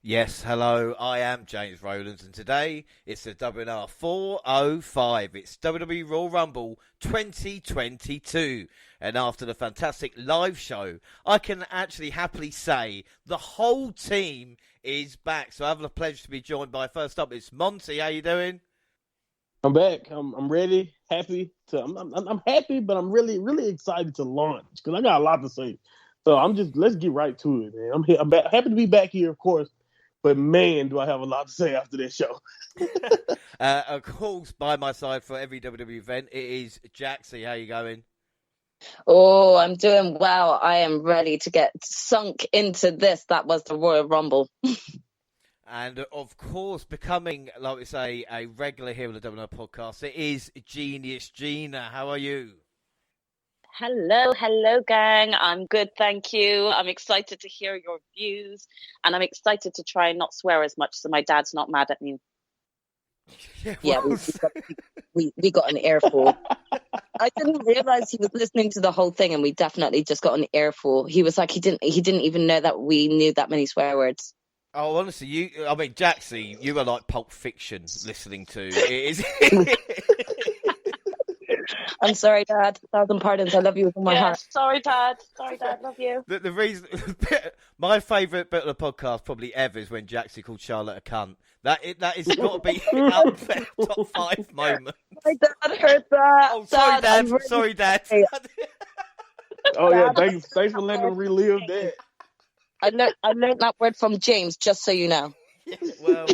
Yes, hello, I am James Rollins, and today it's the WNR405. It's WWE Royal Rumble 2022. And after the fantastic live show, I can actually happily say the whole team is back. So I have the pleasure to be joined by, first up, it's Monty. How you doing? I'm back. I'm ready, happy. I'm happy, but I'm really excited to launch because I got a lot to say. So let's get right to it, man. I'm happy to be back here, of course. But man, do I have a lot to say after this show. Of course, by my side for every WWE event, it is Jaxie. How you going? Oh, I'm doing well. I am ready to get sunk into this. That was the Royal Rumble. And, of course, becoming, like we say, a regular here on the WNR podcast, it is Genius Gina. How are you? Hello, gang. I'm good, thank you. I'm excited to hear your views, and I'm excited to try and not swear as much so my dad's not mad at me. Yeah, we got an earful. I didn't realize he was listening to the whole thing, and we definitely just got an earful. He was like, he didn't even know that we knew that many swear words. Oh, honestly, Jaxie, you are like Pulp Fiction listening to. I'm sorry, Dad. 1,000 pardons. I love you with all my heart. Sorry, Dad. Love you. The reason, my favourite bit of the podcast probably ever is when Jaxie called Charlotte a cunt. That is got to be up there, top 5 moment. My dad heard that. Oh, sorry, Dad. Sorry, Dad. Oh yeah, thanks for letting him relive that. I learned that word from James, just so you know. Well,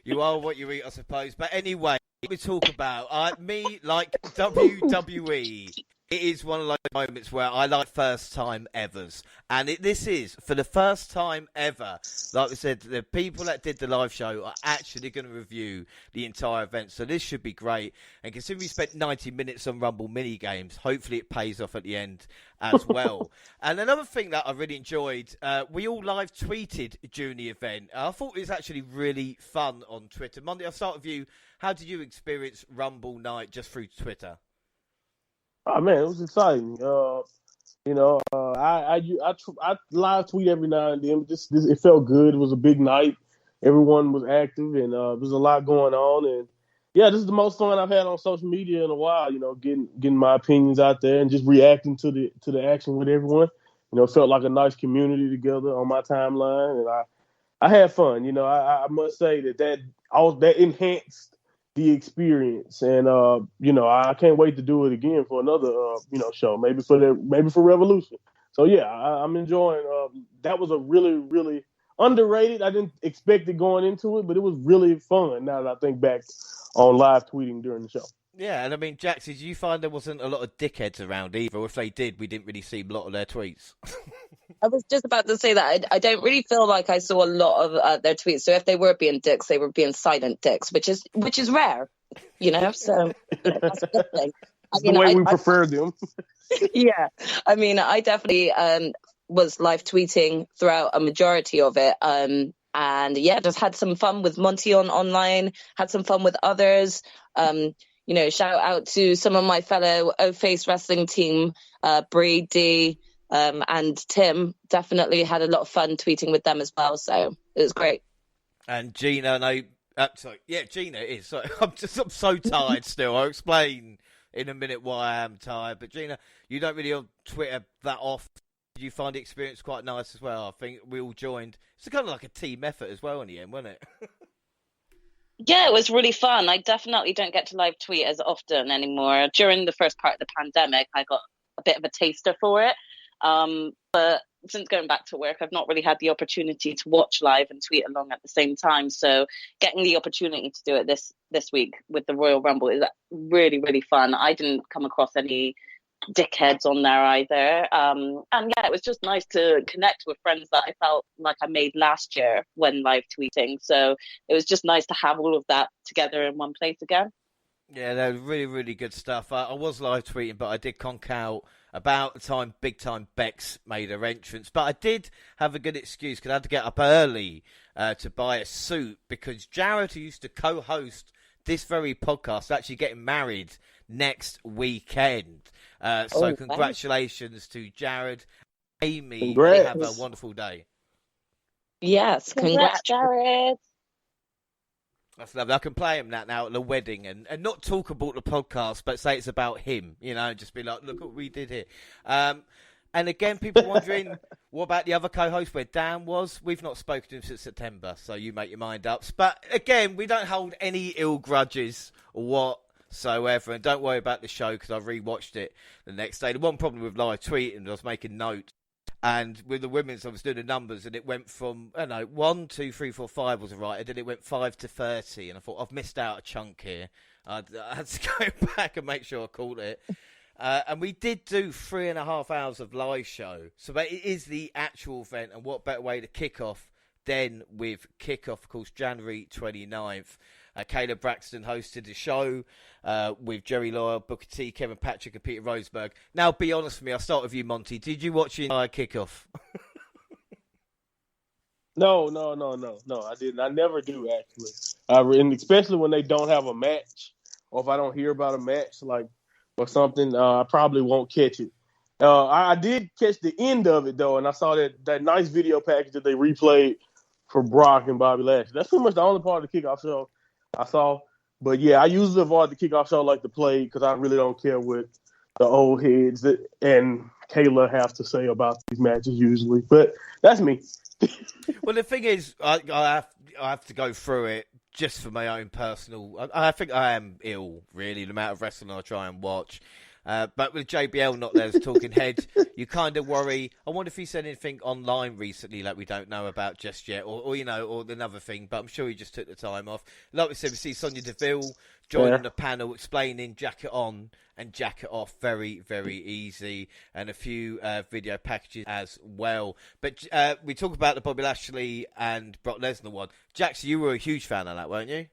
you are what you eat, I suppose. But anyway, we talk about me like WWE. It is one of those moments where I like first time evers, and this is for the first time ever. Like we said, the people that did the live show are actually going to review the entire event, so this should be great. And considering we spent 90 minutes on Rumble mini games, hopefully it pays off at the end as well. And another thing that I really enjoyed, we all live tweeted during the event. I thought it was actually really fun on Twitter. Monday, I'll start with you. How did you experience Rumble night just through Twitter? Oh man, it was exciting. I live tweet every now and then. It felt good. It was a big night. Everyone was active, and there was a lot going on. And yeah, this is the most fun I've had on social media in a while. You know, getting my opinions out there and just reacting to the action with everyone. You know, it felt like a nice community together on my timeline, and I had fun. You know, I must say that enhanced the experience, and I can't wait to do it again for another show, maybe for Revolution. So yeah, I'm enjoying. That was a really underrated. I didn't expect it going into it, but it was really fun. Now that I think back on live tweeting during the show. Yeah, and I mean, Jax, did you find there wasn't a lot of dickheads around either? Or if they did, we didn't really see a lot of their tweets. I was just about to say that. I don't really feel like I saw a lot of their tweets. So if they were being dicks, they were being silent dicks, which is rare, you know. So that's a good thing. The way we prefer them. Yeah, I mean, I definitely was live tweeting throughout a majority of it. And yeah, just had some fun with Monty online. Had some fun with others. Shout out to some of my fellow O-Face wrestling team, Brady. And Tim. Definitely had a lot of fun tweeting with them as well, so it was great. And Gina, Gina is. Sorry, I'm so tired still. I'll explain in a minute why I am tired. But Gina, you don't really on Twitter that often. Did you find the experience quite nice as well? I think we all joined. It's kind of like a team effort as well in the end, wasn't it? Yeah, it was really fun. I definitely don't get to live tweet as often anymore. During the first part of the pandemic, I got a bit of a taster for it. But since going back to work, I've not really had the opportunity to watch live and tweet along at the same time. So getting the opportunity to do it this week with the Royal Rumble is really, really fun. I didn't come across any dickheads on there either. And yeah, it was just nice to connect with friends that I felt like I made last year when live tweeting. So it was just nice to have all of that together in one place again. Yeah, that was really, really good stuff. I was live tweeting, but I did conk out about the time Big Time Bex made her entrance. But I did have a good excuse because I had to get up early to buy a suit because Jared, who used to co-host this very podcast, is actually getting married next weekend. So congratulations to Jared, Amy. They have a wonderful day. Yes, Congrats, Jared. That's lovely. I can play him that now at the wedding and not talk about the podcast, but say it's about him, just be like, look what we did here. And again, people wondering, what about the other co-host where Dan was? We've not spoken to him since September, so you make your mind up. But again, we don't hold any ill grudges whatsoever. And don't worry about the show because I rewatched it the next day. The one problem with live tweeting, I was making notes. And with the women's, I was doing the numbers, and it went from, 1, 2, 3, 4, 5 was right, and then it went 5 to 30, and I thought, I've missed out a chunk here. I had to go back and make sure I called it. And we did do 3.5 hours of live show, so it is the actual event, and what better way to kick off than with kickoff, of course, January 29th. Caleb Braxton hosted the show with Jerry Lawler, Booker T, Kevin Patrick, and Peter Roseberg. Now, be honest with me. I'll start with you, Monty. Did you watch the entire kickoff? No, I didn't. I never do, actually. And especially when they don't have a match, or if I don't hear about a match, or something, I probably won't catch it. I did catch the end of it, though, and I saw that nice video package that they replayed for Brock and Bobby Lashley. That's pretty much the only part of the kickoff show I saw. But yeah, I usually avoid the kickoff show like the play because I really don't care what the old heads and Kayla have to say about these matches usually. But that's me. Well, the thing is, I have to go through it just for my own personal. I think I am ill, really, the amount of wrestling I try and watch. But with JBL not there as talking head, you kind of worry. I wonder if he said anything online recently that we don't know about just yet, or another thing. But I'm sure he just took the time off. Like we said, we see Sonya Deville joining the panel, explaining jacket on and jacket off, very, very easy, and a few video packages as well. But we talk about the Bobby Lashley and Brock Lesnar one. Jackson, you were a huge fan of that, weren't you?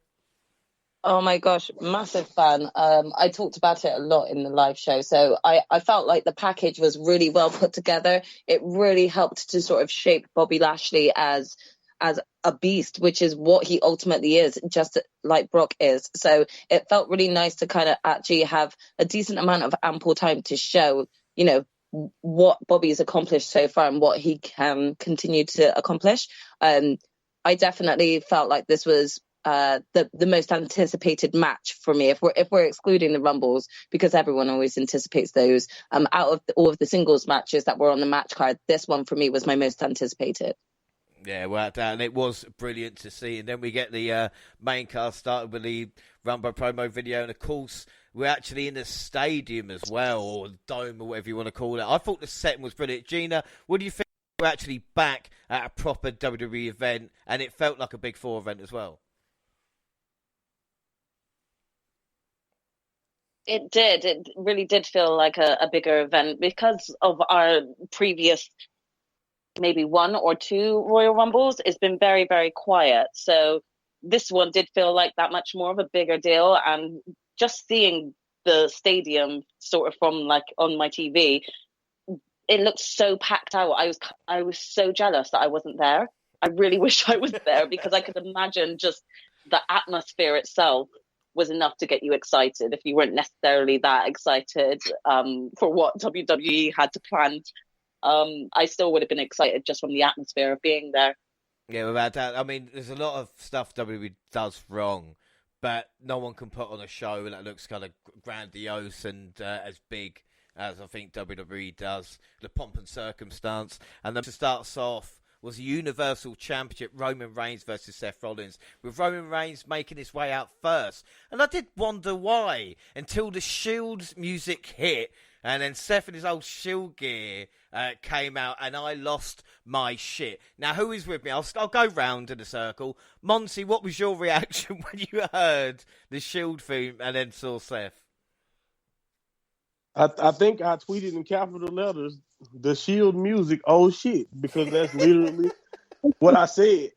Oh my gosh, massive fan. I talked about it a lot in the live show. So I felt like the package was really well put together. It really helped to sort of shape Bobby Lashley as a beast, which is what he ultimately is, just like Brock is. So it felt really nice to kind of actually have a decent amount of ample time to show, what Bobby's accomplished so far and what he can continue to accomplish. I definitely felt like this was the most anticipated match for me, if we're excluding the Rumbles, because everyone always anticipates those. Out of all of the singles matches that were on the match card, this one for me was my most anticipated. Yeah, well, and it was brilliant to see. And then we get the main card started with the Rumble promo video, and of course we're actually in the stadium as well, or dome, or whatever you want to call it. I thought the setting was brilliant. Gina, what do you think? We're actually back at a proper WWE event, and it felt like a Big Four event as well. It did. It really did feel like a bigger event because of our previous maybe 1 or 2 Royal Rumbles. It's been very, very quiet. So this one did feel like that much more of a bigger deal. And just seeing the stadium sort of from on my TV, it looked so packed out. I was so jealous that I wasn't there. I really wish I was there because I could imagine just the atmosphere itself was enough to get you excited if you weren't necessarily that excited for what WWE had to plan. I still would have been excited just from the atmosphere of being there. Yeah, without doubt. I mean, there's a lot of stuff WWE does wrong, but no one can put on a show that looks kind of grandiose and as big as I think WWE does. The pomp and circumstance. And then to start us off was the Universal Championship, Roman Reigns versus Seth Rollins, with Roman Reigns making his way out first. And I did wonder why, until the Shield's music hit, and then Seth and his old Shield gear came out, and I lost my shit. Now, who is with me? I'll go round in a circle. Monty, what was your reaction when you heard the Shield theme and then saw Seth? I think I tweeted in capital letters, the Shield music, oh shit, because that's literally what I said.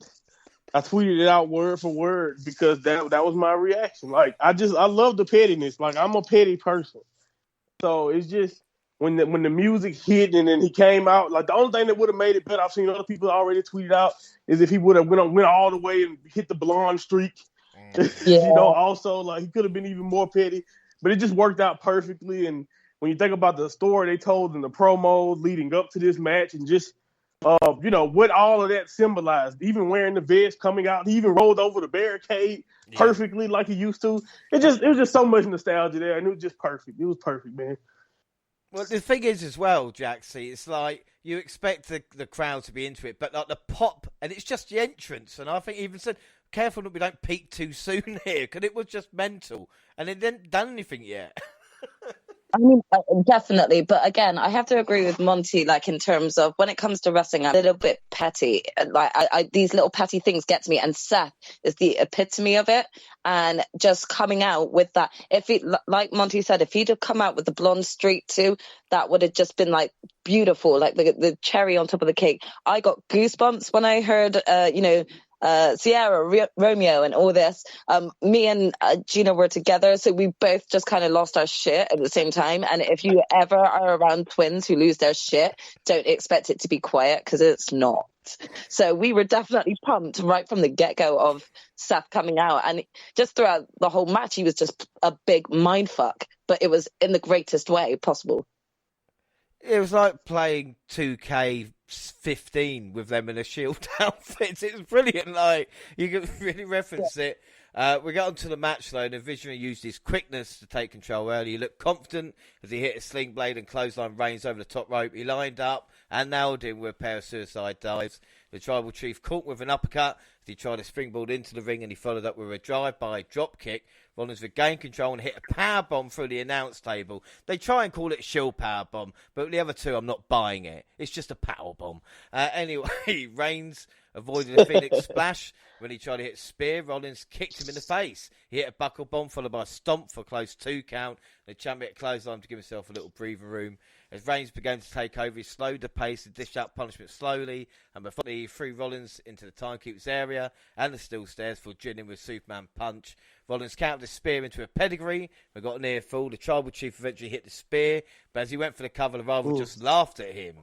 I tweeted it out word for word because that was my reaction. I love the pettiness. I'm a petty person. So it's just when the music hit and then he came out, the only thing that would have made it better, I've seen other people already tweet out, is if he would have went all the way and hit the blonde streak. Yeah. Also he could have been even more petty, but it just worked out perfectly. And when you think about the story they told in the promos leading up to this match and just what all of that symbolized. Even wearing the vest, coming out, he even rolled over the barricade perfectly like he used to. It was just so much nostalgia there, and it was just perfect. It was perfect, man. Well, the thing is as well, Jaxie, it's like you expect the crowd to be into it, but like the pop, and it's just the entrance, and I think even said, careful that we don't peak too soon here, because it was just mental, and it didn't done anything yet. I mean, definitely. But again, I have to agree with Monty, like, in terms of when it comes to wrestling, I'm a little bit petty. Like, these little petty things get to me. And Seth is the epitome of it. And just coming out with that, like Monty said, if he'd have come out with the blonde streak too, that would have just been like beautiful, like the cherry on top of the cake. I got goosebumps when I heard, Sierra, Romeo, and all this. Me and Gina were together, so we both just kind of lost our shit at the same time. And if you ever are around twins who lose their shit, don't expect it to be quiet, because it's not. So we were definitely pumped right from the get-go of Seth coming out, and just throughout the whole match, he was just a big mindfuck, but it was in the greatest way possible. It was like playing 2K15 with them in a Shield outfits. It was brilliant. Like, you can really reference it. We got onto the match though, and the Visionary used his quickness to take control early. He looked confident as he hit a sling blade and clothesline Reigns over the top rope. He lined up and nailed him with a pair of suicide dives. The Tribal Chief caught with an uppercut as he tried to springboard into the ring, and he followed up with a drive-by drop kick. Rollins regained control and hit a powerbomb through the announce table. They try and call it Shield powerbomb, but the other two, I'm not buying it. It's just a powerbomb. Anyway, Reigns avoided a Phoenix splash when he tried to hit a spear. Rollins kicked him in the face. He hit a buckle bomb followed by a stomp for a close 2 count. The champion clothesline to give himself a little breather room. As Reigns began to take over, he slowed the pace and dished out punishment slowly, and before he threw Rollins into the timekeeper's area and the steel stairs for drilling with Superman punch. Rollins countered the spear into a pedigree, but got a near fall. The Tribal Chief eventually hit the spear, but as he went for the cover, the rival just laughed at him.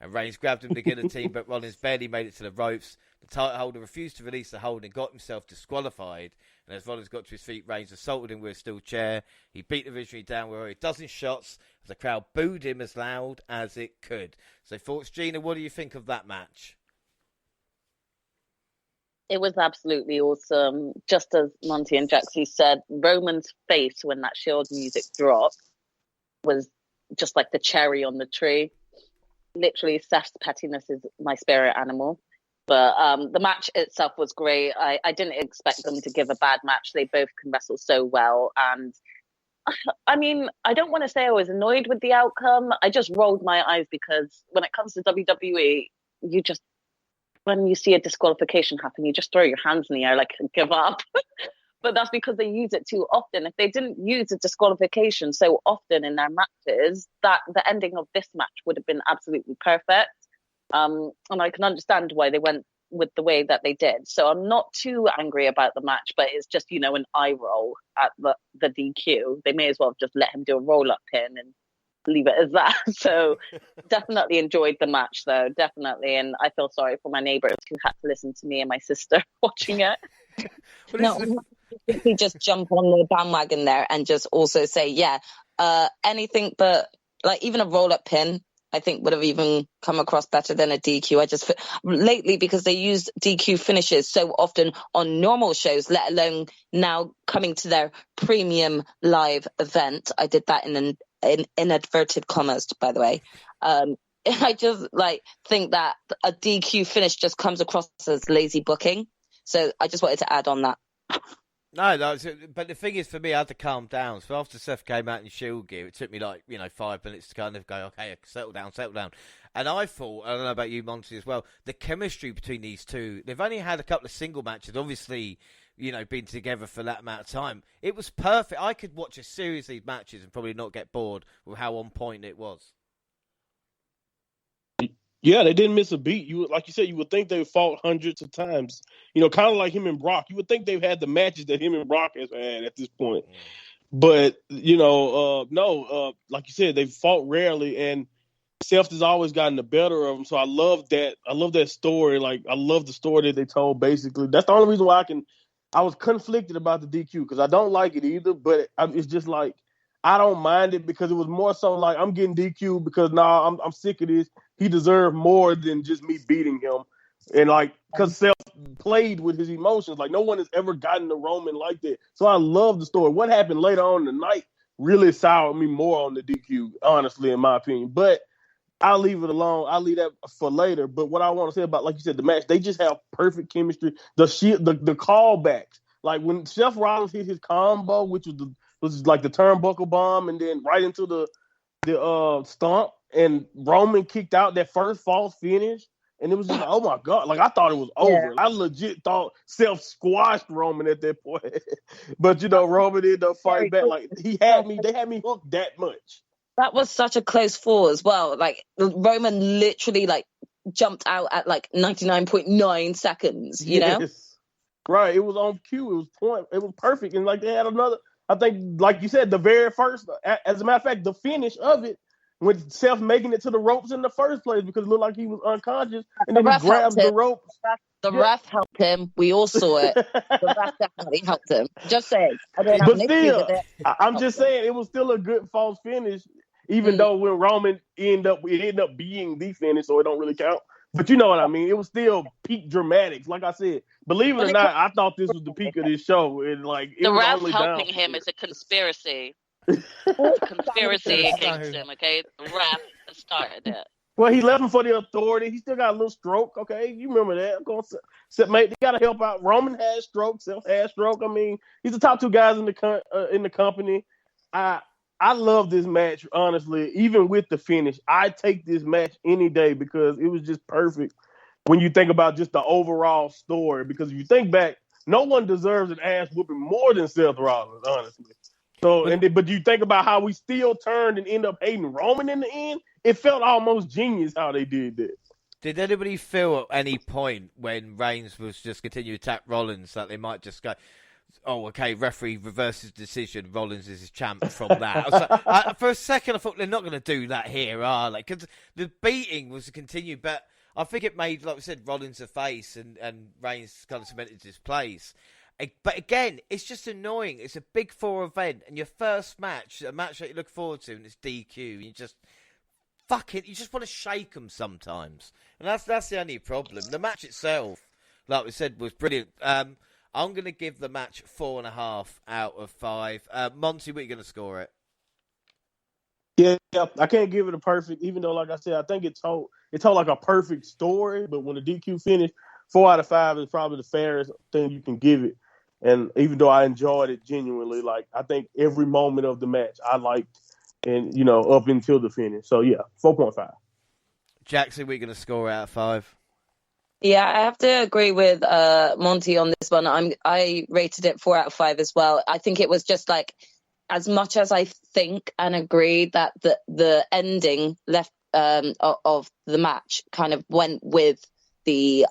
And Reigns grabbed him to guillotine, but Rollins barely made it to the ropes. The title holder refused to release the hold and got himself disqualified. And as Rollins got to his feet, Reigns assaulted him with a steel chair. He beat the Visionary down with a dozen shots as the crowd booed him as loud as it could. So, thoughts, Gina, what do you think of that match? It was absolutely awesome. Just as Monty and Jaxie said, Roman's face when that Shield music dropped was just like the cherry on the tree. Literally, Seth's pettiness is my spirit animal. But the match itself was great. I didn't expect them to give a bad match. They both can wrestle so well. And I mean, I don't want to say I was annoyed with the outcome. I just rolled my eyes because when it comes to WWE, when you see a disqualification happen, you just throw your hands in the air like give up. But that's because they use it too often. If they didn't use a disqualification so often in their matches, that the ending of this match would have been absolutely perfect. And I can understand why they went with the way that they did. So I'm not too angry about the match, but it's just, an eye roll at the DQ. They may as well just let him do a roll-up pin and leave it as that. So definitely enjoyed the match, though, definitely. And I feel sorry for my neighbours who had to listen to me and my sister watching it. We just jump on the bandwagon there and just also say, anything but, like, even a roll-up pin, I think would have even come across better than a DQ. I just lately, because they use DQ finishes so often on normal shows, let alone now coming to their premium live event. I did that in inadverted commas, by the way. I just think that a DQ finish just comes across as lazy booking. So I just wanted to add on that. No, but the thing is, for me, I had to calm down. So after Seth came out in Shield gear, it took me 5 minutes to kind of go, okay, settle down. And I thought, I don't know about you, Monty, as well, the chemistry between these two, they've only had a couple of single matches, obviously, been together for that amount of time. It was perfect. I could watch a series of these matches and probably not get bored with how on point it was. Yeah, they didn't miss a beat. Like you said, you would think they fought hundreds of times. Kind of like him and Brock. You would think they've had the matches that him and Brock has had at this point. But, no, like you said, they've fought rarely, and Seth has always gotten the better of them. So I love that. I love that story. Like, I love the story that they told, basically. That's the only reason why I was conflicted about the DQ, because I don't like it either, but it's just like, I don't mind it because it was more so like I'm getting DQ because I'm sick of this. he deserved more than just me beating him. And like, because Seth played with his emotions. Like, no one has ever gotten to Roman like that. So I love the story. What happened later on in the night really soured me more on the DQ, honestly, in my opinion. But I'll leave it alone. I'll leave that for later. But what I want to say about, like you said, the match, they just have perfect chemistry. The callbacks. Like when Seth Rollins hit his combo, which was like the turnbuckle bomb, and then right into the stomp, and Roman kicked out that first false finish. And it was just like, oh my God. Like, I thought it was over. I legit thought Seth squashed Roman at that point. But, Roman ended up fighting back. Like, they had me hooked that much. That was such a close fall as well. Like, Roman literally, like, jumped out at, like, 99.9 seconds, you know? Right. It was on cue. It was perfect. And, like, they had another, I think, like you said, the very first, as a matter of fact, the finish of it, with Seth making it to the ropes in the first place because it looked like he was unconscious, and then he grabs the ropes. The ref helped him. We all saw it. The ref definitely helped him. Just saying. I don't have an issue with it. I'm just saying it was still a good false finish, even though when Roman ended up being the finish, so it don't really count. But you know what I mean? It was still peak dramatics. Like I said, believe it or not, I thought this was the peak of this show. And like the ref helping him is a conspiracy. Conspiracy against him, okay? The ref started it. Well, he left him for the Authority. He still got a little stroke, okay? You remember that. Of course, mate, they got to help out. Roman had stroke, Seth had stroke. I mean, he's the top two guys in the company. I love this match, honestly. Even with the finish, I take this match any day because it was just perfect when you think about just the overall story. Because if you think back, no one deserves an ass whooping more than Seth Rollins, honestly. So, but you think about how we still turned and end up hating Roman in the end. It felt almost genius how they did that. Did anybody feel at any point when Reigns was just continuing to attack Rollins that they might just go, oh, okay, referee reverses decision, Rollins is his champ from that? I was like, for a second, I thought they're not going to do that here, are they? Because the beating was to continue, but I think it made, like we said, Rollins a face and Reigns kind of cemented his place. But again, it's just annoying. It's a Big Four event, and your first match, a match that you look forward to, and it's DQ. You just you just want to shake them sometimes, and that's the only problem. The match itself, like we said, was brilliant. I'm going to give the match 4.5 out of 5. Monty, what are you going to score it? Yeah, I can't give it a perfect, even though, like I said, I think it told like a perfect story. But when the DQ finished, 4 out of 5 is probably the fairest thing you can give it. And even though I enjoyed it genuinely, like I think every moment of the match I liked, and up until the finish. So yeah, 4.5. Jackson, we're going to score out of 5. Yeah, I have to agree with Monty on this one. I rated it 4 out of 5 as well. I think it was just like, as much as I think and agree that the ending left of the match kind of went with the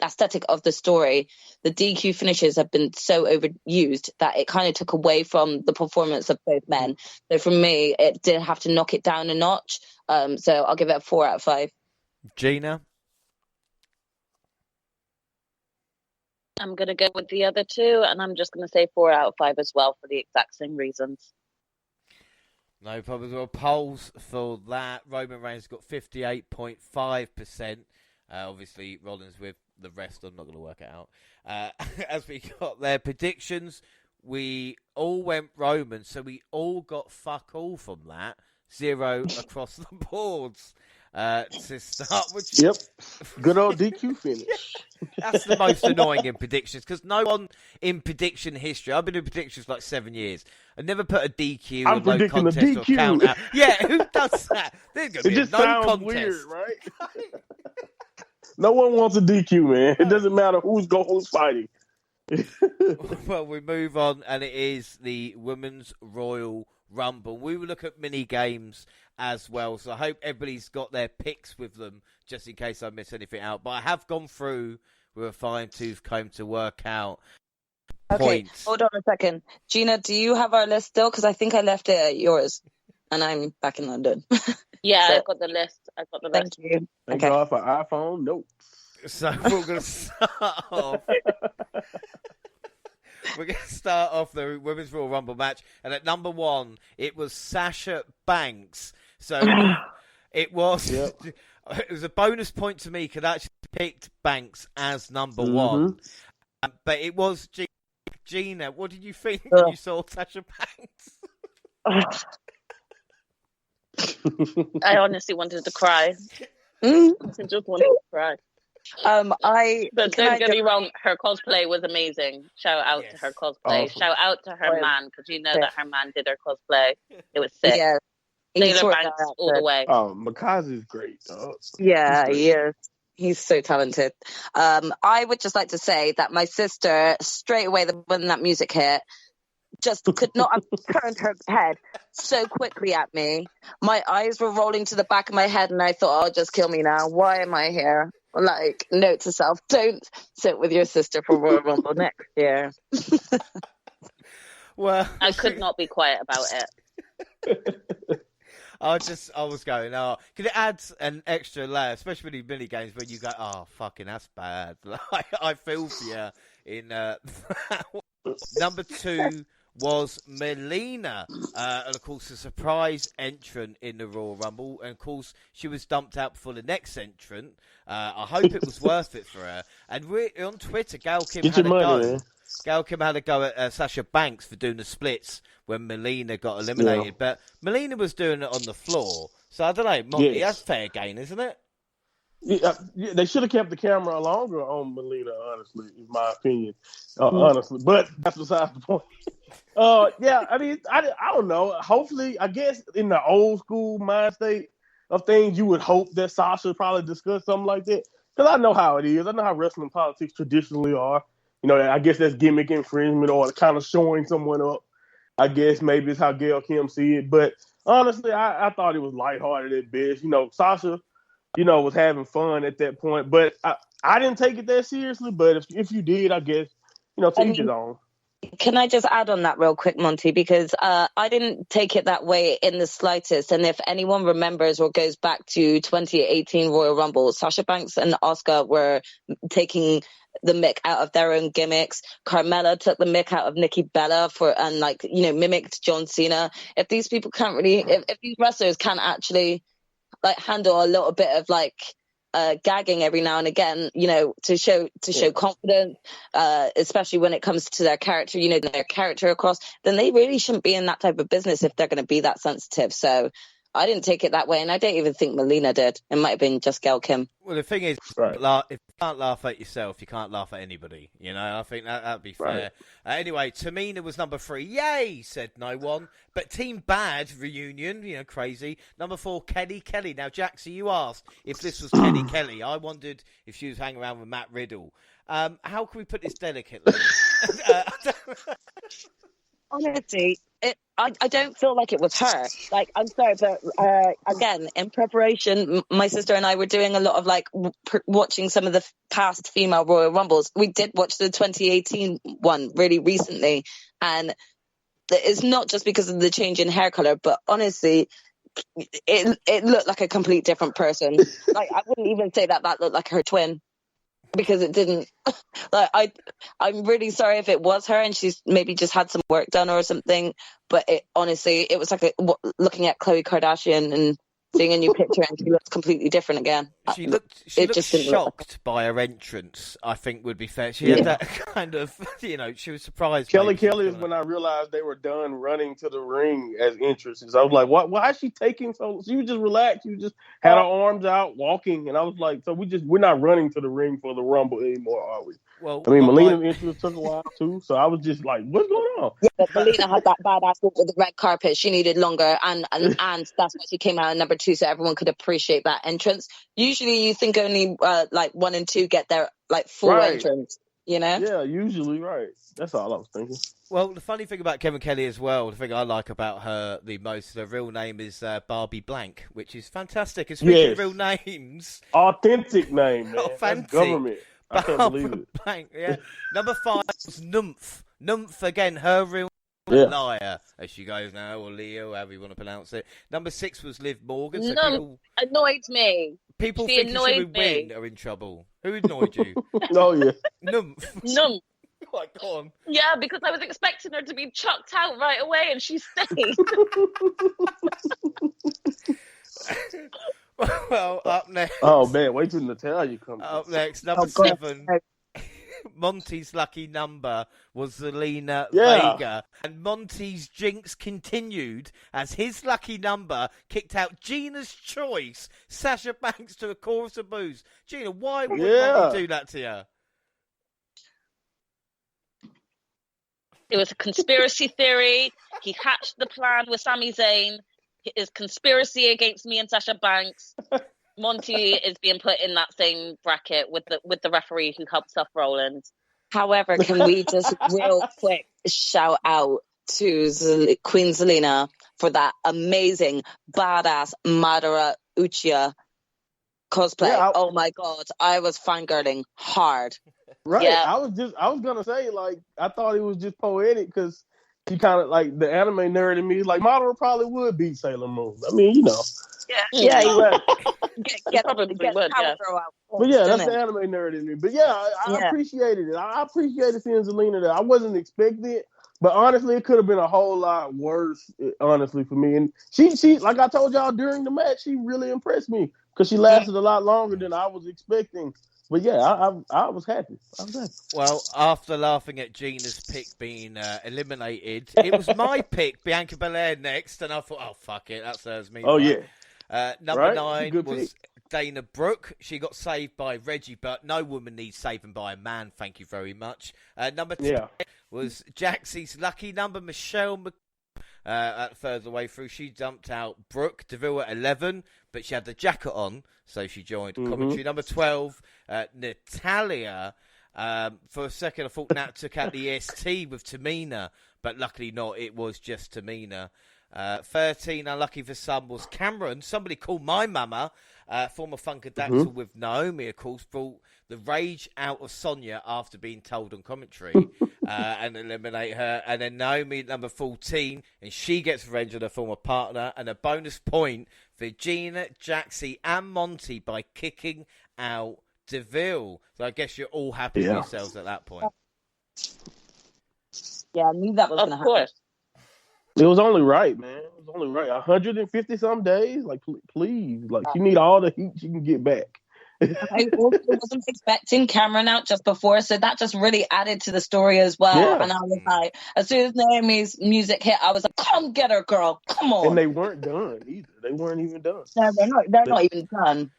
aesthetic of the story, the DQ finishes have been so overused that it kind of took away from the performance of both men. So for me, it did have to knock it down a notch. So I'll give it a 4 out of 5. Gina? I'm going to go with the other two, and I'm just going to say 4 out of 5 as well for the exact same reasons. No problem. Well, polls for that. Roman Reigns got 58.5%. Obviously, Rollins with the rest. I'm not going to work it out. As we got their predictions, we all went Roman, so we all got fuck all from that. 0 across the boards. To start with. Yep. Good old DQ finish. That's the most annoying in predictions, because no one in prediction history, I've been in predictions like 7 years, I never put a DQ I'm or no predicting contest a DQ. or count out. Yeah, who does that? There's gonna It be just no sounds contest. weird, right? No one wants a DQ, man. It doesn't matter who's fighting. Well, we move on, and it is the Women's Royal Rumble. We will look at mini games as well, so I hope everybody's got their picks with them, just in case I miss anything out. But I have gone through with a fine-tooth comb to work out points. Hold on a second. Gina, do you have our list still? Because I think I left it at yours, and I'm back in London. Yeah, So, I've got the list. thank you. Thank God for iPhone notes. So we're going to start off. We're going to start off the Women's Royal Rumble match, and at number 1, it was Sasha Banks. So it was. Yep. It was a bonus point to me because I actually picked Banks as number Mm-hmm. one. But it was Gina. What did you think when you saw Sasha Banks? I honestly wanted to cry. I just wanted to cry. But don't get me wrong, her cosplay was amazing. Shout out to her cosplay. Awesome. Shout out to her man, because you know that her man did her cosplay. It was sick. Yeah. Taylor Banks all the way. Oh, Makasi's great, dog. Yeah, he is. He's so talented. I would just like to say that my sister, straight away when that music hit, just could not have turned her head so quickly at me. My eyes were rolling to the back of my head, and I thought, "Oh, just kill me now. Why am I here?" Like, note to self: don't sit with your sister for Royal Rumble next year. Well, I could not be quiet about it. I was going, because it adds an extra layer, especially with these mini games when you go, oh, fucking, that's bad. Like, I feel for you in number 2 was Melina, and of course, a surprise entrant in the Royal Rumble, and of course, she was dumped out before the next entrant. I hope it was worth it for her. And on Twitter, Gail Kim had a go. Gail Kim had a go at Sasha Banks for doing the splits when Melina got eliminated. Yeah. But Melina was doing it on the floor. So I don't know, Monty, that's fair game, isn't it? Yeah, they should have kept the camera longer on Melina, honestly, in my opinion. Honestly. But that's besides the point. Yeah, I mean, I don't know. Hopefully, I guess in the old school mind state of things, you would hope that Sasha probably discussed something like that. Because I know how it is. I know how wrestling politics traditionally are. You know, I guess that's gimmick infringement or kind of showing someone up. I guess maybe it's how Gail Kim see it. But honestly, I thought it was lighthearted at best. You know, Sasha, was having fun at that point. But I didn't take it that seriously. But if you did, I guess, to each his own. Can I just add on that real quick, Monty? Because I didn't take it that way in the slightest. And if anyone remembers or goes back to 2018 Royal Rumble, Sasha Banks and Asuka were taking the mick out of their own gimmicks. Carmella took the mick out of Nikki Bella and mimicked John Cena. If these people can't really, if these wrestlers can't actually handle a little bit of gagging every now and again, to show confidence, especially when it comes to their character, their character across, then they really shouldn't be in that type of business if they're going to be that sensitive. So I didn't take it that way, and I don't even think Melina did. It might have been just Gail Kim. Well, the thing is, if you can't laugh at yourself, you can't laugh at anybody. I think that'd be fair. Right. Anyway, Tamina was number 3. Yay, said no one. But Team Bad reunion, crazy. Number 4, Kelly Kelly. Now, Jaxie, you asked if this was Kelly Kelly. I wondered if she was hanging around with Matt Riddle. How can we put this delicately? Honestly, I don't feel like it was her. I'm sorry, but again, in preparation, my sister and I were doing a lot of watching some of the past female Royal Rumbles. We did watch the 2018 one really recently, and it's not just because of the change in hair color, but honestly, it looked like a complete different person. I wouldn't even say that looked like her twin. Because it didn't. I'm really sorry if it was her and she's maybe just had some work done or something. But honestly, it was looking at Khloe Kardashian and seeing a new picture, and she looks completely different again. She looked shocked by her entrance, I think would be fair. She had that kind of, she was surprised. Kelly is when I realized they were done running to the ring as entrances. I was like, why is she taking so? She was just relaxed. She just had her arms out, walking. And I was like, so we're not running to the ring for the Rumble anymore, are we? Well, I mean, Melina's entrance took a while too, so I was just like, "What's going on?" Yeah, but Melina had that badass walk with the red carpet. She needed longer, and that's why she came out at number 2, so everyone could appreciate that entrance. Usually, you think only 1 and 2 get their full entrance. Yeah, usually, right. That's all I was thinking. Well, the funny thing about Kevin Kelly as well, the thing I like about her the most, her real name is Barbie Blank, which is fantastic. It's speaking of real names, authentic name, man. Authentic. That's government. I can't believe it. Blank, yeah. Number 5 was Nymph. Nymph again, her real liar, as she goes now, or Leo, however you want to pronounce it. Number 6 was Liv Morgan. So Nymph annoyed me. People think she would win are in trouble. Who annoyed you? Oh yeah, Nymph. Nymph. Like, go on. Yeah, because I was expecting her to be chucked out right away, and she stayed. Well, up next. Oh man, wait till Natalia comes. Up next, number 7. Monty's lucky number was Zelina Vega, and Monty's jinx continued as his lucky number kicked out Gina's choice, Sasha Banks, to a chorus of boos. Gina, why would Monty do that to you? It was a conspiracy theory. He hatched the plan with Sami Zayn. His conspiracy against me and Sasha Banks. Monty is being put in that same bracket with the referee who helped Seth Rollins. However, can we just real quick shout out to Queen Zelina for that amazing, badass Madara Uchiha cosplay? Yeah, oh my God, I was fangirling hard. Right, yeah. I was gonna say, like, I thought it was just poetic because he kind of, like, the anime nerd in me, like, Madara probably would beat Sailor Moon. I mean, you know. Yeah, he would. Get probably would, yeah. But yeah, that's the anime nerd in me. But yeah, I appreciated it. I appreciated seeing Zelina there. I wasn't expecting it, but honestly, it could have been a whole lot worse, honestly, for me. And she, like I told y'all during the match, she really impressed me because she lasted a lot longer than I was expecting. But yeah, I was happy. Well, after laughing at Gina's pick being eliminated, it was my pick, Bianca Belair, next, and I thought, oh, fuck it, that serves me. Oh, right. Number 9 was Dana Brooke. She got saved by Reggie, but no woman needs saving by a man, thank you very much. Number 10 was Jaxie's lucky number, Michelle further way through. She dumped out Brooke DeVille at 11, but she had the jacket on, so she joined commentary. Number 12, Natalia. For a second, I thought Nat took out the EST with Tamina, but luckily not. It was just Tamina. 13, unlucky for some, was Cameron. Somebody called my mama. Former Funkadactyl with Naomi, of course, brought the rage out of Sonya after being told on commentary and eliminate her. And then Naomi, number 14, and she gets revenge on her former partner. And a bonus point for Gina, Jaxie, and Monty by kicking out DeVille. So I guess you're all happy with yourselves at that point. Yeah, I knew that was going to happen. It was only right, man. It was only right. 150 some days, like, please, like, she need all the heat she can get back. I also wasn't expecting Cameron out just before, so that just really added to the story as well. Yeah. And I was like, as soon as Naomi's music hit, I was like, come get her, girl, come on. And they weren't done either. They weren't even done. No, they're not even done.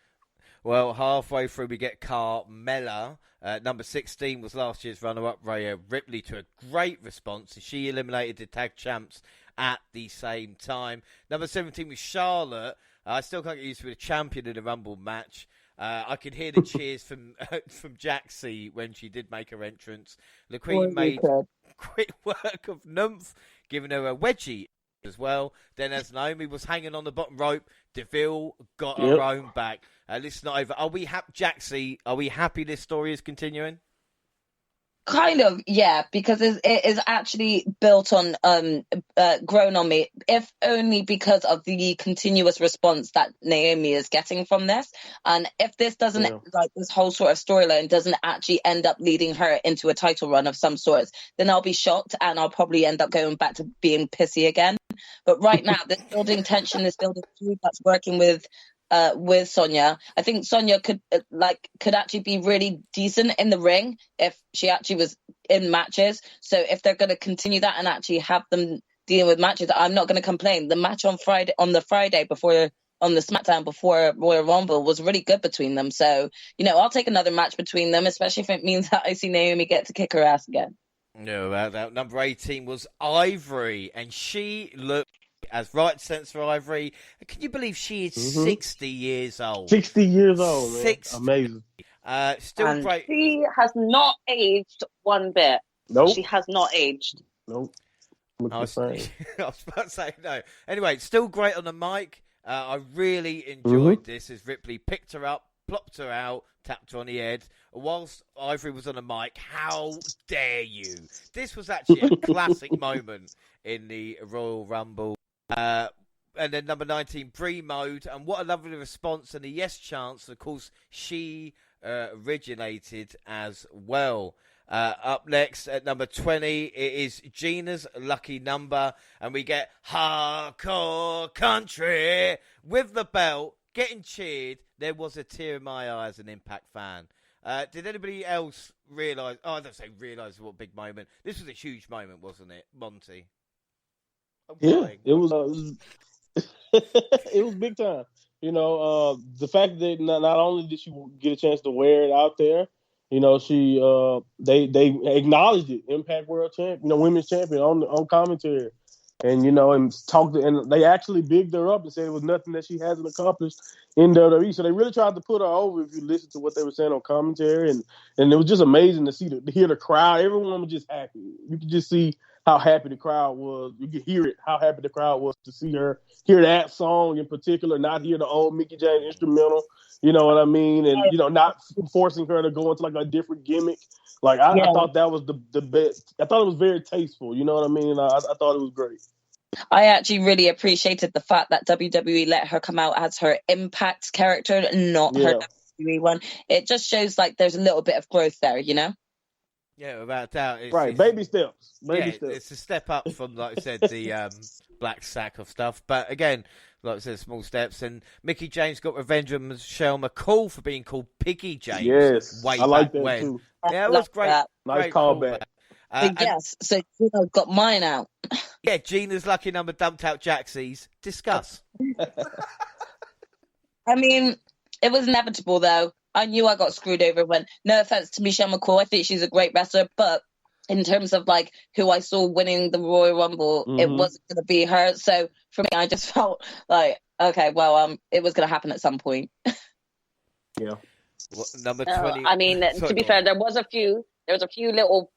Well, halfway through, we get Carmella. Number 16 was last year's runner-up, Rhea Ripley, to a great response. She eliminated the tag champs at the same time. Number 17 was Charlotte. I still can't get used to the champion in the Rumble match. I could hear the cheers from Jaxie when she did make her entrance. The Queen made quick work of Nymph, giving her a wedgie as well. Then as Naomi was hanging on the bottom rope, DeVille got her own back. This is not over. Are we happy, Jaxie? Are we happy this story is continuing? Kind of, yeah, because it is actually built on, grown on me, if only because of the continuous response that Naomi is getting from this. And if this doesn't, like, this whole sort of storyline doesn't actually end up leading her into a title run of some sorts, then I'll be shocked and I'll probably end up going back to being pissy again. But right now, this building tension, this building feud that's working with Sonya. I think Sonya could actually be really decent in the ring if she actually was in matches. So if they're going to continue that and actually have them dealing with matches, I'm not going to complain. The match on the Friday before, on the SmackDown before Royal Rumble, was really good between them. So, I'll take another match between them, especially if it means that I see Naomi get to kick her ass again. No, that number 18 was Ivory, and she looked as right sense for Ivory. Can you believe she is 60 years old? 60 years old, man. 60. Amazing. Still and great. She has not aged one bit. Nope. She has not aged. Nope. I was about to say no. Anyway, still great on the mic. I really enjoyed this as Ripley picked her up, plopped her out, tapped her on the head. Whilst Ivory was on the mic, how dare you? This was actually a classic moment in the Royal Rumble. And then number 19, Brie Mode, and what a lovely response and a yes chance. Of course, she originated as well. Up next at number 20, it is Gina's lucky number, and we get Hardcore Country with the belt getting cheered, there was a tear in my eye as an Impact fan. Did anybody else realise? Oh, I don't say realise what big moment. This was a huge moment, wasn't it, Monty? Yeah, it was. It was big time. The fact that not only did she get a chance to wear it out there, she they acknowledged it. Impact World Champion, Women's Champion on commentary, and talked and they actually bigged her up and said it was nothing that she hasn't accomplished in WWE. So they really tried to put her over. If you listen to what they were saying on commentary, and it was just amazing to hear the crowd. Everyone was just happy. You could just see how happy the crowd was. You could hear it, how happy the crowd was to see her, hear that song in particular, not hear the old Mickie James instrumental, you know what I mean? And, not forcing her to go into like a different gimmick. Like, I thought that was the best. I thought it was very tasteful, you know what I mean? I thought it was great. I actually really appreciated the fact that WWE let her come out as her Impact character, not her WWE one. It just shows like there's a little bit of growth there, Yeah, without doubt. It's baby steps. Baby steps. It's a step up from, like I said, the black sack of stuff. But again, like I said, small steps. And Mickie James got revenge on Michelle McCool for being called Piggy James. Yes, way I like back that when. too. Yeah, it was great. That. Nice callback. Yes, so Gina got mine out. Yeah, Gina's lucky number dumped out Jaxie's. Discuss. I mean, it was inevitable though. I knew I got screwed over when, no offense to Michelle McCool, I think she's a great wrestler, but in terms of like who I saw winning the Royal Rumble, it wasn't going to be her. So for me, I just felt like, okay, well, it was going to happen at some point. Yeah. Number 20. I mean, to be fair, there was a few little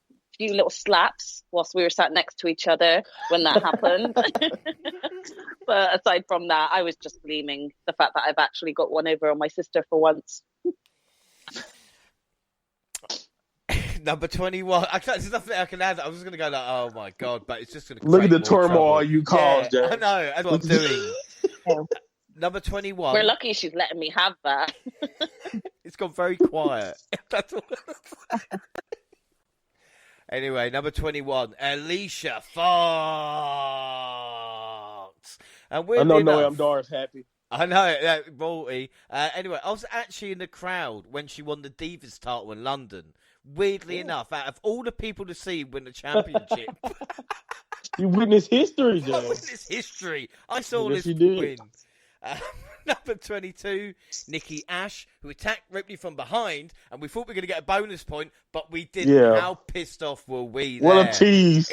slaps whilst we were sat next to each other when that happened. But aside from that, I was just gleaming the fact that I've actually got one over on my sister for once. Number 21. There's nothing I can add. I was just going to go like, oh my God, but it's just going to look at the turmoil you caused. Yeah, I know. That's what I'm doing. Number 21. We're lucky she's letting me have that. It's gone very quiet. That's all. Anyway, number 21, Alicia Fox. And I know Noam Dar's happy. I know, royalty. Anyway, I was actually in the crowd when she won the Divas title in London. Weirdly enough, out of all the people to see win the championship. You witnessed history, Joe. I witnessed history. I saw this did. win. Number 22, Nikki Ash, who attacked Ripley from behind, and we thought we were going to get a bonus point, but we didn't. Yeah. How pissed off were we there? What a tease.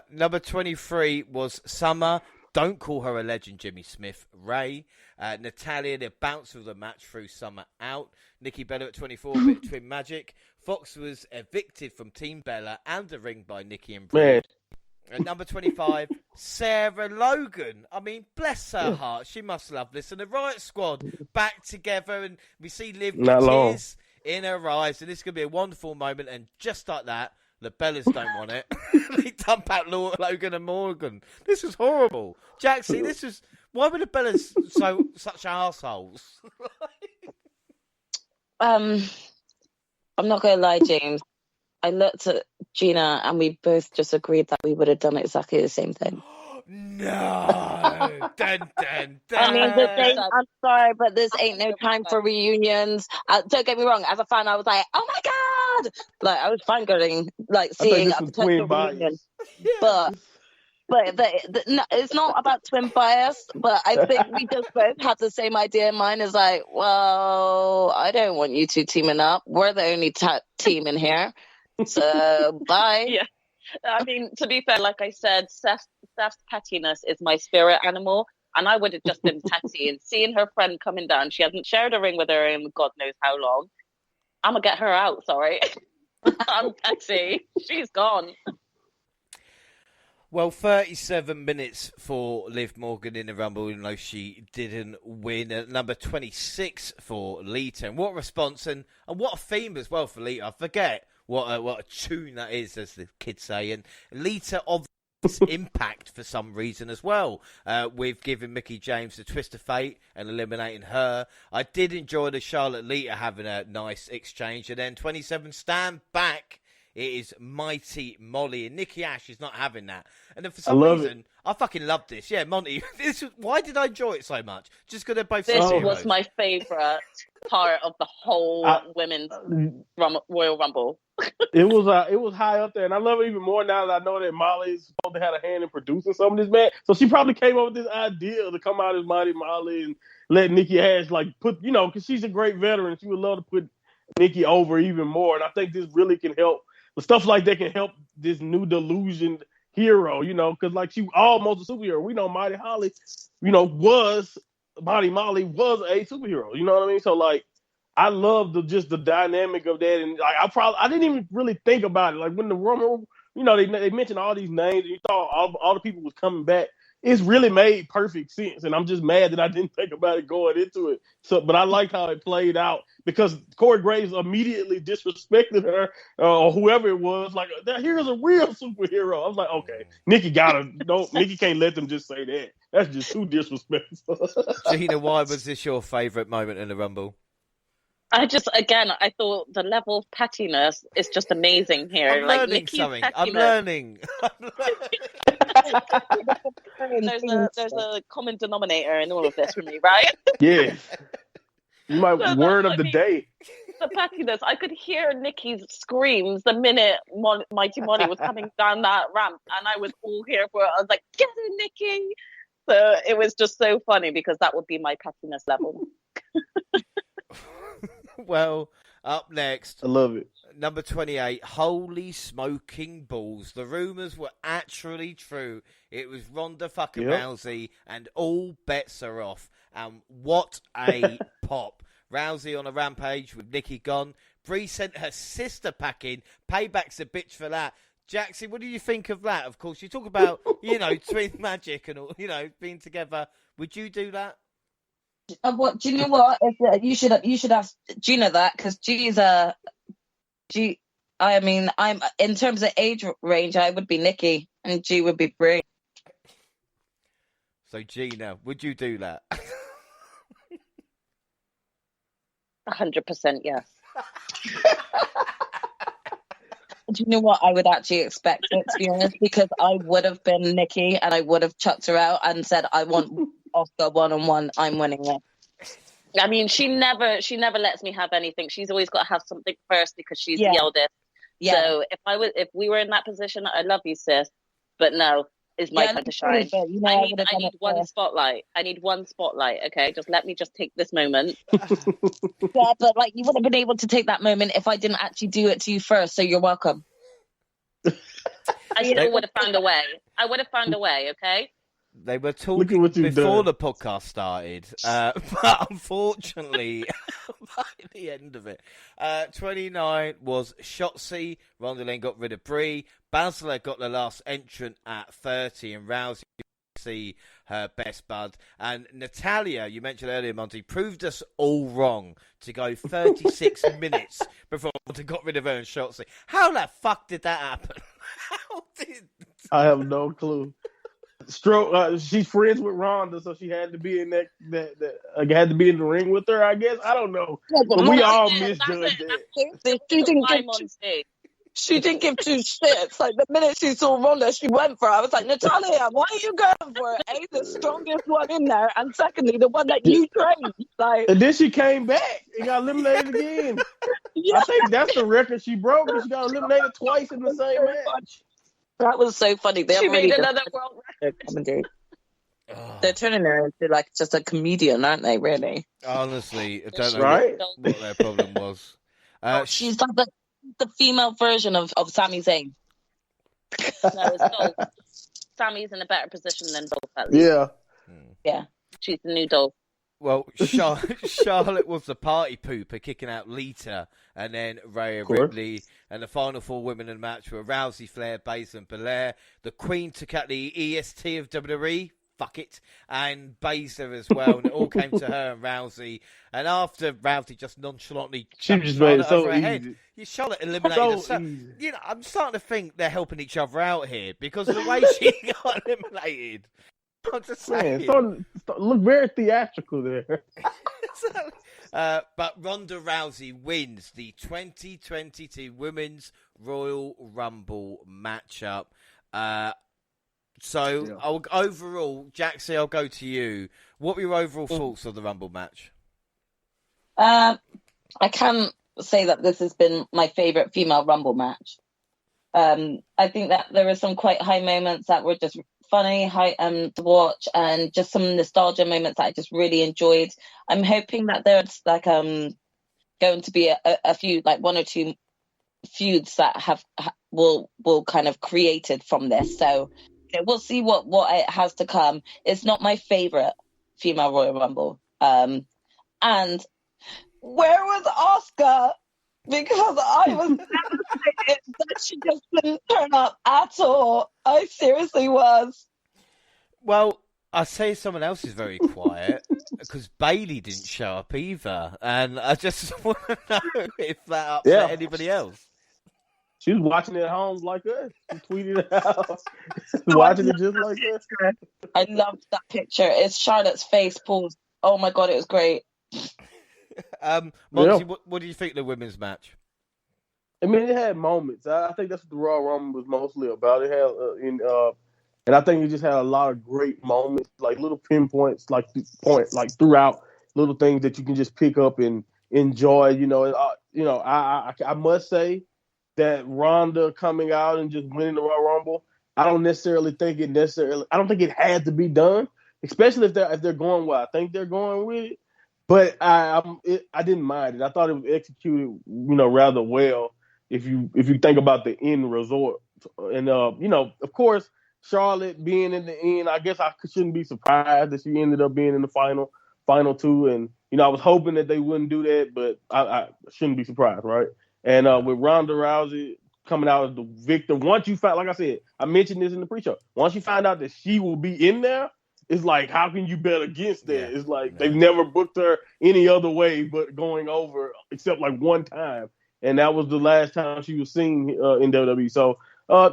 Number 23 was Summer. Don't call her a legend, Jimmy Smith. Ray. Natalia, the bouncer of the match, threw Summer out. Nikki Bella at 24, bit Twin Magic. Fox was evicted from Team Bella and the ring by Nikki and Brie. Man. At number 25, Sarah Logan. I mean, bless her heart. She must love this. And the Riot Squad back together. And we see Liv with tears in her eyes. And this is going to be a wonderful moment. And just like that, the Bellas don't want it. They dump out Logan and Morgan. This is horrible. Jaxie, this is... Why were the Bellas such assholes? I'm not going to lie, James. I looked at Gina and we both just agreed that we would have done exactly the same thing. No! Dun, dun, dun. I mean, I'm sorry, but this ain't no time for reunions. Don't get me wrong. As a fan, I was like, oh my God! Like, I was fangirling, like, seeing a potential reunion. Yeah. But no, it's not about twin bias, but I think we just both have the same idea in mind. Is like, well, I don't want you two teaming up. We're the only team in here. So, bye. Yeah. I mean, to be fair, like I said, Seth's pettiness is my spirit animal. And I would have just been petty. And seeing her friend coming down, she hasn't shared a ring with her in God knows how long. I'm going to get her out, sorry. I'm petty. She's gone. Well, 37 minutes for Liv Morgan in the Rumble, even though she didn't win. At number 26 for Lita. And what a response and what a theme as well for Lita. I forget what a tune that is, as the kids say. And Lita of impact for some reason as well, with giving Mickie James the twist of fate and eliminating her. I did enjoy the Charlotte Lita having a nice exchange. And then 27 stand back It is Mighty Molly, and Nikki Ash is not having that. And then for I some love reason, I fucking love this. Yeah, Monty, why did I enjoy it so much? Just because they're both This superheroes. was my favourite part of the whole women's Royal Rumble. It was high up there, and I love it even more now that I know that Molly's supposed to have a hand in producing some of this, man. So she probably came up with this idea to come out as Mighty Molly and let Nikki Ash put, because she's a great veteran. She would love to put Nikki over even more, and I think this really can help. The stuff like that can help this new delusioned hero, because she almost a superhero. We know Mighty Molly, Mighty Molly was a superhero. You know what I mean? So I love the dynamic of that, and I didn't even really think about it. Like when the Rumble, they mentioned all these names, and you thought all the people was coming back. It's really made perfect sense, and I'm just mad that I didn't think about it going into it. So, but I liked how it played out because Corey Graves immediately disrespected her or whoever it was. Like, here's a real superhero. I was like, okay, Nikki can't let them just say that. That's just too disrespectful. Gina, why was this your favourite moment in the Rumble? I thought the level of pettiness is just amazing here. I'm learning Nikki's something. pettiness. I'm learning. There's a common denominator in all of this for me, right? Yeah. Word of the day. The pettiness. I could hear Nikki's screams the minute Mighty Molly was coming down that ramp, and I was all here for it. I was like, get her, Nikki! So it was just so funny because that would be my pettiness level. Well, up next, I love it. Number 28, holy smoking balls. The rumours were actually true. It was Ronda fucking Rousey, and all bets are off. And what a pop. Rousey on a rampage with Nikki gone. Brie sent her sister packing. Payback's a bitch for that. Jackson, what do you think of that? Of course, you talk about, twin magic and all, being together. Would you do that? What do you know? What you should ask Gina that, because I'm in terms of age range, I would be Nikki and G would be Brie. So Gina, would you do that? 100% yes. Do you know what? I would actually expect it, to be honest, because I would have been Nikki and I would have chucked her out and said, I want Oscar 1-on-1. I'm winning it. I mean, she never lets me have anything. She's always got to have something first because she's the eldest. Yeah. So if we were in that position, I love you, sis, but no, it's my time to shine. I need one spotlight. I need one spotlight. Okay, let me take this moment. Yeah, but you wouldn't have been able to take that moment if I didn't actually do it to you first. So you're welcome. I still would have found a way. I would have found a way. Okay. They were talking before the podcast started, but unfortunately, by the end of it, 29 was Shotzi. Ronda Lane got rid of Brie. Baszler got the last entrant at 30, and Rousey see her best bud. And Natalia, you mentioned earlier, Monty, proved us all wrong to go 36 minutes before Ronda got rid of her and Shotzi. How the fuck did that happen? I have no clue. She's friends with Ronda, so she had to be in that had to be in the ring with her, I guess. I don't know. But we all misjudged that. She didn't give two shits. The minute she saw Ronda, she went for her. I was like, Natalia, why are you going for it? A, the strongest one in there, and secondly, the one that you trained. And then she came back and got eliminated again. Yeah. I think that's the record she broke, because she got eliminated twice in the same match. That was so funny. She made another world record. They're turning her into just a comedian, aren't they, really? Honestly, I don't know what their problem was. She's like the female version of Sami Zayn. No, it's Dolph. Sammy's in a better position than Dolph, at least. Yeah. Yeah. She's the new Dolph. Well, Charlotte was the party pooper, kicking out Lita, and then Rhea Ripley. And the final four women in the match were Rousey, Flair, Baszler, and Belair. The Queen took out the EST of WWE. Fuck it. And Baszler as well. And it all came to her and Rousey. And after Rousey just nonchalantly jumped Charlotte over her head, Charlotte eliminated her. I'm starting to think they're helping each other out here, because of the way she got eliminated. I'm just saying. Look very theatrical there. But Ronda Rousey wins the 2022 Women's Royal Rumble matchup. Overall, Jaxie, I'll go to you. What were your overall thoughts of the Rumble match? I can say that this has been my favourite female Rumble match. I think that there were some quite high moments that were just funny to watch, and just some nostalgia moments that I just really enjoyed. I'm hoping that there's going to be a few, like one or two feuds that will kind of created from this. So we'll see what it has to come. It's not my favorite female Royal Rumble. And where was Asuka? Because I was devastated that she just didn't turn up at all. I seriously was. Well, I say someone else is very quiet because Bailey didn't show up either, and I just want to know if that upset anybody else. She was watching it at home like us. She tweeted it out. Watching it just like us. I loved that picture. It's Charlotte's face paused. Oh my God, it was great. Monty, what do you think of the women's match? I mean, it had moments. I think that's what the Royal Rumble was mostly about. It had, and I think it just had a lot of great moments, like little pinpoints, like throughout, little things that you can just pick up and enjoy. I must say that Ronda coming out and just winning the Royal Rumble, I don't think it had to be done, especially if they're going well. I think they're going with it. But I didn't mind it. I thought it was executed, rather well. If you think about the end resort, and of course, Charlotte being in the end, I guess I shouldn't be surprised that she ended up being in the final two. And I was hoping that they wouldn't do that, but I shouldn't be surprised, right? And with Ronda Rousey coming out as the victor, once you find, like I said, I mentioned this in the pre-show. Once you find out that she will be in there, it's like, how can you bet against that? Yeah, it's like they've never booked her any other way but going over, except like one time. And that was the last time she was seen in WWE. So, I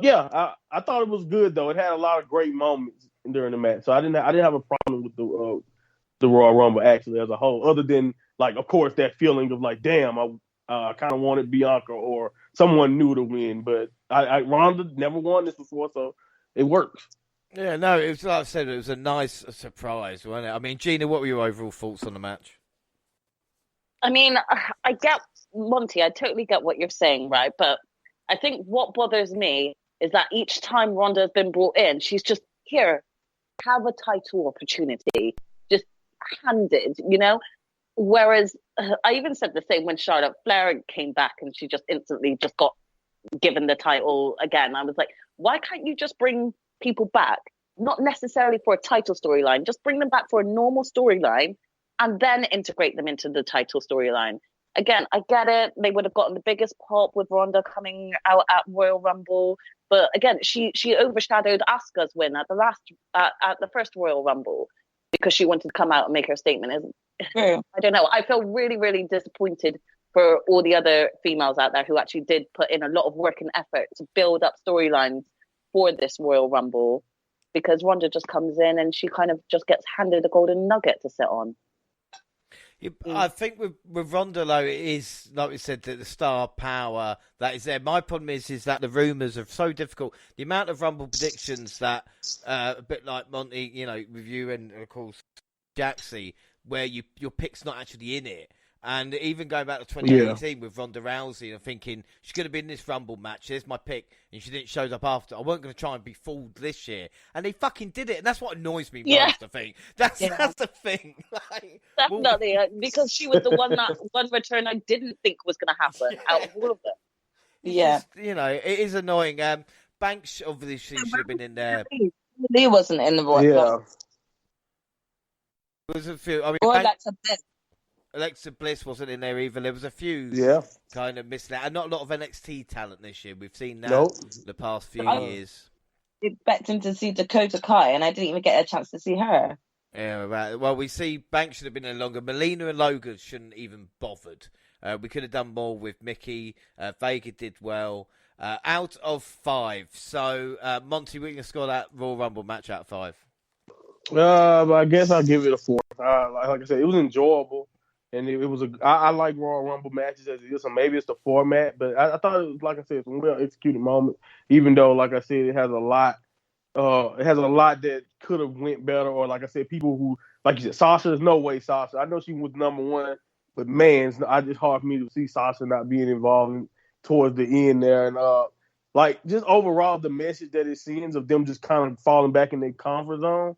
thought it was good, though. It had a lot of great moments during the match. So I didn't have a problem with the Royal Rumble, actually, as a whole, other than, like, of course, that feeling of, like, damn, I kind of wanted Bianca or someone new to win. But Ronda never won this before, so it works. Yeah, no, it was like I said, it was a nice surprise, wasn't it? I mean, Gina, what were your overall thoughts on the match? I mean, I get, Monty, I totally get what you're saying, right? But I think what bothers me is that each time Ronda has been brought in, she's just, here, have a title opportunity, just handed, Whereas, I even said the same when Charlotte Flair came back and she just instantly just got given the title again. I was like, why can't you just bring people back, not necessarily for a title storyline, just bring them back for a normal storyline and then integrate them into the title storyline. Again, I get it. They would have gotten the biggest pop with Ronda coming out at Royal Rumble. But again, she overshadowed Asuka's win at the first Royal Rumble because she wanted to come out and make her statement. I don't know. I feel really, really disappointed for all the other females out there who actually did put in a lot of work and effort to build up storylines for this Royal Rumble, because Ronda just comes in and she kind of just gets handed a golden nugget to sit on. I think with Ronda, though, it is, like we said, that the star power that is there. My problem is that the rumours are so difficult. The amount of Rumble predictions that, a bit like Monty, with you and, of course, Jaxie, where your pick's not actually in it. And even going back to 2018 with Ronda Rousey, I'm thinking she's going to be in this Rumble match. There's my pick, and she didn't show up after. I weren't going to try and be fooled this year, and they fucking did it. And that's what annoys me most. I think that's the thing. Like, definitely, because she was the one return I didn't think was going to happen out of all of them. Just, it is annoying. Banks obviously should have been in there. He wasn't in the Royal. Yeah. There was a few. I mean, Alexa Bliss wasn't in there either. There was a few kind of missing out. And not a lot of NXT talent this year. We've seen that the past few years. Expecting to see Dakota Kai, and I didn't even get a chance to see her. Yeah, right. Well, we see Banks should have been in longer. Melina and Logan shouldn't even bothered. We could have done more with Mickey. Vega did well. Out of 5. So, Monty, we're going to score that Royal Rumble match out of 5. I guess I'll give it a 4. Like I said, it was enjoyable. And it was I like Royal Rumble matches as it is, so maybe it's the format, but I thought it was, like I said, some well executed moments. Even though, like I said, it has a lot that could have went better, or like I said, people who, like you said, Sasha. There's no way Sasha. I know she was number one, but man, it's hard for me to see Sasha not being involved towards the end there, and like just overall the message that it sends of them just kind of falling back in their comfort zone.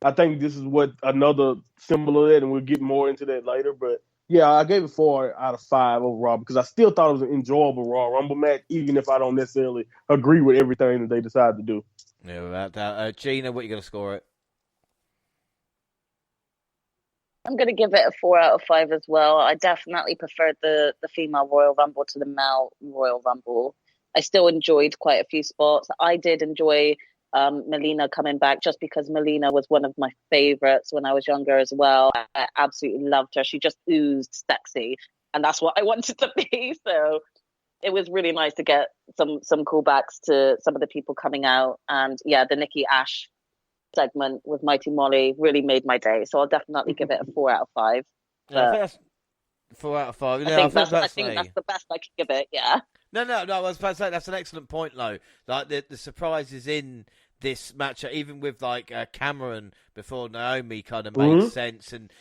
I think this is what another symbol of that, and we'll get more into that later. But yeah, I gave it 4 out of 5 overall because I still thought it was an enjoyable Royal Rumble match, even if I don't necessarily agree with everything that they decided to do. Yeah, without doubt. Gina, what are you going to score it? I'm going to give it a 4 out of 5 as well. I definitely preferred the female Royal Rumble to the male Royal Rumble. I still enjoyed quite a few spots. I did enjoy Melina coming back just because Melina was one of my favorites when I was younger as well. I absolutely loved her. She just oozed sexy, and that's what I wanted to be. So it was really nice to get some callbacks to some of the people coming out. And yeah, the Nikki Ash segment with Mighty Molly really made my day. So I'll definitely give it a 4 out of 5. Yeah, I think that's 4 out of 5. I think that's the best I could give it. Yeah. No. I was about to say that's an excellent point, though. Like the surprises in this match, even with like Cameron before Naomi, kind of made sense, and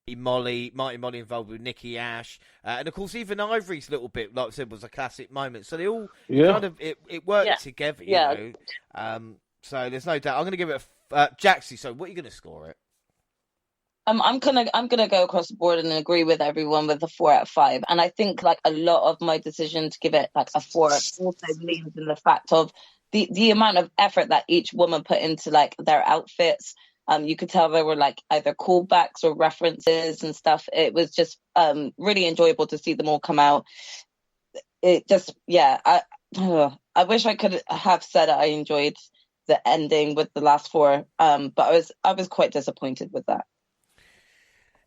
Mighty Molly involved with Nikki Ash, and of course even Ivory's little bit, like I said, was a classic moment. So they all kind of it worked together, you know. So there's no doubt. I'm going to give it a Jaxie. So what are you going to score it? I'm gonna go across the board and agree with everyone with a 4 out of 5. And I think like a lot of my decision to give it like a 4 also leans in the fact of the amount of effort that each woman put into like their outfits. You could tell there were like either callbacks or references and stuff. It was just really enjoyable to see them all come out. It just I wish I could have said I enjoyed the ending with the last 4, but I was quite disappointed with that.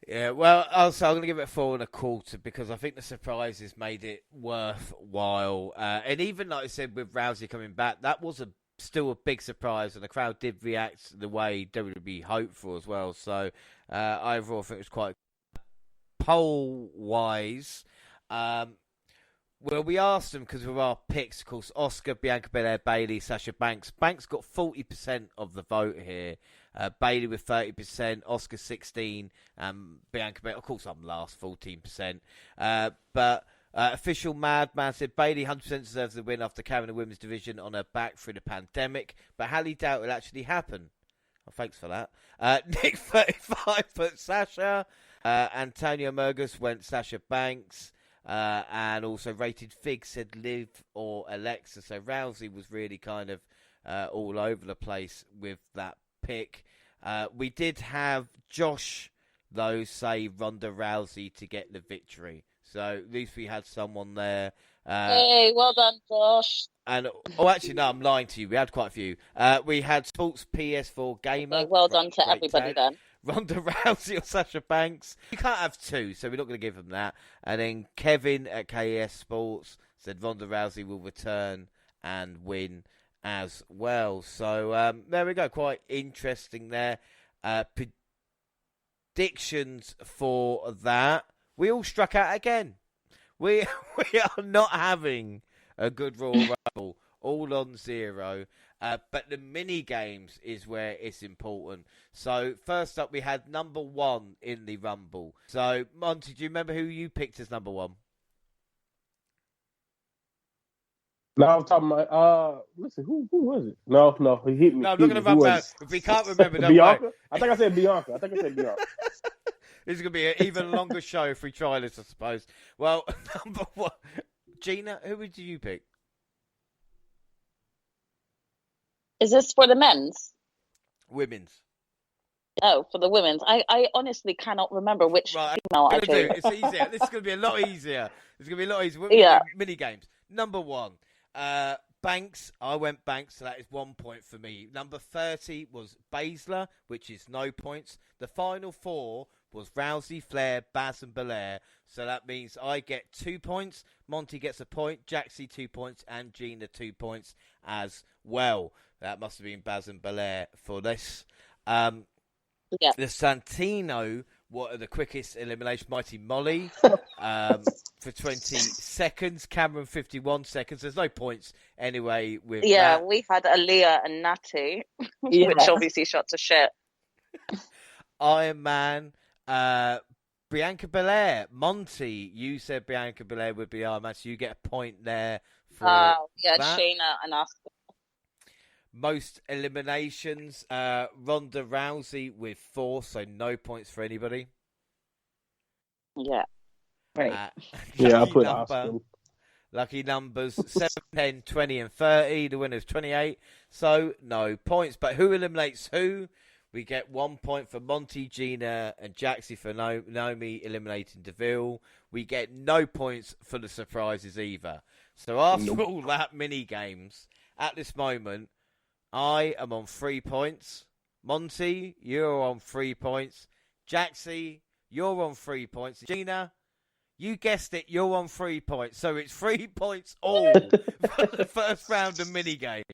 Yeah, well, also I'm going to give it a 4 1/4 because I think the surprises made it worthwhile. And even like I said, with Rousey coming back, that was still a big surprise, and the crowd did react the way WWE hoped for as well. So overall, I think it was quite poll-wise. Well, we asked them because with our picks, of course, Oscar, Bianca Belair, Bayley, Sasha Banks. Banks got 40% of the vote here. Bayley with 30%, Oscar 16%, Bianca Belair, of course, I'm last, 14%. But official Madman said Bayley 100% deserves the win after carrying the women's division on her back through the pandemic, but highly doubt it'll actually happen. Well, thanks for that. Nick 35 put Sasha. Antonio Murgus went Sasha Banks. And also Rated Fig said Liv or Alexa. So Rousey was really kind of all over the place with that pick. We did have Josh, though, say Ronda Rousey to get the victory. So at least we had someone there. Hey, well done, Josh. And actually, no, I'm lying to you. We had quite a few. We had Sports PS4 Gamer. Hey, well done to everybody then. Ronda Rousey or Sasha Banks. You can't have 2, so we're not going to give them that. And then Kevin at KES Sports said Ronda Rousey will return and win as well. So there we go. Quite interesting there. Predictions for that. We all struck out again. We are not having a good Royal Rumble. All on 0. But the mini games is where it's important. So first up, we had number 1 in the Rumble. So Monty, do you remember who you picked as number 1? No, I'm talking about. Listen, who was it? No, he hit me. No, I'm not going to run around. If we can't remember, don't Bianca. worry. I think I said Bianca. This is going to be an even longer show if we try this, I suppose. Well, number 1, Gina, who did you pick? Is this for the men's? Women's. Oh, for the women's. I honestly cannot remember which female I chose. It's easier. This is going to be a lot easier. Yeah. Mini games. Number 1, Banks. I went Banks, so that is 1 point for me. Number 30 was Baszler, which is no points. The final 4 was Rousey, Flair, Baz, and Belair. So that means I get 2 points. Monty gets a point. Jaxie 2 points, and Gina 2 points as well. That must have been Baz and Belair for this. The Santino what are the quickest elimination? Mighty Molly for 20 seconds. Cameron 51 seconds. There's no points anyway with that. We had Aaliyah and Natty, Yeah. which obviously shot to shit. Iron Man, Bianca Belair. Monty, you said Bianca Belair would be Iron Man, so you get a point there for that. Shayna and Asuka. Most eliminations, Ronda Rousey with 4, so no points for anybody. Yeah. Right. Yeah, I put Asuka. Lucky numbers 7, 10, 20, and 30. The winner's 28, so no points. But who eliminates who? We get 1 point for Monty, Gina, and Jaxie for Naomi eliminating Deville. We get no points for the surprises either. So after all that mini games, at this moment, I am on 3 points. Monty, you're on 3 points. Jaxie, you're on 3 points. Gina, you guessed it, you're on 3 points. So it's 3 points all for the first round of mini games.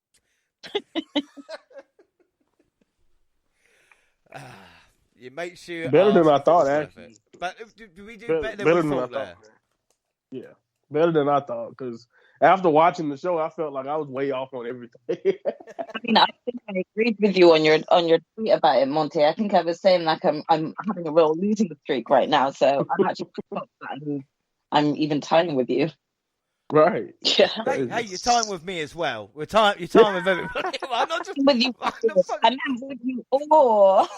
You make sure better than I thought, actually. But do we do better than we thought there? Yeah, better than I thought, because after watching the show, I felt like I was way off on everything. I mean, I think I agreed with you on your tweet about it, Monty. I think I was saying like I'm having a real losing streak right now, so I'm actually shocked that I'm even tying with you. Right. Yeah. Hey, you're tying with me as well. You're tying with everybody. I'm not just with you. I meant with you all.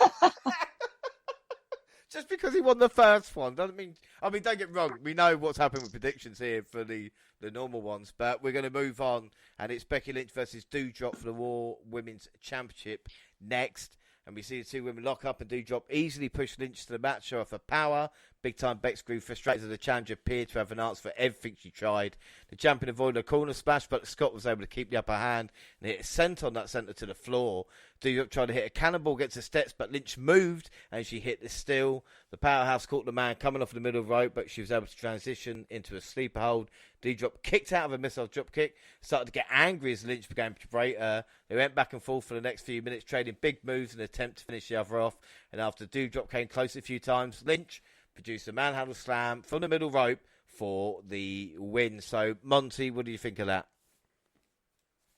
Just because he won the first one doesn't mean. I mean, don't get me wrong. We know what's happened with predictions here for the normal ones, but we're going to move on, and it's Becky Lynch versus Doudrop for the Raw Women's Championship next. And we see the two women lock up, and Doudrop easily push Lynch to the mat, show off her power. Big time Bex grew frustrated as the challenger appeared to have an answer for everything she tried. The champion avoided a corner splash, but Scott was able to keep the upper hand and hit a senton that sent her to the floor. Doudrop tried to hit a cannonball against the steps, but Lynch moved and she hit the still. The powerhouse caught the man coming off the middle rope, but she was able to transition into a sleeper hold. Doudrop kicked out of a missile drop kick, started to get angry as Lynch began to berate her. They went back and forth for the next few minutes, trading big moves in an attempt to finish the other off. And after Doudrop came close a few times, Lynch produced a manhandle slam from the middle rope for the win. So, Monty, what do you think of that?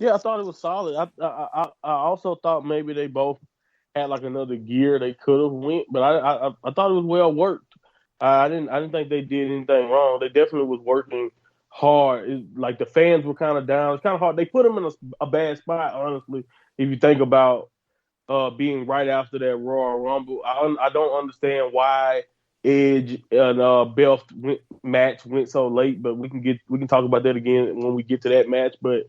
Yeah, I thought it was solid. I also thought maybe they both had like another gear they could have went, but I thought it was well worked. I didn't think they did anything wrong. They definitely was working hard. Like the fans were kind of down. It's kind of hard. They put them in a bad spot, honestly. If you think about being right after that Royal Rumble, I don't understand why Edge and Belt match went so late. But we can talk about that again when we get to that match. But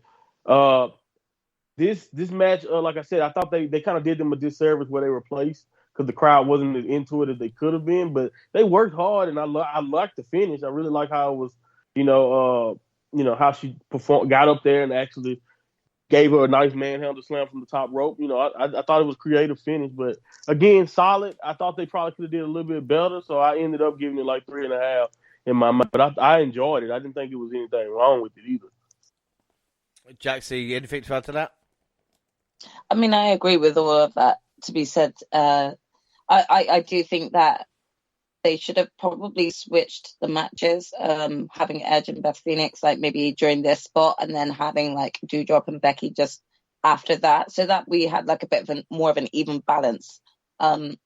this match, like I said, I thought they kind of did them a disservice where they were placed because the crowd wasn't as into it as they could have been. But they worked hard, and I liked the finish. I really like how it was, how she got up there and actually gave her a nice manhandle slam from the top rope. I thought it was a creative finish, but again, solid. I thought they probably could have did a little bit better, so I ended up giving it like 3.5 in my mind. But I enjoyed it. I didn't think it was anything wrong with it either. Jaxie, anything to add to that? I mean, I agree with all of that to be said. I do think that they should have probably switched the matches, having Edge and Beth Phoenix like maybe during this spot, and then having like Doudrop and Becky just after that, so that we had like a bit of more of an even balance. I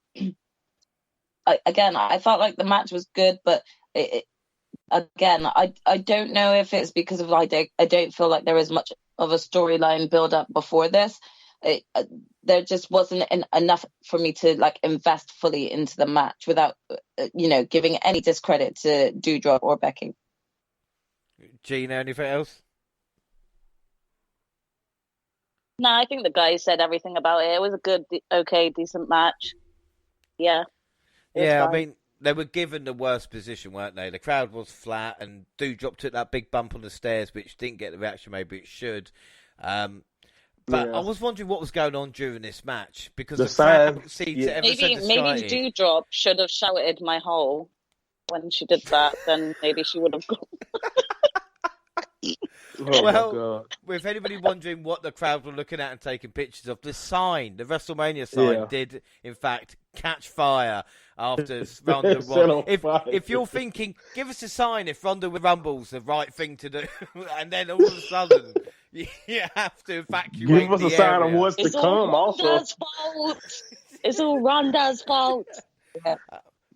felt like the match was good, but I don't know if it's because of I don't feel like there was much of a storyline build up before this. There just wasn't enough for me to like invest fully into the match without, giving any discredit to Doudrop or Becky. Gina, anything else? No, I think the guys said everything about it. It was a good, okay, decent match. Yeah. Yeah, I mean, they were given the worst position, weren't they? The crowd was flat, and Doudrop took that big bump on the stairs, which didn't get the reaction maybe it should. But I was wondering what was going on during this match because the crowd seemed to ever so disquieted. Maybe Doudrop should have shouted "my hole" when she did that. Then maybe she would have gone. Oh Well, my God. with anybody wondering what the crowd were looking at and taking pictures of, the sign, the WrestleMania sign, did in fact catch fire after Ronda Set won. on fire. If you're thinking, give us a sign if Ronda Rumble's the right thing to do, and then all of a sudden you have to evacuate. Give us the a sign area. of what's to It's come. all Also, Ronda's fault. It's all Ronda's fault. Yeah.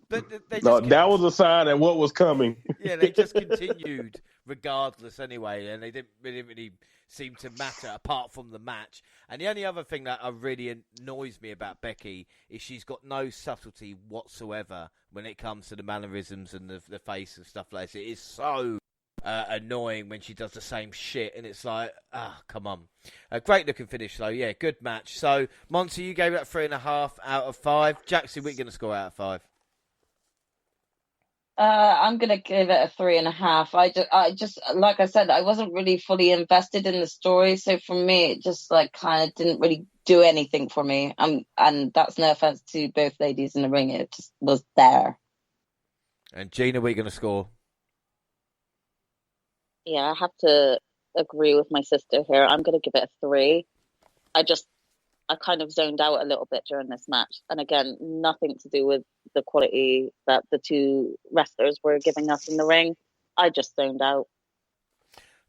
But they no, just that was a sign of what was coming. Yeah, they just continued regardless anyway, and they didn't really seem to matter apart from the match. And the only other thing that really annoys me about Becky is she's got no subtlety whatsoever when it comes to the mannerisms and the face and stuff like this. It is so annoying when she does the same shit, and it's like, come on. A great looking finish though, yeah, good match. So, Monty, you gave it 3.5 out of 5. Jackson, what are you going to score out of 5? I'm gonna give it a 3.5. I just, like I said, I wasn't really fully invested in the story, so for me, it just like kind of didn't really do anything for me. And that's no offense to both ladies in the ring; it just was there. And Gina, what are you going to score? Yeah, I have to agree with my sister here. I'm going to give it a 3. I kind of zoned out a little bit during this match. And again, nothing to do with the quality that the two wrestlers were giving us in the ring. I just zoned out.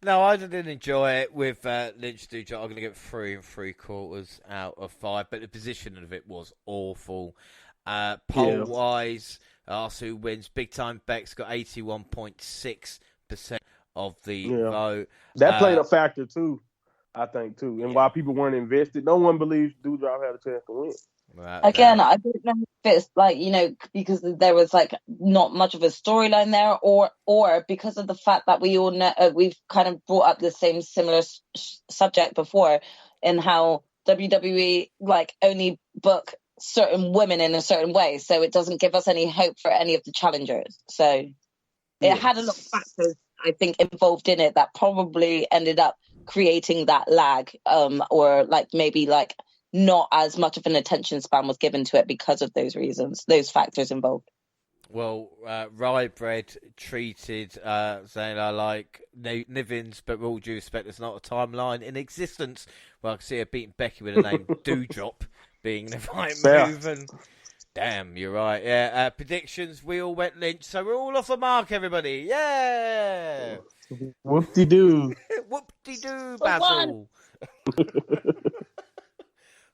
No, I didn't enjoy it with Lynch Dujo. I'm going to give it 3 3/4 out of 5. But the position of it was awful. Poll-wise, Arsu wins. Big Time Beck's got 81.6% of the vote. That played a factor too. I think too, and why people weren't invested. No one believes Doudrop had a chance to win. Again, I don't know if it's like, because there was like not much of a storyline there, or because of the fact that we all know we've kind of brought up the same similar subject before, in how WWE like only book certain women in a certain way, so it doesn't give us any hope for any of the challengers. So it had a lot of factors, I think, involved in it that probably ended up creating that lag, or like maybe like not as much of an attention span was given to it because of those reasons, those factors involved. Well, Rye Bread treated saying I like Nivens, but with all due respect, there's not a timeline in existence. Well, I can see her beating Becky with the name Doudrop being the right move, and damn, you're right. Yeah, predictions, we all went Lynch, so we're all off the mark, everybody. Yeah! Whoop-de-doo. Whoop-de-doo, Basil.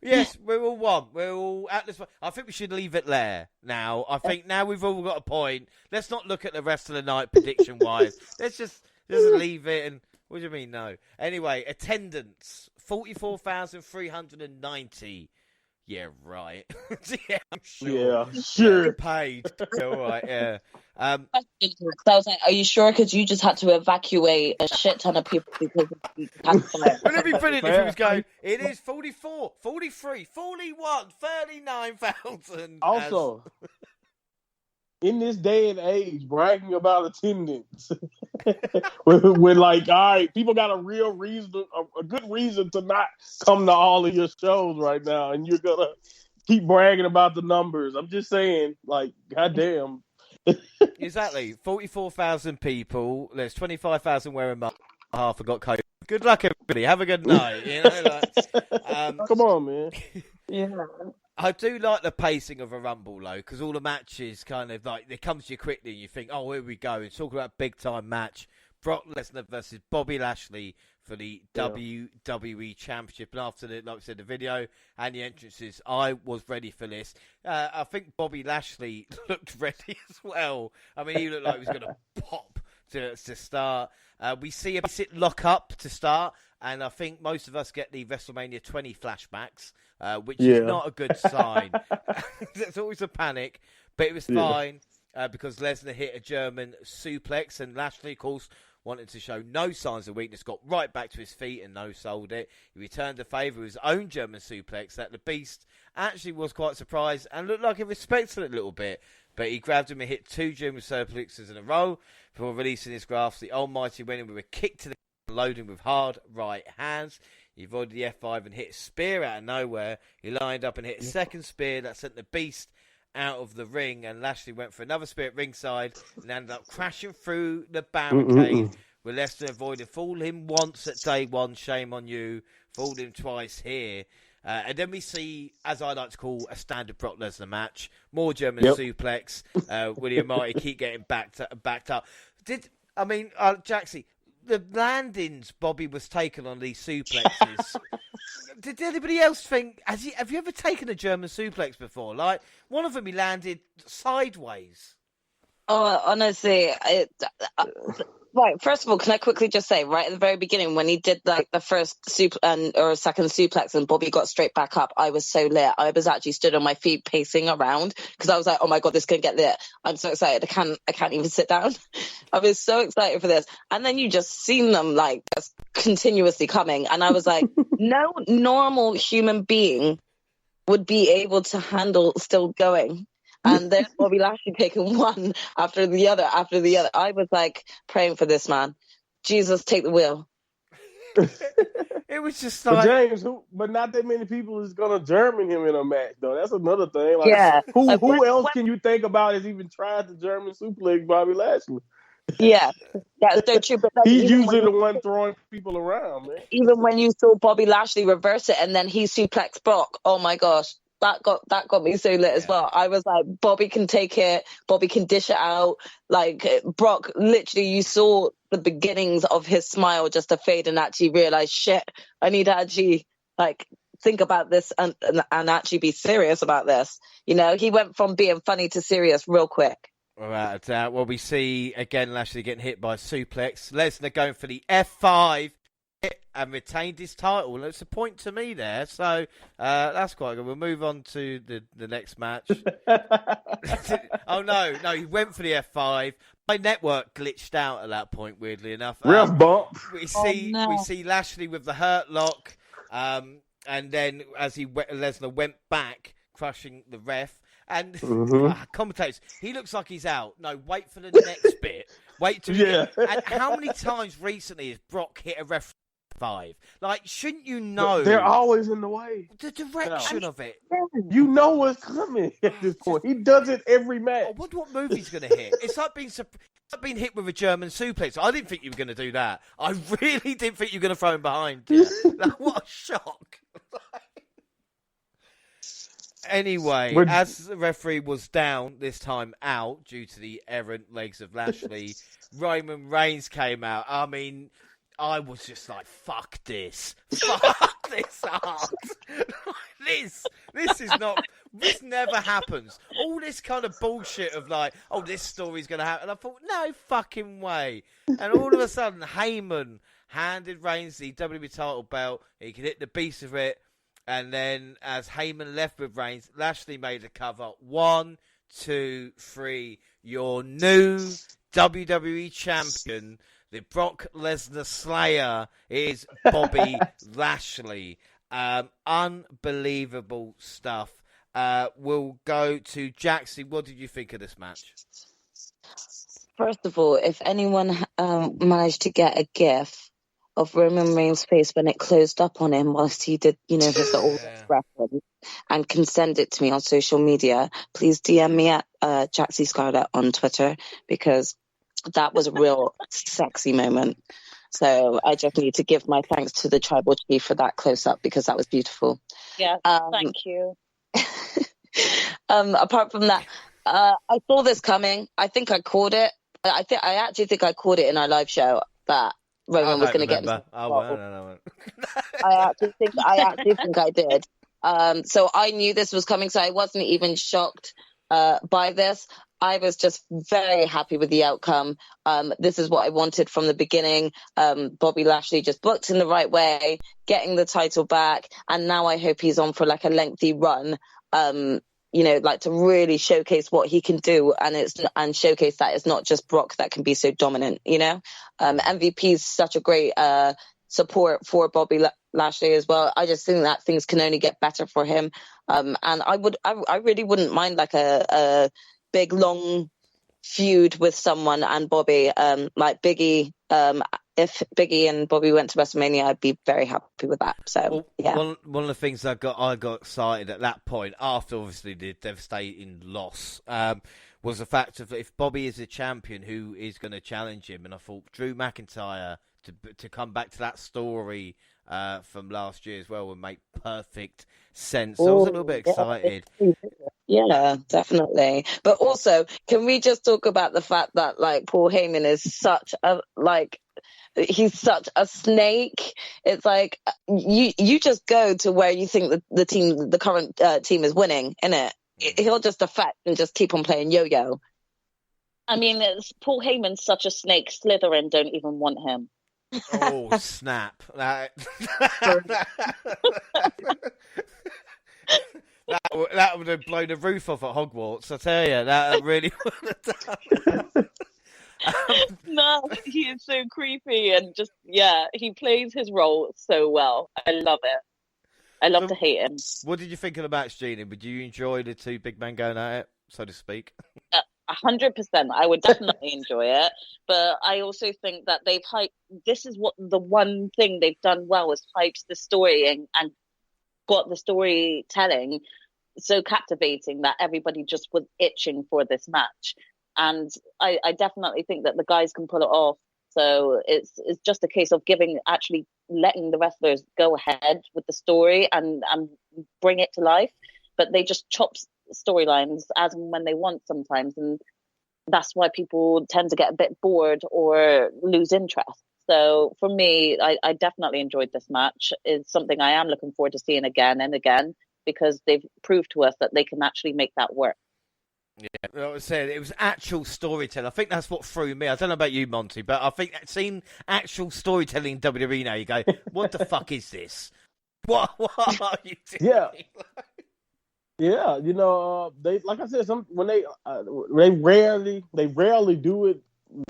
Yes, we're all one. We're all at this. I think we should leave it there now. I think now we've all got a point. Let's not look at the rest of the night prediction-wise. Let's just leave it. And what do you mean, no? Anyway, attendance, 44,390. Yeah, right. Yeah, I'm sure. Yeah, sure. Paid. All right, yeah. I was like, are you sure? Because you just had to evacuate a shit ton of people because of the fire. Wouldn't it be brilliant if he was going, it is 44, 43, 41, 39,000. Also, in this day and age, bragging about attendance, we're like, all right, people got a real reason, a good reason to not come to all of your shows right now, and you're gonna keep bragging about the numbers. I'm just saying, like, goddamn. Exactly, 44,000 people. There's 25,000 wearing masks. Half have got COVID. Good luck, everybody. Have a good night. You know, Come on, man. Yeah. I do like the pacing of a Rumble, though, because all the matches kind of like, they come to you quickly and you think, oh, here we go. It's talking about big time match. Brock Lesnar versus Bobby Lashley for the WWE Championship. And after the, like I said, the video and the entrances, I was ready for this. I think Bobby Lashley looked ready as well. I mean, he looked like he was going to pop to start. We see a basic lock up to start, and I think most of us get the WrestleMania 20 flashbacks, which is not a good sign. There's always a panic, but it was fine because Lesnar hit a German suplex, and Lashley, of course, wanted to show no signs of weakness, got right back to his feet and no-sold it. He returned the favour with his own German suplex that the Beast actually was quite surprised and looked like he respected it a little bit. But he grabbed him and hit 2 German suplexes in a row before releasing his grasp. The Almighty went in with a kick to the loading with hard right hands. He avoided the F5 and hit a spear out of nowhere. He lined up and hit a second spear that sent the Beast out of the ring, and Lashley went for another spear at ringside and ended up crashing through the barricade with Lesnar avoided. Fooled him once at day one, shame on you. Fooled him twice here. And then we see, as I like to call, a standard Brock Lesnar match. More German suplex. William Marty keep getting backed up. Jaxie, the landings Bobby was taking on these suplexes. Did anybody else think? Have you ever taken a German suplex before? Like one of them, he landed sideways. Oh, honestly, right. First of all, can I quickly just say, right at the very beginning, when he did like the first or second suplex and Bobby got straight back up, I was so lit. I was actually stood on my feet pacing around because I was like, oh my God, this could get lit. I'm so excited. I can't even sit down. I was so excited for this. And then you just seen them like just continuously coming. And I was like, no normal human being would be able to handle still going. And then Bobby Lashley taking one after the other. I was like praying for this man. Jesus, take the wheel. It was just like... But James, but not that many people is going to German him in a match, though. That's another thing. Like, who else can you think about has even tried the German suplex Bobby Lashley? Yeah, that's so true. But he's usually the one throwing people around, man. Even when you saw Bobby Lashley reverse it and then he suplexed Brock, oh my gosh. That got me so lit as well. I was like, Bobby can take it. Bobby can dish it out. Like Brock, literally, you saw the beginnings of his smile just to fade and actually realize, shit, I need to actually like think about this and actually be serious about this. You know, he went from being funny to serious real quick. Without a doubt. Well, we see again Lashley getting hit by a suplex. Lesnar going for the F5. And retained his title. It's a point to me there. So that's quite good. We'll move on to the next match. Oh, no, he went for the F5. My network glitched out at that point, weirdly enough. Ref bump. We see Lashley with the hurt lock. And then as Lesnar went back, crushing the ref. And commentators, he looks like he's out. No, wait for the next bit. Wait till and how many times recently has Brock hit a ref 5? Like, shouldn't you know? They're always in the way. The direction of it. You know what's coming at this point. He does it every match. I wonder what move he's going to hit. It's like being hit with a German suplex. I didn't think you were going to do that. I really didn't think you were going to throw him behind. Like, what a shock. Anyway, as the referee was down, this time out, due to the errant legs of Lashley, Roman Reigns came out. I mean, I was just like, fuck this. Fuck this art. This is not, this never happens. All this kind of bullshit of like, oh, this story's going to happen. And I thought, no fucking way. And all of a sudden, Heyman handed Reigns the WWE title belt. He could hit the beast of it. And then as Heyman left with Reigns, Lashley made a cover. 1, 2, 3. Your new WWE champion, the Brock Lesnar Slayer, is Bobby Lashley. Unbelievable stuff. We'll go to Jaxie. What did you think of this match? First of all, if anyone managed to get a gif of Roman Reigns' face when it closed up on him whilst he did, his little reference, and can send it to me on social media, please DM me at Jaxie Scarlett on Twitter, because that was a real sexy moment. So I just need to give my thanks to the tribal chief for that close-up, because that was beautiful. Yeah, thank you. Apart from that, I saw this coming. I think I called it. I actually think I called it in our live show that Roman was going to get. No. I actually think I did. So I knew this was coming, so I wasn't even shocked by this. I was just very happy with the outcome. This is what I wanted from the beginning. Bobby Lashley just booked in the right way, getting the title back, and now I hope he's on for like a lengthy run. Like to really showcase what he can do, and showcase that it's not just Brock that can be so dominant. MVP is such a great support for Bobby Lashley as well. I just think that things can only get better for him. And I really wouldn't mind like a big long feud with someone and Bobby, like Biggie. If Biggie and Bobby went to WrestleMania, I'd be very happy with that. So, yeah. One of the things I got excited at that point, after obviously the devastating loss, was the fact of if Bobby is a champion, who is going to challenge him? And I thought Drew McIntyre to come back to that story from last year as well would make perfect sense. So I was a little bit excited. Yeah, definitely. But also, can we just talk about the fact that like Paul Heyman is such a he's such a snake. It's like you just go to where you think the current team is winning, innit? He'll just defect and just keep on playing yo-yo. I mean, Paul Heyman's such a snake. Slytherin don't even want him. Oh, snap. That would have blown the roof off at Hogwarts, I tell you. That really would have done. No, he is so creepy and just, he plays his role so well. I love it. I love to hate him. What did you think of the match, Gina? Would you enjoy the two big men going at it, so to speak? 100%. I would definitely enjoy it. But I also think that they've hyped. This is what the one thing they've done well is hyped the story and got the storytelling so captivating that everybody just was itching for this match. And I definitely think that the guys can pull it off. So it's just a case of letting the wrestlers go ahead with the story and bring it to life. But they just chop storylines as and when they want sometimes. And that's why people tend to get a bit bored or lose interest. So for me, I definitely enjoyed this match. It's something I am looking forward to seeing again and again because they've proved to us that they can actually make that work. Yeah, like I said, it was actual storytelling. I think that's what threw me. I don't know about you, Monty, but I think seeing actual storytelling in WWE now, you go, what the fuck is this? What are you doing? Yeah. Yeah, you know, they like I said, when they rarely do it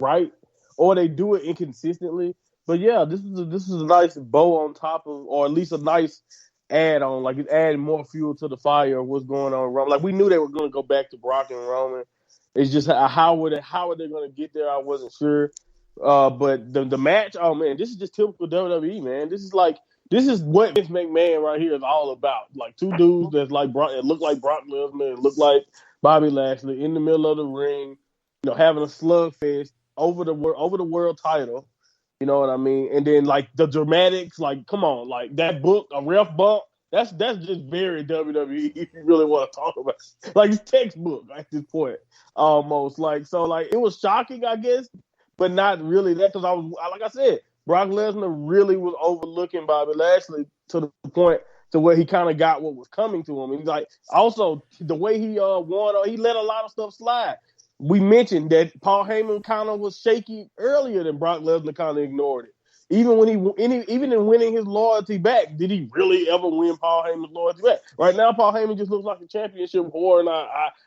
right, or they do it inconsistently. But yeah, this is a nice bow on top of, or at least a nice add on, like it's adding more fuel to the fire of what's going on in Roman. Like we knew they were going to go back to Brock and Roman. It's just how are they going to get there? I wasn't sure. But the match, oh man, this is just typical WWE, man. This is what Vince McMahon right here is all about. Like two dudes that look like Brock Lesnar and look like Bobby Lashley in the middle of the ring, you know, having a slugfest over the world title. You know what I mean? And then like the dramatics, like come on, like that book, a ref bump. That's just very WWE if you really want to talk about it. Like it's textbook at this point, almost. Like so, like it was shocking, I guess, but not really that because like I said, Brock Lesnar really was overlooking Bobby Lashley to the point to where he kind of got what was coming to him. And he's like, also the way he won, he let a lot of stuff slide. We mentioned that Paul Heyman kind of was shaky earlier than Brock Lesnar kind of ignored it. Even in winning his loyalty back, did he really ever win Paul Heyman's loyalty back? Right now, Paul Heyman just looks like a championship whore, and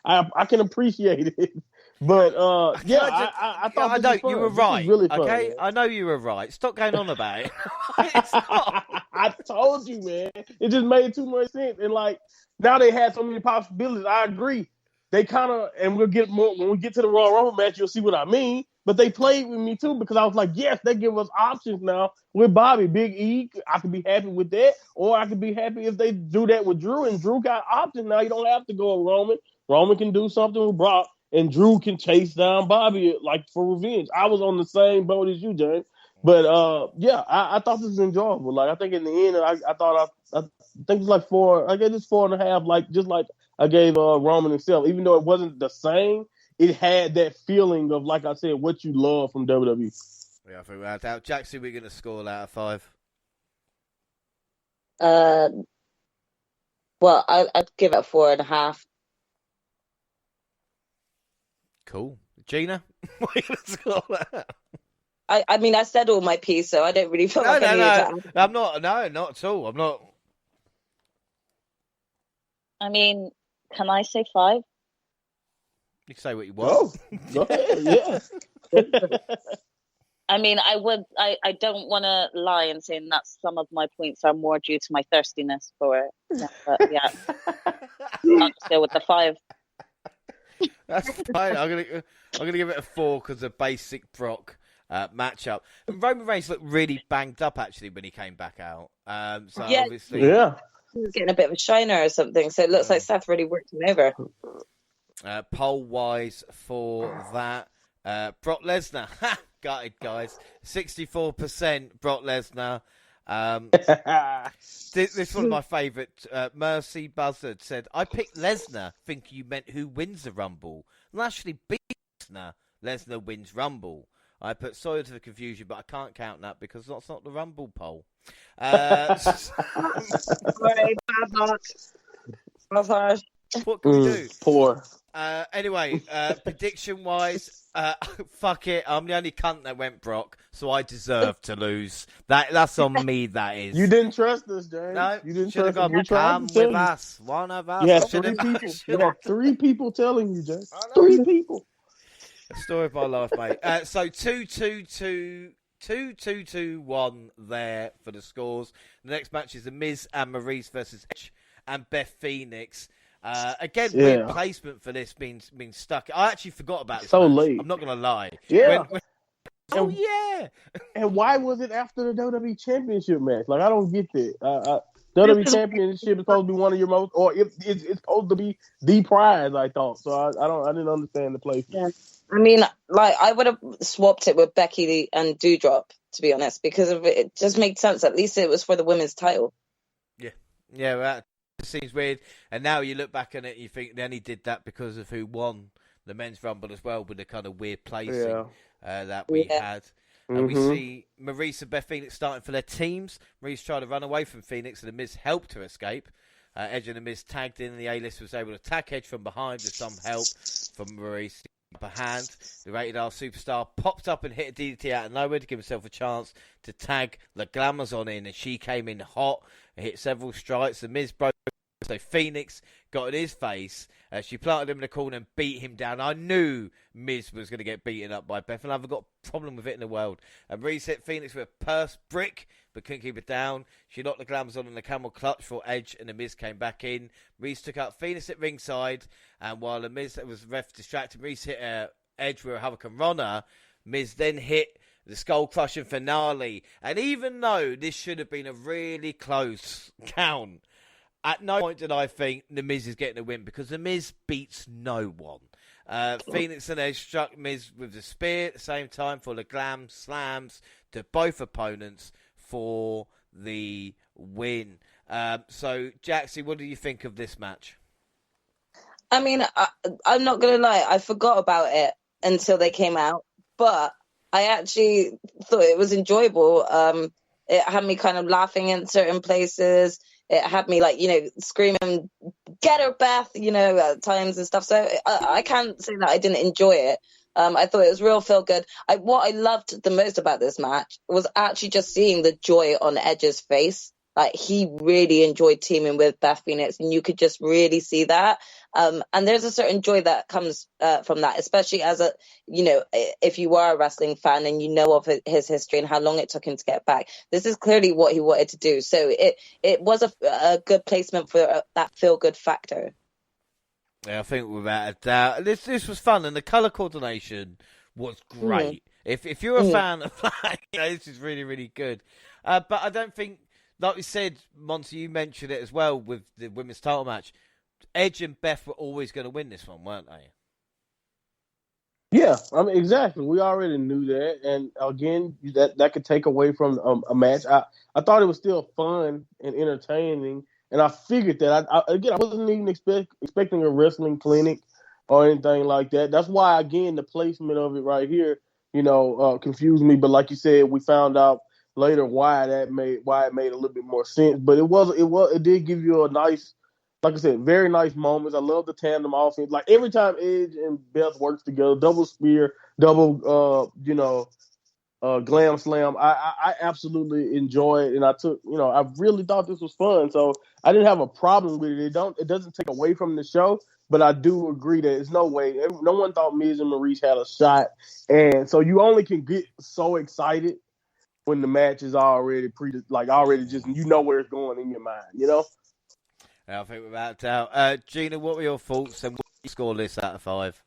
I can appreciate it. But I thought I know you were right. Really fun, okay, man. I know you were right. Stop going on about it. It's not. I told you, man. It just made too much sense, and like now they had so many possibilities. I agree. They kind of, and we'll get more when we get to the Royal Rumble match. You'll see what I mean. But they played with me too because I was like, yes, they give us options now with Bobby, Big E. I could be happy with that, or I could be happy if they do that with Drew. And Drew got options now. You don't have to go with Roman. Roman can do something with Brock, and Drew can chase down Bobby like for revenge. I was on the same boat as you, James. But I thought this was enjoyable. Like I think in the end, I think it's like 4. I gave this 4.5. Like just like I gave Roman himself, even though it wasn't the same, it had that feeling of, like I said, what you love from WWE. Yeah, I think we're out. Jackson, we're going to score out of 5. Well, I'd give it 4.5. Cool. Gina, what are you going to score that? I mean, I said all my piece, so I don't really feel like I need to. I'm not. No, not at all. I'm not. I mean, can I say 5? You can say what you want. Go ahead, yeah. I mean, I don't want to lie and say that some of my points are more due to my thirstiness for it. But yeah, I'll just go with the 5. That's fine. I'm gonna give it a 4 because of basic Brock matchup. And Roman Reigns looked really banged up actually when he came back out. So yeah, obviously, yeah, he was getting a bit of a shiner or something. So it looks like Seth really worked him over. Poll-wise for that, Brock Lesnar. Got it, guys. 64% Brock Lesnar. This is one of my favourite. Mercy Buzzard said, I picked Lesnar thinking you meant who wins the Rumble. And actually beat Lesnar. Lesnar wins Rumble. I put sorry for the confusion, but I can't count that because that's not the Rumble poll. Sorry, bad luck. What can we do? Poor. Anyway, prediction-wise, fuck it. I'm the only cunt that went Brock, so I deserve to lose. That's on me, that is. You didn't trust us, James. No, you didn't should have trust gone us. We tried come to tell with you. us. One of us. You had three people. You had 3 people telling you, James. 3 people. Story of my life, mate. So 2-2-2-1 there for the scores. The next match is The Miz and Maurice versus Edge and Beth Phoenix. Again, weird placement for this being stuck. I actually forgot about this match. Late. I'm not going to lie. Yeah. Oh, yeah. And why was it after the WWE Championship match? Like, I don't get that. WWE Championship is supposed to be one of your most, or if it's supposed to be the prize, I thought. So I didn't understand the placement. Yeah. I mean, like, I would have swapped it with Becky and Doudrop, to be honest, because it just made sense. At least it was for the women's title. Yeah, that seems weird. And now you look back on it, and you think they only did that because of who won the men's rumble as well, with the kind of weird placing that we had. And we see Maurice and Beth Phoenix starting for their teams. Maurice tried to run away from Phoenix, and The Miz helped her escape. Edge and The Miz tagged in, and the A-list was able to attack Edge from behind with some help from Maurice. Upper hand, the Rated R superstar popped up and hit a DDT out of nowhere to give himself a chance to tag the Glamazon in, and she came in hot and hit several strikes. The Miz broke, so Phoenix got in his face. She planted him in the corner and beat him down. I knew Miz was going to get beaten up by Beth, and I've got a problem with it in the world. And Maurice hit Phoenix with a purse brick, but couldn't keep it down. She knocked the Glamazon in the camel clutch for Edge, and The Miz came back in. Maurice took out Phoenix at ringside, and while The Miz was ref distracted, Maurice hit Edge with a Hurricane Runner. Miz then hit the skull-crushing finale. And even though this should have been a really close count, at no point did I think The Miz is getting a win, because The Miz beats no one. Phoenix and Edge struck Miz with the spear at the same time for the glam slams to both opponents for the win. So, Jaxie, what do you think of this match? I mean, I'm not going to lie. I forgot about it until they came out, but I actually thought it was enjoyable. It had me kind of laughing in certain places. It had me, like, screaming, get her, Beth, at times and stuff. So I can't say that I didn't enjoy it. I thought it was real feel good. What I loved the most about this match was actually just seeing the joy on Edge's face. Like, he really enjoyed teaming with Beth Phoenix, and you could just really see that. And there's a certain joy that comes from that, especially as if you are a wrestling fan and you know of his history and how long it took him to get back. This is clearly what he wanted to do. So it was a good placement for that feel good factor. Yeah, I think without a doubt, this was fun, and the colour coordination was great. If you're a fan of that, this is really, really good. But I don't think, like we said, Monty, you mentioned it as well with the women's title match. Edge and Beth were always going to win this one, weren't they? Yeah, I mean, exactly. We already knew that, and again, that could take away from a match. I thought it was still fun and entertaining, and I figured that. I wasn't even expecting a wrestling clinic or anything like that. That's why, again, the placement of it right here, confused me. But like you said, we found out later why it made a little bit more sense. But it did give you a nice, like I said, very nice moments. I love the tandem offense. Like, every time Edge and Beth works together, double spear, double glam slam, I absolutely enjoy it, and I really thought this was fun. So I didn't have a problem with it. It doesn't take away from the show, but I do agree that there's no way. No one thought Miz and Maurice had a shot, and so you only can get so excited when the match is already just where it's going in your mind, I think without doubt. Gina, what were your thoughts, and what do you score this out of 5?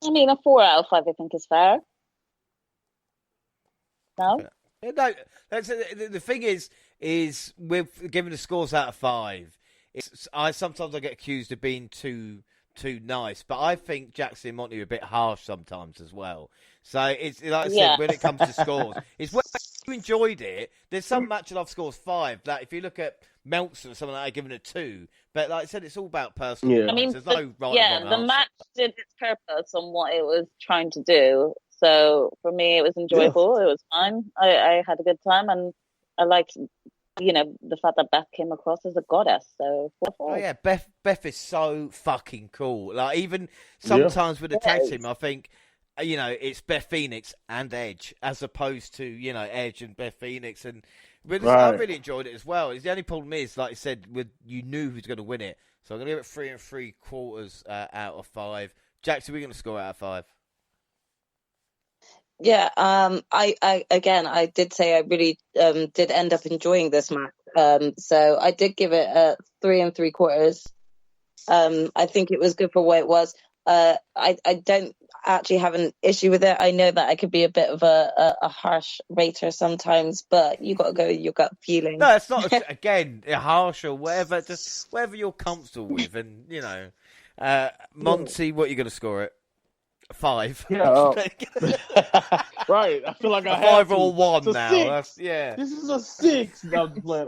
I mean, a 4 out of 5, I think, is fair. No? No, the thing is with giving the scores out of 5, sometimes I get accused of being too nice, but I think Jackson and Monty are a bit harsh sometimes as well. So it's like I said, when it comes to scores, it's when you enjoyed it. There's some matches I've scored 5. Like if you look at Meltzer or something like that, I've given it 2. But like I said, it's all about personal. Yeah. I mean, there's no right or wrong the answer. match did its purpose on what it was trying to do. So for me, it was enjoyable. It was fun. I had a good time, and I liked, the fact that Beth came across as a goddess. So oh yeah, Beth is so fucking cool. Like even sometimes with the tag team, I think it's Beth Phoenix and Edge as opposed to Edge and Beth Phoenix, and I really enjoyed it as well. The only problem is, like I said, you knew who's going to win it, so I'm going to give it 3 3/4 out of 5. Jackson, we're going to score out of 5. Yeah, I did say I really did end up enjoying this match. So I did give it a 3 3/4. I think it was good for what it was. I don't actually have an issue with it. I know that I could be a bit of a harsh rater sometimes, but you got to go with your gut feeling. No, it's not again harsh or whatever. Just whatever you're comfortable with, and Monty, what are you going to score it? 5. Yeah. Right. I feel like I have 5 to. or 1 It's a now. 6. This is a 6. No, I'm just playing.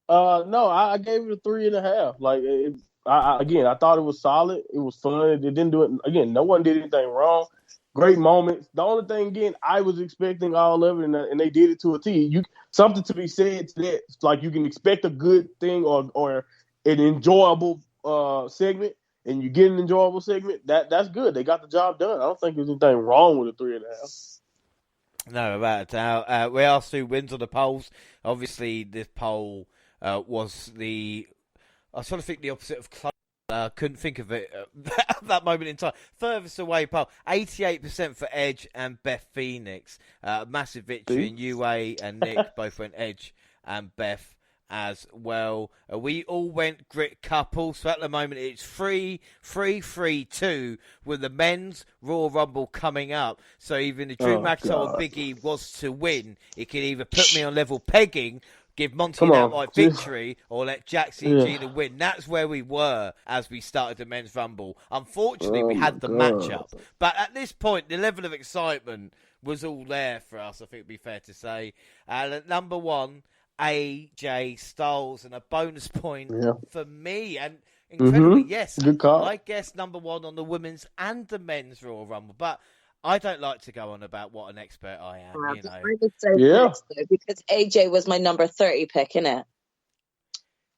No, I gave it a 3.5. Like, I thought it was solid. It was fun. It didn't do it again. No one did anything wrong. Great moments. The only thing, again, I was expecting all of it, and they did it to a T. Something to be said to that. Like you can expect a good thing or an enjoyable segment, and you get an enjoyable segment. That's good. They got the job done. I don't think there's anything wrong with a 3.5. No, without a doubt. We asked who wins on the polls. Obviously, this poll was I was trying to think the opposite of close. Couldn't think of it at that moment in time. Furthest away poll, 88% for Edge and Beth Phoenix. Massive victory, and UA and Nick both went Edge and Beth as well. We all went grit couple, so at the moment it's 3-3-3-2 with the men's Royal Rumble coming up. So even if Drew McIntyre or Big E was to win, it could either put me on level pegging, give Monty an outright victory, or let Jackson and Gina win. That's where we were as we started the men's Rumble. Unfortunately, we had the matchup. But at this point, the level of excitement was all there for us, I think it'd be fair to say. And at number 1, AJ Styles, and a bonus point for me. And incredibly, yes, good call. I guess number 1 on the women's and the men's Royal Rumble. But I don't like to go on about what an expert I am, I would say yes, though, because AJ was my number 30 pick, innit?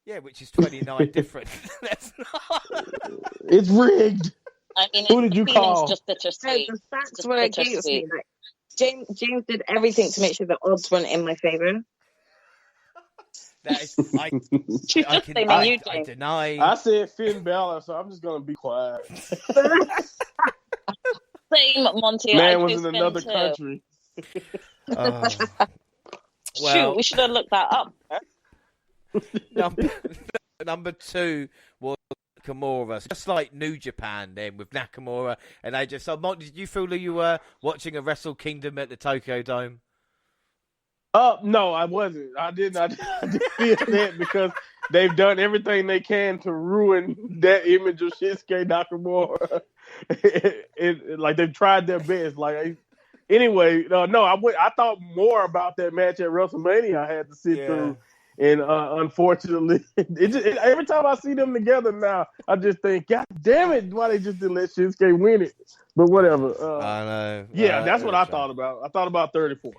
Yeah, which is 29 different. That's not... It's rigged. I mean, who did you call? Just bittersweet. No, the facts were against me. Like, James did everything to make sure the odds weren't in my favour. That is, I deny. I said Finn Balor, so I'm just gonna be quiet. Same, Monty. Man was in another country. Shoot, we should have looked that up. Number 2 was Nakamura, just like New Japan then with Nakamura and AJ. So, Monty, did you feel that you were watching a Wrestle Kingdom at the Tokyo Dome? No, I wasn't. I didn't feel that because they've done everything they can to ruin that image of Shinsuke Nakamura. Like they've tried their best. Anyway, no, I thought more about that match at WrestleMania. I had to sit through, and unfortunately, every time I see them together now, I just think, God damn it, why they just didn't let Shinsuke win it? But whatever. I know. Yeah, that's what I thought about. I thought about 34.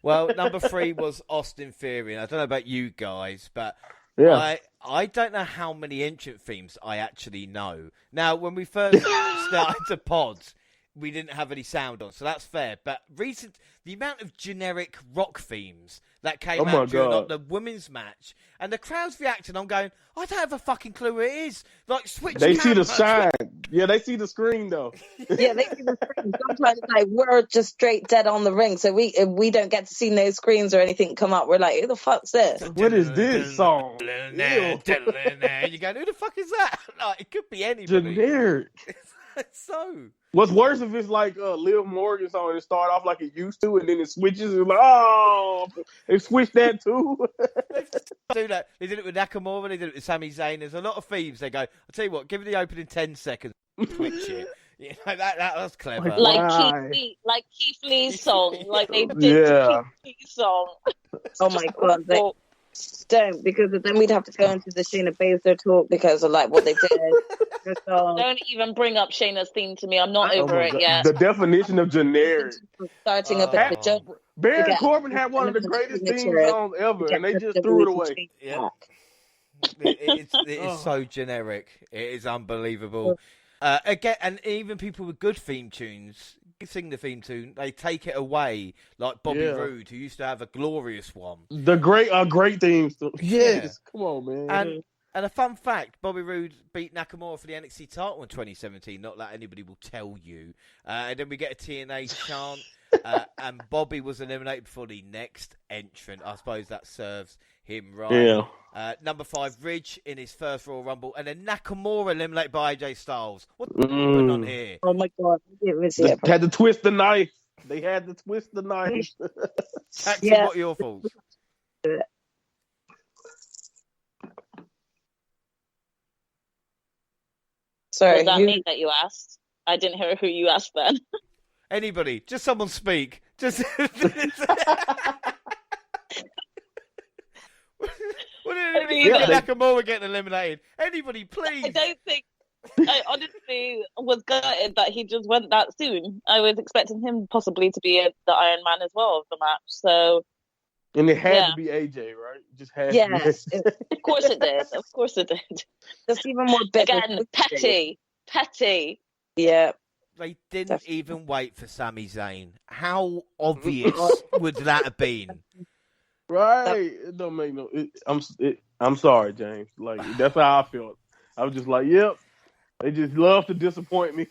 Well, number 3 was Austin Theory, and I don't know about you guys, but I don't know how many entrant themes I actually know. Now, when we first started the pods, we didn't have any sound on, so that's fair. But the amount of generic rock themes that came out during the women's match, and the crowd's reacting, I'm going, I don't have a fucking clue who it is. Like, switch They see the shine. Yeah, they see the screen, though. Yeah, they see the screen. Sometimes, we're just straight dead on the ring, so we don't get to see no screens or anything come up. We're like, who the fuck's this? What is this song? And you're going, who the fuck is that? Like, it could be anybody. Generic. So What's worse if it's like Liv Morgan song and it start off like it used to, and then it switches. And like, oh, they switched that too. Do that. They did it with Nakamura. They did it with Sami Zayn. There's a lot of themes. They go, I'll tell you what, give it the opening 10 seconds. Switch it. You know, that was clever. Like Keith Lee's song, like they did to Keith Lee's song. Oh my god, don't, because then we'd have to go into the Shayna Baszler talk because of like what they did. Don't even bring up Shayna's theme to me. I'm not over it yet. The definition of generic. Starting a bit of a joke. Baron Corbin had one of the greatest theme songs ever, and they just threw it away. Yeah. It is so generic. It is unbelievable. Again, and even people with good theme tunes sing the theme tune, they take it away, like Bobby Roode, who used to have a glorious one. The great theme. Yes, come on, man. And a fun fact, Bobby Roode beat Nakamura for the NXT title in 2017, not that anybody will tell you. And then we get a TNA chant, and Bobby was eliminated before the next entrant. I suppose that serves him right. Yeah. Number 5, Ridge in his first Royal Rumble, and then Nakamura eliminated by AJ Styles. What's going on here? Oh my god! They had to twist the knife. They had to twist the knife. Jackson, what are your thoughts? Sorry, was that me that you asked? I didn't hear who you asked then. Anybody, just someone speak. Just. What did Nakamura getting eliminated? Anybody, please. I don't think. I honestly was gutted that he just went that soon. I was expecting him possibly to be the Iron Man as well of the match. So. And it had to be AJ, right? Just had to be. Of course it did. Of course it did. Just even more bitter. Again, petty. Yeah. They didn't even wait for Sami Zayn. How obvious would that have been? Right. It don't make no. I'm sorry, James. Like that's how I felt. I was just like, yep. They just love to disappoint me.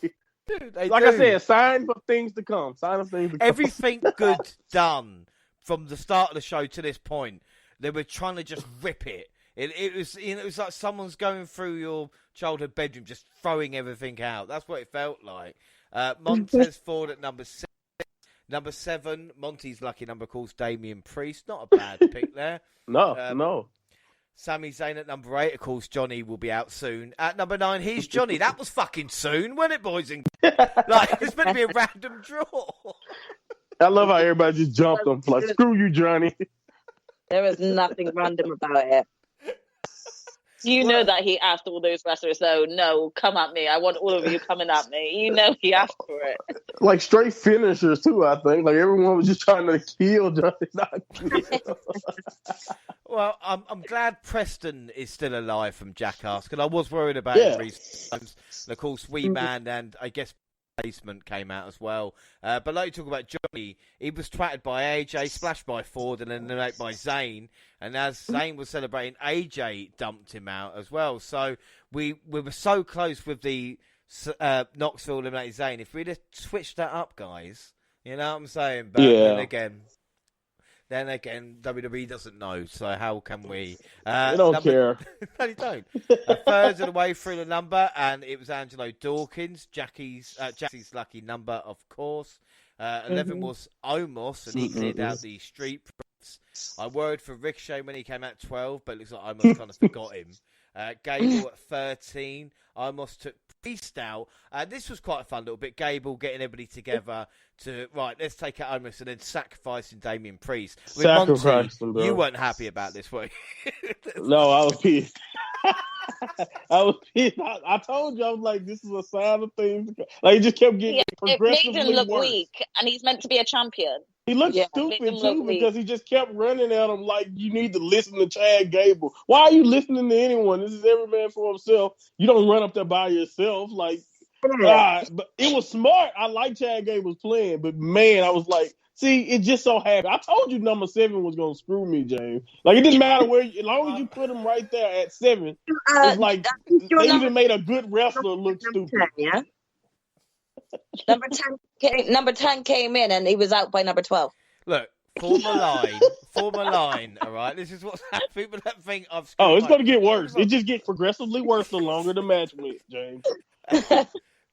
Dude, I said, sign of things to come. Sign of things to come. Everything good done from the start of the show to this point, they were trying to just rip it. It was like someone's going through your childhood bedroom, just throwing everything out. That's what it felt like. Montez Ford at number 6. Number 7, Monty's lucky number calls Damian Priest. Not a bad pick there. No. Sami Zayn at number 8, of course, Johnny will be out soon. At number 9, here's Johnny. That was fucking soon, wasn't it, boys? Like, it's meant to be a random draw. I love how everybody just jumped on. Like, screw you, Johnny. There was nothing random about it. You know that he asked all those wrestlers, though, no, come at me. I want all of you coming at me. You know he asked for it. Like straight finishers, too, I think. Like everyone was just trying to kill Johnny, not kill. Well, I'm glad Preston is still alive from Jackass, because I was worried about him recent times. And of course, Wee Man and I guess Basement came out as well. But like you talk about Johnny, he was twatted by AJ, splashed by Ford, and then eliminated by Zayn. And as Zayn was celebrating, AJ dumped him out as well. So we were so close with the Knoxville eliminated Zayn. If we'd have switched that up, guys, you know what I'm saying? But then again, WWE doesn't know, so how can we? They don't care. No, they don't. A third of the way through the number, and it was Angelo Dawkins, Jackie's lucky number, of course. 11 was Omos, and he cleared out the Street Profits. I worried for Ricochet when he came out 12, but it looks like Omos kind of forgot him. Gable at 13. Omos took Priest out. This was quite a fun little bit. Gable getting everybody together to, right, let's take out Omos and then sacrificing Damian Priest. With Monty, you weren't happy about this, were you? No, I was pissed. I was pissed. I told you, I was like, this is a sign of things. Like, he just kept getting progressively it made him look worse. weak, and he's meant to be a champion. He looked stupid, too, because he just kept running at him like, you need to listen to Chad Gable. Why are you listening to anyone? This is every man for himself. You don't run up there by yourself. Like, God. But it was smart. I like Chad Gable's playing, but, man, I was like, see, it just so happened. I told you number 7 was going to screw me, James. Like, it didn't matter where, as long as you put him right there at 7, it's like, they even made a good wrestler look stupid. 10, yeah? Number 10 came in and he was out by number 12. Look, form a line, all right? This is what's happening. People that think I've... Oh, it's going to get worse. It just gets progressively worse the longer the match went, James.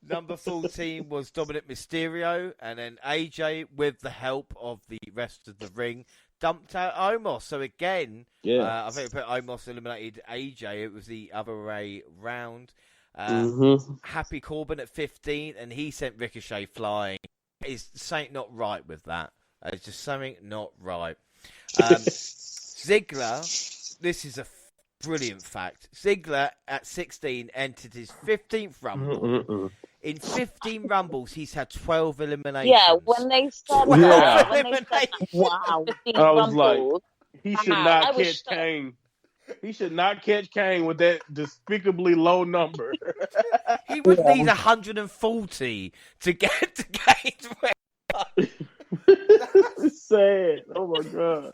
Number 14 was Dominic Mysterio, and then AJ, with the help of the rest of the ring, dumped out Omos. So again, I think we put Omos eliminated AJ. It was the other way round. Happy Corbin at 15, and he sent Ricochet flying. Is something not right with that? It's just something not right. Ziggler, this is a brilliant fact. Ziggler at 16 entered his 15th Rumble. In 15 Rumbles, he's had 12 eliminations. Yeah, when they said that, wow. I was like, he should not catch Kane. He should not catch Kane with that despicably low number. He would need 140 to get to Kane's record. It's sad. Oh my god.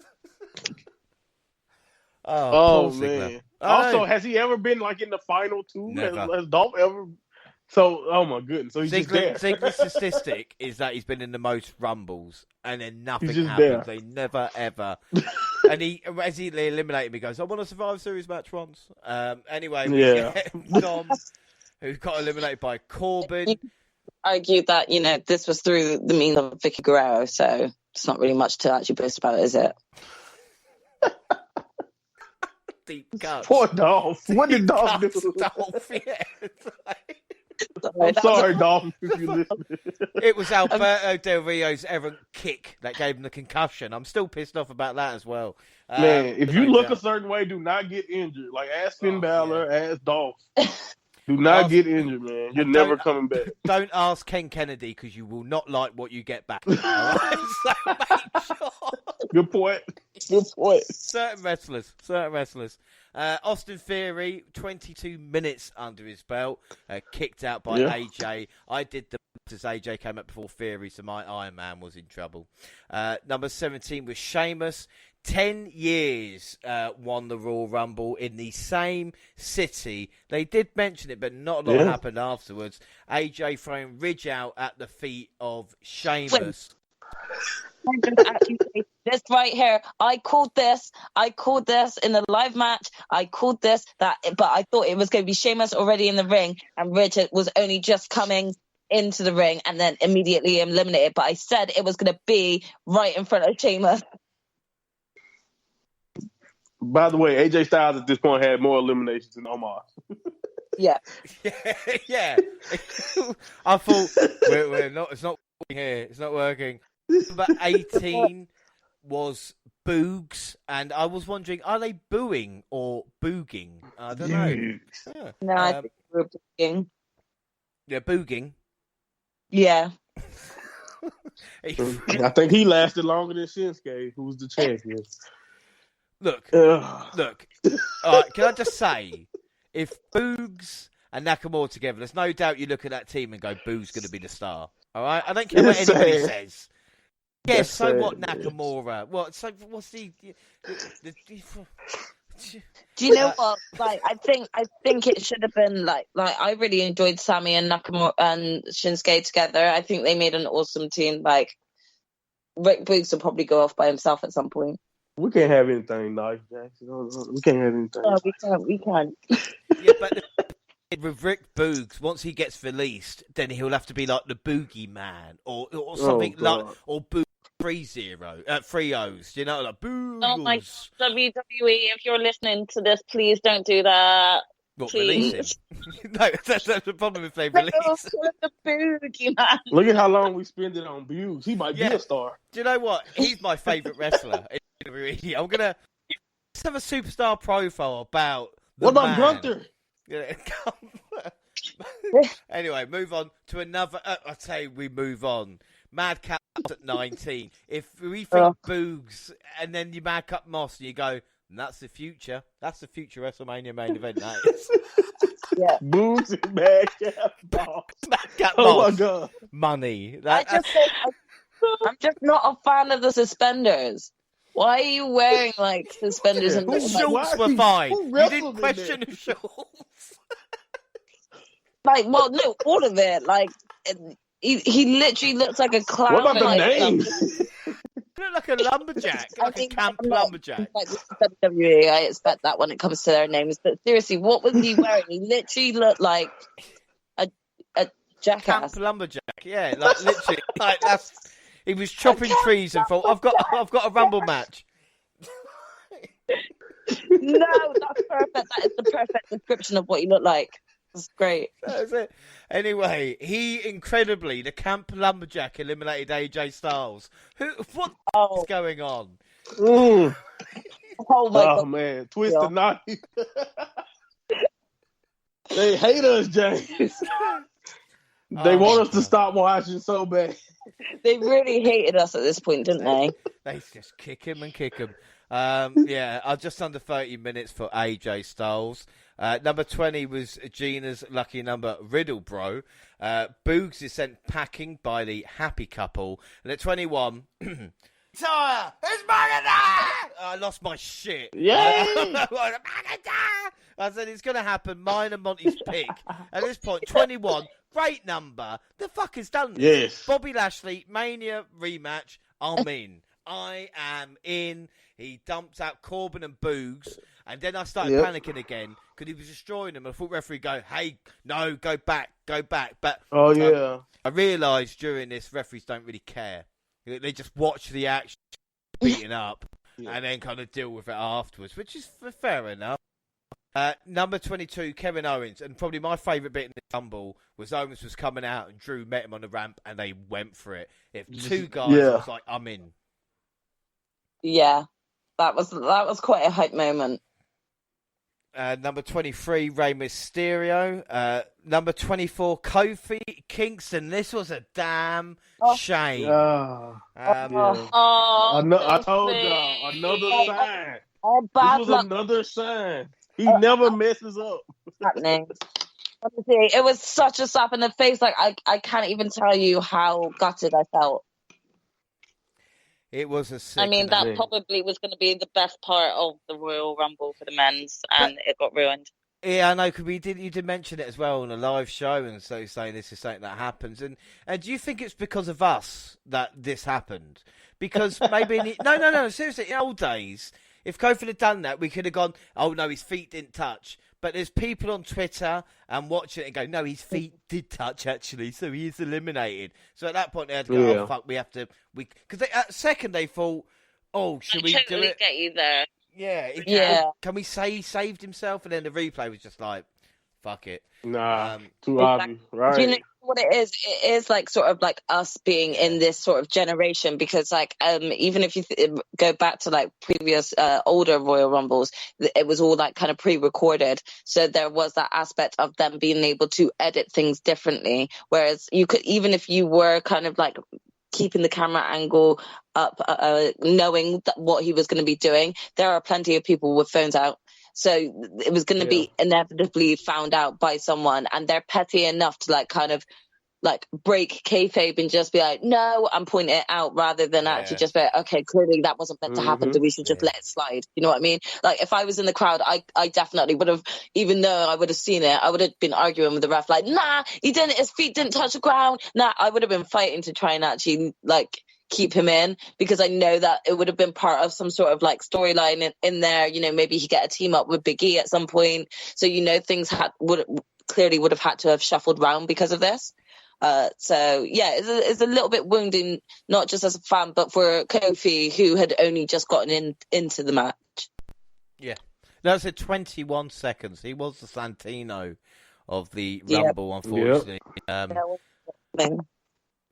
Oh man. Also, has he ever been like in the final two? Has Dolph ever? So, oh my goodness. So he's just there. Ziggler's statistic is that he's been in the most Rumbles, and then nothing happens. There. They never ever. And as he eliminated me, goes, "I want a Survivor Series match once." Anyway, we get Dom, who got eliminated by Corbin. Argued that this was through the means of Vicky Guerrero, so it's not really much to actually boast about, is it? Deep cuts. Poor Dolph. What did Dolph do? Dolph, yeah. I'm sorry, Dolph, if you listen. It was Alberto Del Rio's errant kick that gave him the concussion. I'm still pissed off about that as well. Man, if you look a certain way, do not get injured. Like, ask Finn Balor, ask Dolph. Do not get injured, man. You're never coming back. Don't ask Ken Kennedy, because you will not like what you get back. All right? So make sure. Good point. Good point. Certain wrestlers. Austin Theory, 22 minutes under his belt, kicked out by AJ. I did the as AJ came up before Theory, so my Iron Man was in trouble. Number 17 was Sheamus. 10 years won the Royal Rumble in the same city. They did mention it, but not a lot happened afterwards. AJ throwing Ridge out at the feet of Sheamus. This right here, I called this in the live match. I called this but I thought it was going to be Sheamus already in the ring, and Richard was only just coming into the ring and then immediately eliminated. But I said it was going to be right in front of Sheamus. By the way, AJ Styles at this point had more eliminations than Omar. Yeah. Yeah. I thought we're not. It's not working here. It's not working. Number 18 was Boogs, and I was wondering, are they booing or booging? I don't know. Yeah. No, I think we're booging. Yeah, booging. Yeah. I think he lasted longer than Shinsuke, who was the champion. Look. All right, can I just say, if Boogs and Nakamura together, there's no doubt you look at that team and go, Boogs going to be the star. All right? I don't care what anybody says. Yes, so what, Nakamura? What's the... Do you know what? Like, I think it should have been like I really enjoyed Sammy and Nakamura and Shinsuke together. I think they made an awesome team. Like, Rick Boogs will probably go off by himself at some point. We can't have anything nice, Jackson. We can't have anything. No, we can't. Yeah, but with Rick Boogs, once he gets released, then he'll have to be like the Boogie Man or something like, or Boog 3 O's, you know, like Boogs. Oh my WWE, if you're listening to this, please don't do that. What, please. release him? No, that's the problem if they release him. The Boogie Man. Look at how long we spend it on Boogs. He might be a star. Do you know what? He's my favourite wrestler. I'm gonna let's have a superstar profile about what about Gunther? Yeah. Anyway, move on to another. I tell you, we move on. Madcap at 19. If we think Boogs and then you Madcap Moss and you go, that's the future. That's the future WrestleMania main event. That is. Yeah. Boogs and Madcap Moss. Madcap Oh Moss. my god. Money. I'm just not a fan of the suspenders. Why are you wearing like suspenders and the shorts were fine. You didn't question the shorts. Like, well, no, all of it. Like, he literally looks like a clown. What about the like, name? You look like a lumberjack, like a camp lumberjack. Like WWE, I expect that when it comes to their names. But seriously, what was he wearing? He literally looked like Jackass. Camp lumberjack. Yeah, like literally, like he was chopping trees and thought, I've got a rumble match. No, that's perfect. That is the perfect description of what you look like. That's great. That's it. Anyway, the Camp Lumberjack eliminated AJ Styles. What's going on? Mm. Oh my God. Man, Twisted Knife. They hate us, James. They want us to stop watching so bad. They really hated us at this point, didn't they? They just kick him and kick him. Yeah, just under 30 minutes for AJ Styles. Number 20 was Gina's lucky number, Riddle Bro. Boogs is sent packing by the Happy Couple. And at 21, Tara, it's Magada! I lost my shit. Yay! I said it's going to happen. Mine and Monty's pick. At this point, 21, great number. The fuck is done this? Yes. Bobby Lashley, Mania rematch. I'm in. I am in. He dumped out Corbin and Boogs, and then I started panicking again because he was destroying them. I thought referee go, hey, no, go back. But I realised during this referees don't really care. They just watch the action beating up and then kind of deal with it afterwards, which is fair enough. Number 22, Kevin Owens, and probably my favourite bit in the Rumble was Owens was coming out and Drew met him on the ramp and they went for it. If two guys, I was like, I'm in. Yeah, that was quite a hype moment. Number 23, Rey Mysterio. Number 24, Kofi Kingston. This was a damn shame. I told y'all, another sign. This was another sign. He never messes up. Happening. Honestly, it was such a slap in the face. Like I can't even tell you how gutted I felt. It was a sick. I mean, that probably was going to be the best part of the Royal Rumble for the men's, and it got ruined. Yeah, I know, because you did mention it as well on a live show, and so saying this is something that happens. And do you think it's because of us that this happened? Because maybe no, seriously, in old days, if Kofi had done that, we could have gone, oh no, his feet didn't touch. But there's people on Twitter and watching it and go, no, his feet did touch actually, so he is eliminated. So at that point they had to go, oh fuck, we have to, because at second they thought, oh, should we do it? Get you there. Yeah. Can we say he saved himself? And then the replay was just like, fuck it. Nah, too obvious, right? Do you know what it is? It is like sort of like us being in this sort of generation, because like even if you go back to like previous older Royal Rumbles, it was all like kind of pre-recorded, so there was that aspect of them being able to edit things differently. Whereas you could, even if you were kind of like keeping the camera angle up, knowing what he was going to be doing, there are plenty of people with phones out. So it was going to be inevitably found out by someone, and they're petty enough to like kind of like break kayfabe and just be like, no, I'm pointing it out, rather than actually just be like, okay, clearly that wasn't meant to happen, so we should just let it slide. You know what I mean? Like if I was in the crowd, I definitely would have, even though I would have seen it, I would have been arguing with the ref like, nah, he didn't, his feet didn't touch the ground. Nah, I would have been fighting to try and actually like keep him in, because I know that it would have been part of some sort of like storyline in there. You know, maybe he get a team up with Big E at some point. So, you know, things would have had to have shuffled round because of this. So yeah, it's a little bit wounding, not just as a fan, but for Kofi, who had only just gotten into the match. Yeah, that's at 21 seconds. He was the Santino of the Rumble, unfortunately.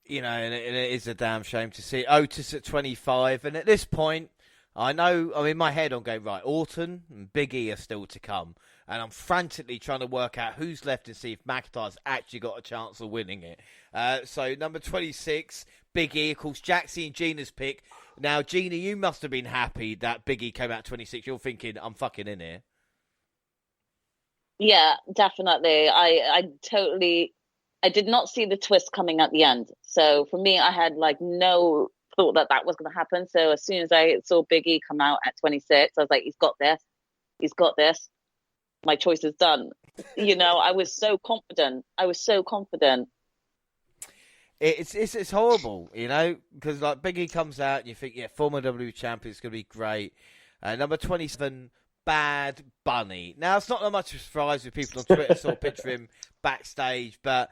You know, and it is a damn shame to see Otis at 25. And at this point, I'm in my head, I'm going, right, Orton and Big E are still to come. And I'm frantically trying to work out who's left and see if McIntyre's actually got a chance of winning it. So number 26, Big E, of course, Jaxie and Gina's pick. Now, Gina, you must have been happy that Big E came out 26. You're thinking, I'm fucking in here. Yeah, definitely. I did not see the twist coming at the end. So for me, I had like no thought that was going to happen. So as soon as I saw Big E come out at 26, I was like, he's got this. He's got this. My choice is done. You know, I was so confident. It's horrible, you know, because like Big E comes out and you think, yeah, former WWE champion, it's going to be great. Number 27, Bad Bunny. Now, it's not that much of a surprise with people on Twitter saw a picture of him backstage, but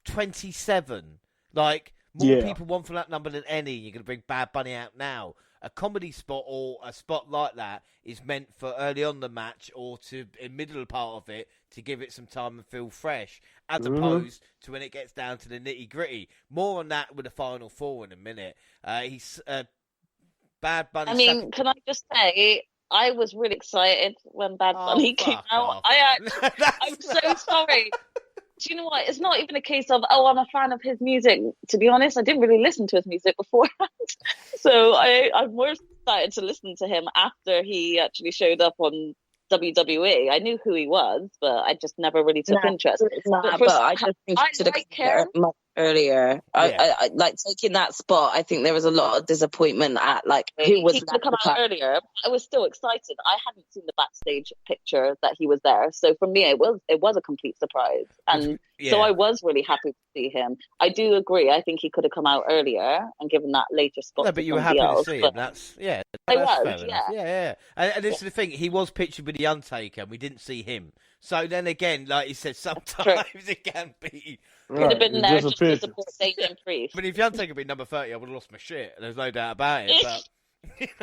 27. Like, more people want from that number than any. You're going to bring Bad Bunny out now. A comedy spot or a spot like that is meant for early on the match or to in middle part of it to give it some time and feel fresh, as opposed to when it gets down to the nitty gritty. More on that with the final four in a minute. He's Bad Bunny. I mean, can I just say, I was really excited when Bad Bunny came out. I'm so sorry. Do you know what? It's not even a case of, I'm a fan of his music. To be honest, I didn't really listen to his music beforehand. So I'm more excited to listen to him after he actually showed up on WWE. I knew who he was, but I just never really took interest. But I just think he should have come much earlier. I like taking that spot. I think there was a lot of disappointment at who was. He could have come out earlier. I was still excited. I hadn't seen the backstage picture that he was there, so for me, it was a complete surprise, and so I was really happy to see him. I do agree. I think he could have come out earlier and given that later spot. No, but you were happy to see him. That's fair enough. Yeah. And this is the thing. He was pictured with the Undertaker, and we didn't see him. So then again, like you said, sometimes it can be. Could have been there just to support Damien Priest. But if the Undertaker had been number 30, I would have lost my shit. There's no doubt about it.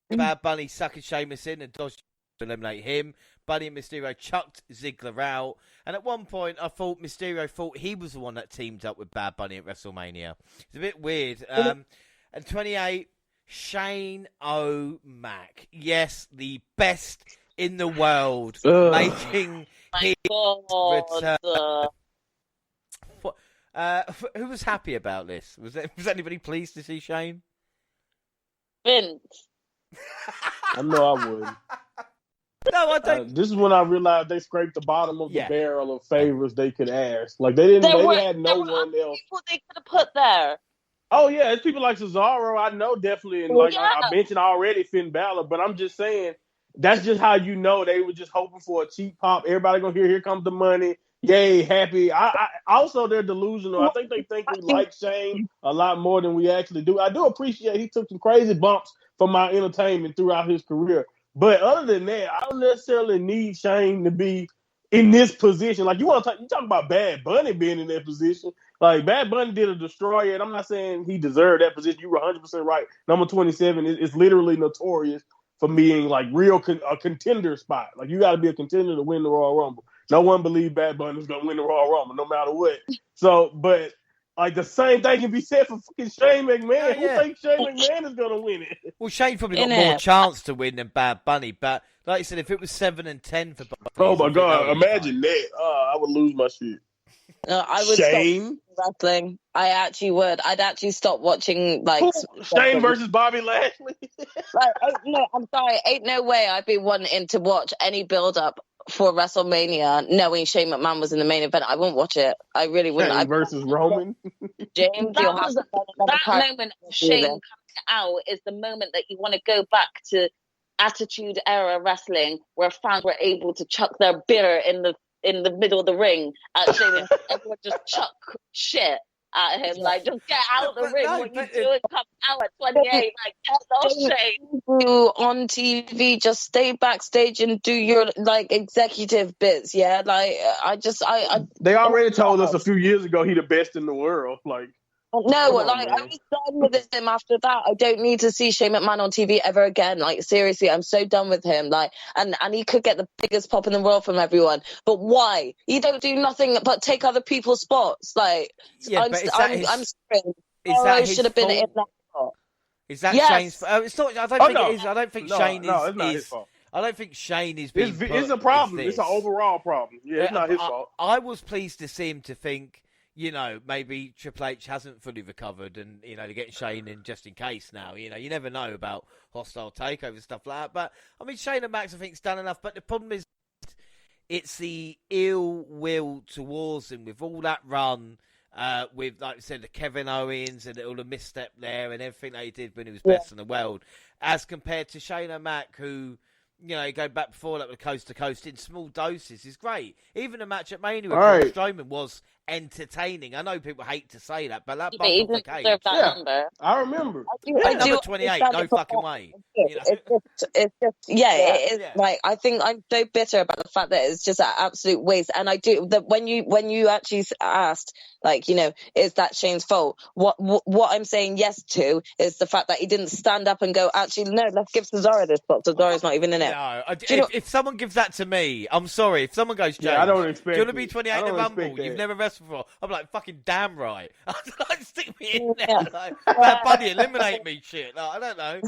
But Bad Bunny sucking Sheamus in and dodged to eliminate him. Bunny and Mysterio chucked Ziggler out. And at one point, I thought Mysterio thought he was the one that teamed up with Bad Bunny at WrestleMania. It's a bit weird. And 28, Shane O'Mac. Yes, the best in the world, making his return. Who was happy about this? Was anybody pleased to see Shane? Vince. I know I would. No, I don't. This is when I realized they scraped the bottom of the barrel of favors they could ask. Like they had no one else. People they could have put there. Oh yeah, it's people like Cesaro. I know definitely, and I mentioned already Finn Balor, but I'm just saying that's just how you know they were just hoping for a cheap pop. Everybody gonna hear, here comes the money. Yay, happy. I also they're delusional. I think they think we like Shane a lot more than we actually do. I do appreciate he took some crazy bumps for my entertainment throughout his career. But other than that, I don't necessarily need Shane to be in this position. Like you talking about Bad Bunny being in that position. Like Bad Bunny did a destroyer, and I'm not saying he deserved that position. You were 100% right. Number 27 is literally notorious for being like a contender spot. Like you got to be a contender to win the Royal Rumble. No one believed Bad Bunny was gonna win the Royal Rumble, no matter what. So, but like the same thing can be said for fucking Shane McMahon. Who thinks Shane McMahon is gonna win it? Well, Shane probably got more chance to win than Bad Bunny, but like you said, if it was 7 and 10 for Bunny, oh my god, imagine that! I would lose my shit. I would Shane stop wrestling. I actually would. I'd actually stop watching Shane versus Bobby Lashley. I'm sorry. Ain't no way I'd be wanting to watch any build up for WrestleMania knowing Shane McMahon was in the main event. I wouldn't watch it. I really wouldn't. Shane versus Roman. James, that moment of Shane coming out is the moment that you want to go back to Attitude Era wrestling, where fans were able to chuck their beer in the middle of the ring at Shane, and everyone just chuck shit at him, like just get out of the ring. What you doing? Come out at 28, like get off Shane. You on TV, just stay backstage and do your executive bits. Yeah, they already told us a few years ago he the best in the world. Like. No, I was done with him after that. I don't need to see Shane McMahon on TV ever again. Like, seriously, I'm so done with him. Like, and he could get the biggest pop in the world from everyone. But why? He don't do nothing but take other people's spots. Like, I'm sorry. I should have been in that spot. Is that Shane's? It's not. I don't think it is. I don't think Shane is. It's not his fault. I don't think Shane is being. It's a problem. It's an overall problem. Yeah, it's not his fault. I was pleased to see him to think. Maybe Triple H hasn't fully recovered and, they're getting Shane in just in case now. You never know about hostile takeover stuff like that. But, I mean, Shane and Max, I think, has done enough. But the problem is it's the ill will towards him with all that run, with, like I said, the Kevin Owens and all the misstep there and everything that he did when he was best in the world, as compared to Shane O'Mac, who... go back before that with Coast to Coast in small doses is great. Even a match at Mania with Braun Strowman was entertaining. I know people hate to say that, but that But bump he off the didn't cage. deserve that number. I remember. Number 28, no fucking way. You know? It's just, it is like, I think I'm so bitter about the fact that it's just an absolute waste. And I do that when you actually asked, like, you know, is that Shane's fault? What I'm saying yes to is the fact that he didn't stand up and go, actually, no, let's give Cesaro this spot. Cesaro's not even in it. No, if someone gives that to me, I'm sorry. If someone goes, James, I don't expect do you want to be 28 in the expect Rumble? that. You've never wrestled before. I'm like, fucking damn right. Like, stick me in there. Like, buddy, eliminate me, shit. Like, I don't know.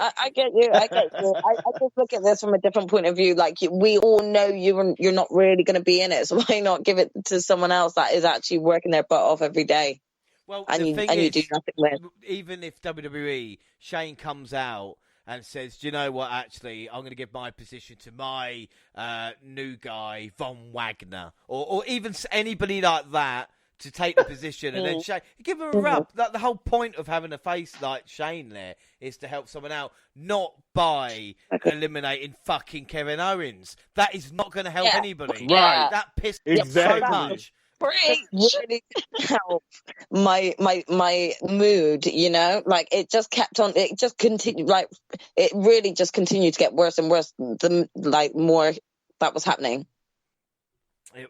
I get you. I just look at this from a different point of view. Like, we all know you're not really going to be in it, so why not give it to someone else that is actually working their butt off every day? Well, and you do nothing with. Even if WWE, Shane comes out and says, do you know what, actually, I'm going to give my position to my new guy, Von Wagner, or even anybody like that to take the position, and then Shane, give him a rub. Like, the whole point of having a face like Shane there is to help someone out, not by eliminating fucking Kevin Owens. That is not going to help anybody. Right. That pissed me off so much. Really help my mood, you know, like it just kept on, it just continued, like it really just continued to get worse and worse the more that was happening.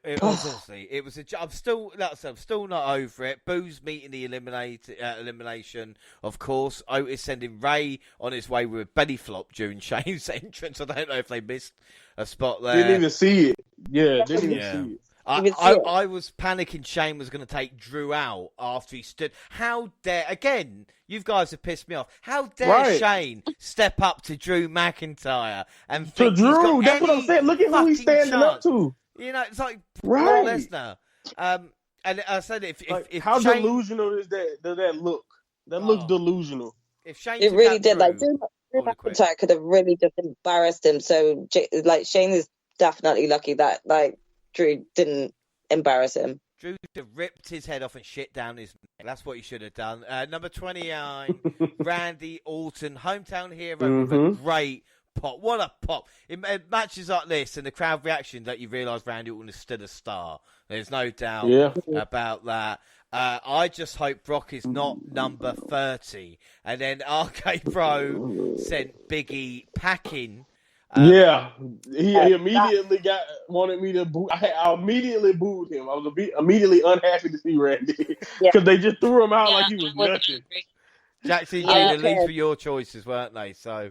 It was honestly, it was I'm still not over it. Boo's meeting the elimination, of course. Otis sending Rey on his way with a belly flop during Shane's entrance. I don't know if they missed a spot there. Didn't even see it. Yeah, didn't even see it. I was panicking Shane was going to take Drew out after he stood. How dare, again, you guys have pissed me off. How dare Shane step up to Drew McIntyre and to think Drew? That's what I'm saying. Look at who he's standing up to. You know, it's like Lesnar. And I said, if how Shane, delusional is that? Does that look? That looks delusional. If Shane it really did. Drew, like Drew McIntyre could have really just embarrassed him. So like Shane is definitely lucky that like Drew didn't embarrass him. Drew ripped his head off and shit down his neck. That's what he should have done. Number 29, Randy Orton, hometown hero with a great pop. What a pop. In matches like this and the crowd reaction that you realise Randy Orton is still a star. There's no doubt about that. I just hope Brock is not number 30. And then RK Bro sent Biggie packing. He immediately wanted me to boo. I immediately booed him. I was immediately unhappy to see Randy because they just threw him out like he was nothing. Jackson Jr. These were your choices, weren't they? So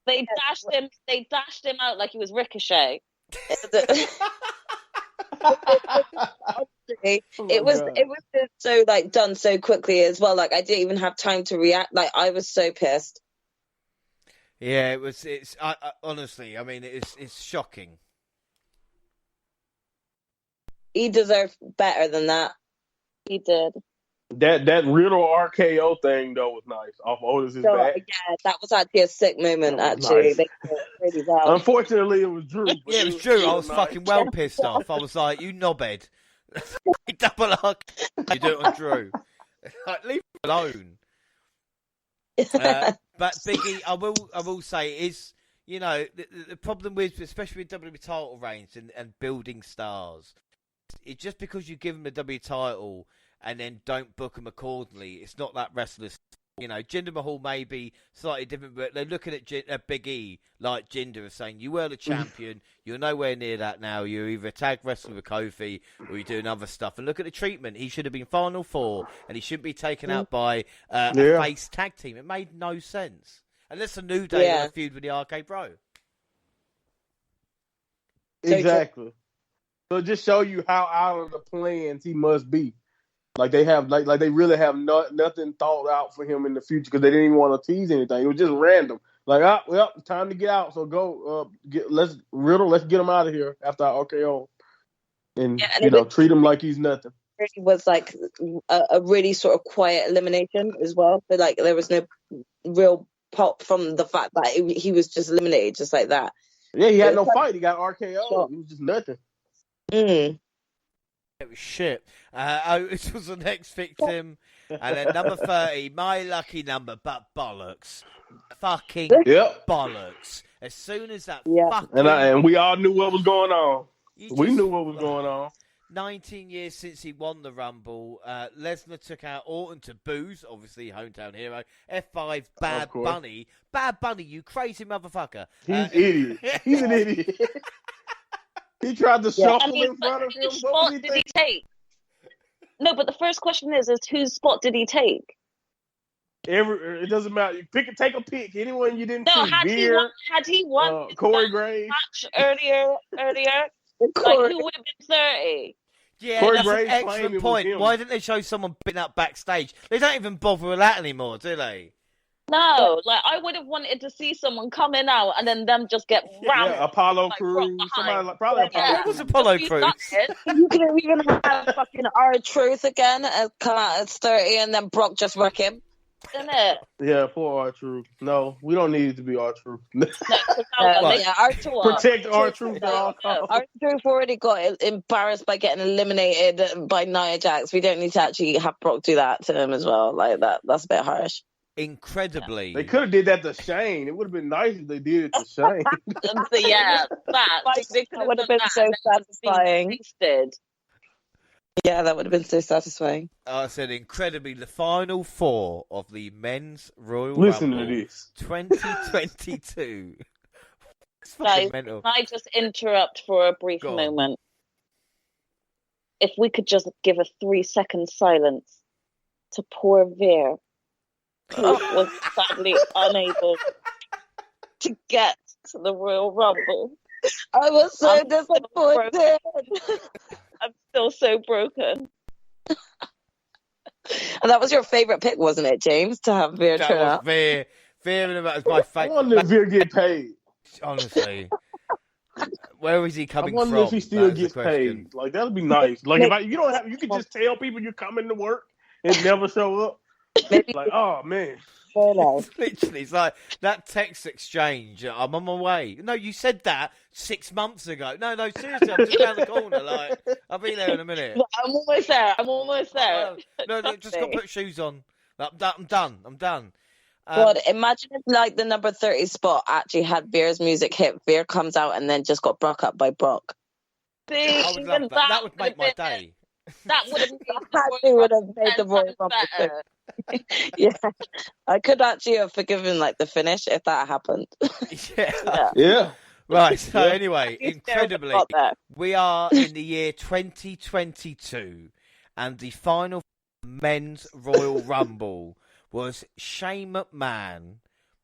they dashed him. They dashed him out like he was Ricochet. It was just so like done so quickly as well. Like I didn't even have time to react. Like I was so pissed. Yeah, it was. It's honestly, I mean, it's shocking. He deserved better than that. He did. That Riddle RKO thing though was nice off Otis's back. Yeah, that was actually a sick moment. Actually, nice. They did it really well. Unfortunately, it was Drew. Yeah, it was Drew. I was fucking well pissed off. I was like, "You knobhead, double arc, you do it on Drew. Like, leave him alone." But Biggie, I will say is, you know, the problem with, especially with WWE title reigns and building stars, it's just because you give them the W title and then don't book them accordingly. It's not that wrestler's, you know, Jinder Mahal may be slightly different, but they're looking at Big E like Jinder and saying, you were the champion, you're nowhere near that now, you're either a tag wrestler with Kofi or you're doing other stuff. And look at the treatment. He should have been Final Four and he shouldn't be taken out by a face tag team. It made no sense. Unless a New Day had a feud with the RK Bro. Exactly. So just show you how out of the plans he must be. Like they have, like they really have nothing thought out for him in the future because they didn't even want to tease anything. It was just random. Like, well, time to get out. So go, let's get him out of here after our RKO, and treat him like he's nothing. It was like a really sort of quiet elimination as well. But like there was no real pop from the fact that he was just eliminated just like that. Yeah, he had no fight. He got RKO. Sure. It was just nothing. It was shit. This was the next victim. And then number 30, my lucky number, but bollocks. Fucking bollocks. As soon as that fucking... And we all knew what was going on. We knew what was going on. 19 years since he won the Rumble. Lesnar took out Orton to booze, obviously hometown hero. F5 Bad Bunny. Bad Bunny, you crazy motherfucker. He's an idiot. He's an idiot. He tried to shuffle in front of him. Whose spot did he take? No, but the first question is whose spot did he take? It doesn't matter. Take a pick. Anyone you didn't see. Had he won Corey Graves match earlier, like who would have been 30? Yeah, Corey that's Graves an excellent point. Why didn't they show someone beating up backstage? They don't even bother with that anymore, do they? No, like I would have wanted to see someone coming out and then them just get rammed. Yeah, Apollo Crews. Somebody probably Apollo. It was Apollo Crews. You could have even had fucking R-Truth again come out at 30 and then Brock just wreck him. Isn't it? Yeah, poor R-Truth. No, we don't need it to be R-Truth. R-Truth. Protect R-Truth at all costs. R-Truth already got embarrassed by getting eliminated by Nia Jax. We don't need to actually have Brock do that to him as well. Like that's a bit harsh. Incredibly. They could have did that to Shane. It would have been nice if they did it to Shane. That would have been so satisfying. Yeah, that would have been so satisfying. I said incredibly, the final four of the men's Royal Listen Rumble to this. 2022. Guys, can I just interrupt for a brief moment? If we could just give a 3-second silence to poor Veer, who was sadly unable to get to the Royal Rumble. I was so disappointed. I'm still so broken. And that was your favourite pick, wasn't it, James? To have Veer turn up. Veer was my favourite. I wonder if Veer get paid. Honestly. Where is he coming from? I wonder if he still gets paid. Like, that would be nice. Like, you could just tell people you're coming to work and never show up. Like, oh, man. Literally, it's like that text exchange. I'm on my way. No, you said that 6 months ago. No, seriously, I'm just down the corner. Like, I'll be there in a minute. I'm almost there. No, just got to put shoes on. I'm done. God, imagine if like the number 30 spot actually had Veer's music hit. Veer comes out and then just got Brock up by Brock. I would love that. That would make my day. That would have made the Royal Rumble better. Yeah, I could actually have forgiven like the finish if that happened. Yeah. Right. So anyway, incredibly, we are in the year 2022, and the final men's Royal Rumble was Shane McMahon,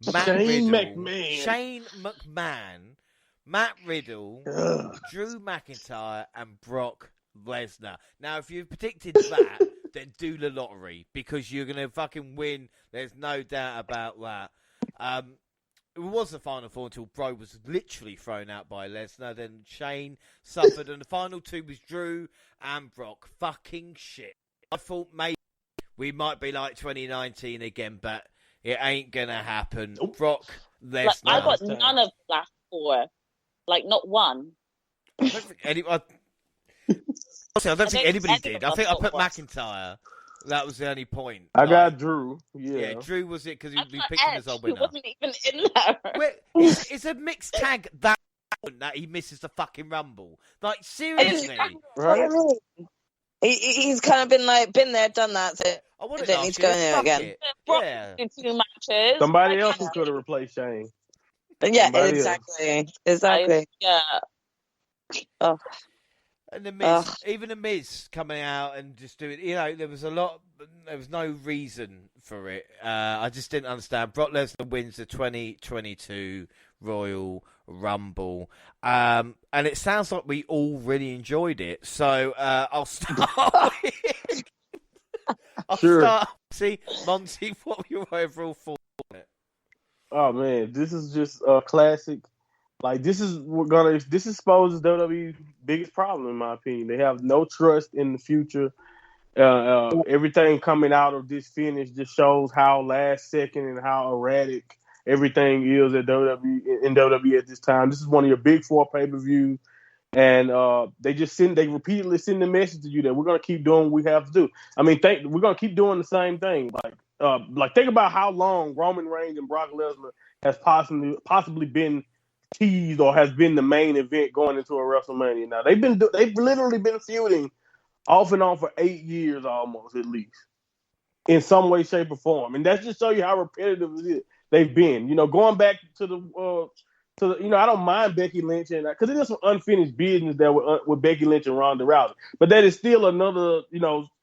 Shane McMahon, Matt Riddle, Drew McIntyre, and Brock Lesnar. Now, if you predicted that, then do the lottery, because you're going to fucking win. There's no doubt about that. It was the final four until Bro was literally thrown out by Lesnar. Then Shane suffered, and the final two was Drew and Brock. Fucking shit. I thought maybe we might be like 2019 again, but it ain't going to happen. Brock Lesnar. I got none of the last four. Like, not one. I don't think anybody did. I think I put McIntyre. That was the only point. I got Drew. Yeah, Drew was it because he picked him as our winner. He wasn't even in there. Is a mixed tag that he misses the fucking Rumble? Like, seriously, right? He's kind of been there, done that. So I want don't need to go in there again. Yeah. 2 matches. Somebody else could have replaced Shane. Yeah, exactly. Yeah. Oh. And the Miz, even the Miz coming out and just doing, there was no reason for it. I just didn't understand. Brock Lesnar wins the 2022 Royal Rumble. And it sounds like we all really enjoyed it. So I'll start. See, Monty, what were your overall thoughts on it? Oh, man, this is just a classic. Like, this exposes WWE's biggest problem, in my opinion. They have no trust in the future. Everything coming out of this finish just shows how last second and how erratic everything is at WWE at this time. This is one of your big four pay-per-views, and they repeatedly send the message to you that we're gonna keep doing what we have to do. I mean, we're gonna keep doing the same thing. Like think about how long Roman Reigns and Brock Lesnar has possibly been teased or has been the main event going into a WrestleMania. Now they've literally been feuding off and on for 8 years almost, at least, in some way, shape, or form. And that's just show you how repetitive they've been. Going back to the I don't mind Becky Lynch because it is some unfinished business there with Becky Lynch and Ronda Rousey. But that is still another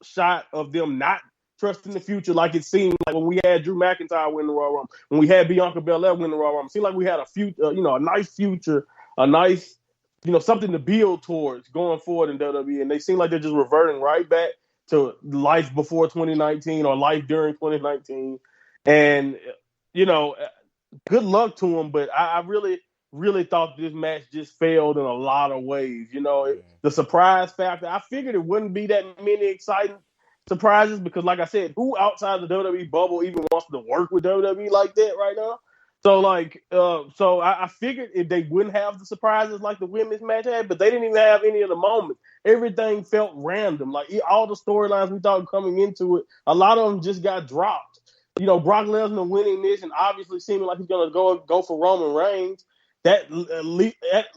shot of them not trusting the future, like it seemed like when we had Drew McIntyre win the Royal Rumble, when we had Bianca Belair win the Royal Rumble. It seemed like we had a future, a nice future, a nice, something to build towards going forward in WWE. And they seem like they're just reverting right back to life before 2019 or life during 2019. And, good luck to them. But I really, really thought this match just failed in a lot of ways. The surprise factor, I figured it wouldn't be that many exciting surprises because, like I said, who outside the WWE bubble even wants to work with WWE like that right now? So, I figured if they wouldn't have the surprises like the women's match had, but they didn't even have any of the moments. Everything felt random. Like all the storylines we thought coming into it, a lot of them just got dropped. Brock Lesnar winning this and obviously seeming like he's going to go for Roman Reigns. That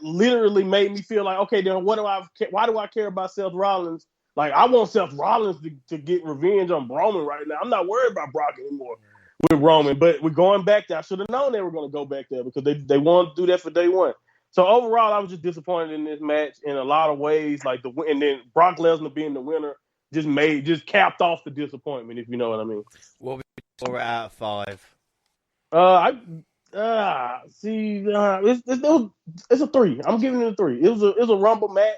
literally made me feel like, okay, then why do I care about Seth Rollins? Like, I want Seth Rollins to get revenge on Roman right now. I'm not worried about Brock anymore with Roman. But we're going back there. I should have known they were going to go back there because they wanted to do that for day one. So overall, I was just disappointed in this match in a lot of ways. And then Brock Lesnar being the winner just capped off the disappointment, if you know what I mean. What would you score it out of 5? It's a 3. I'm giving it a 3. It was a Rumble match.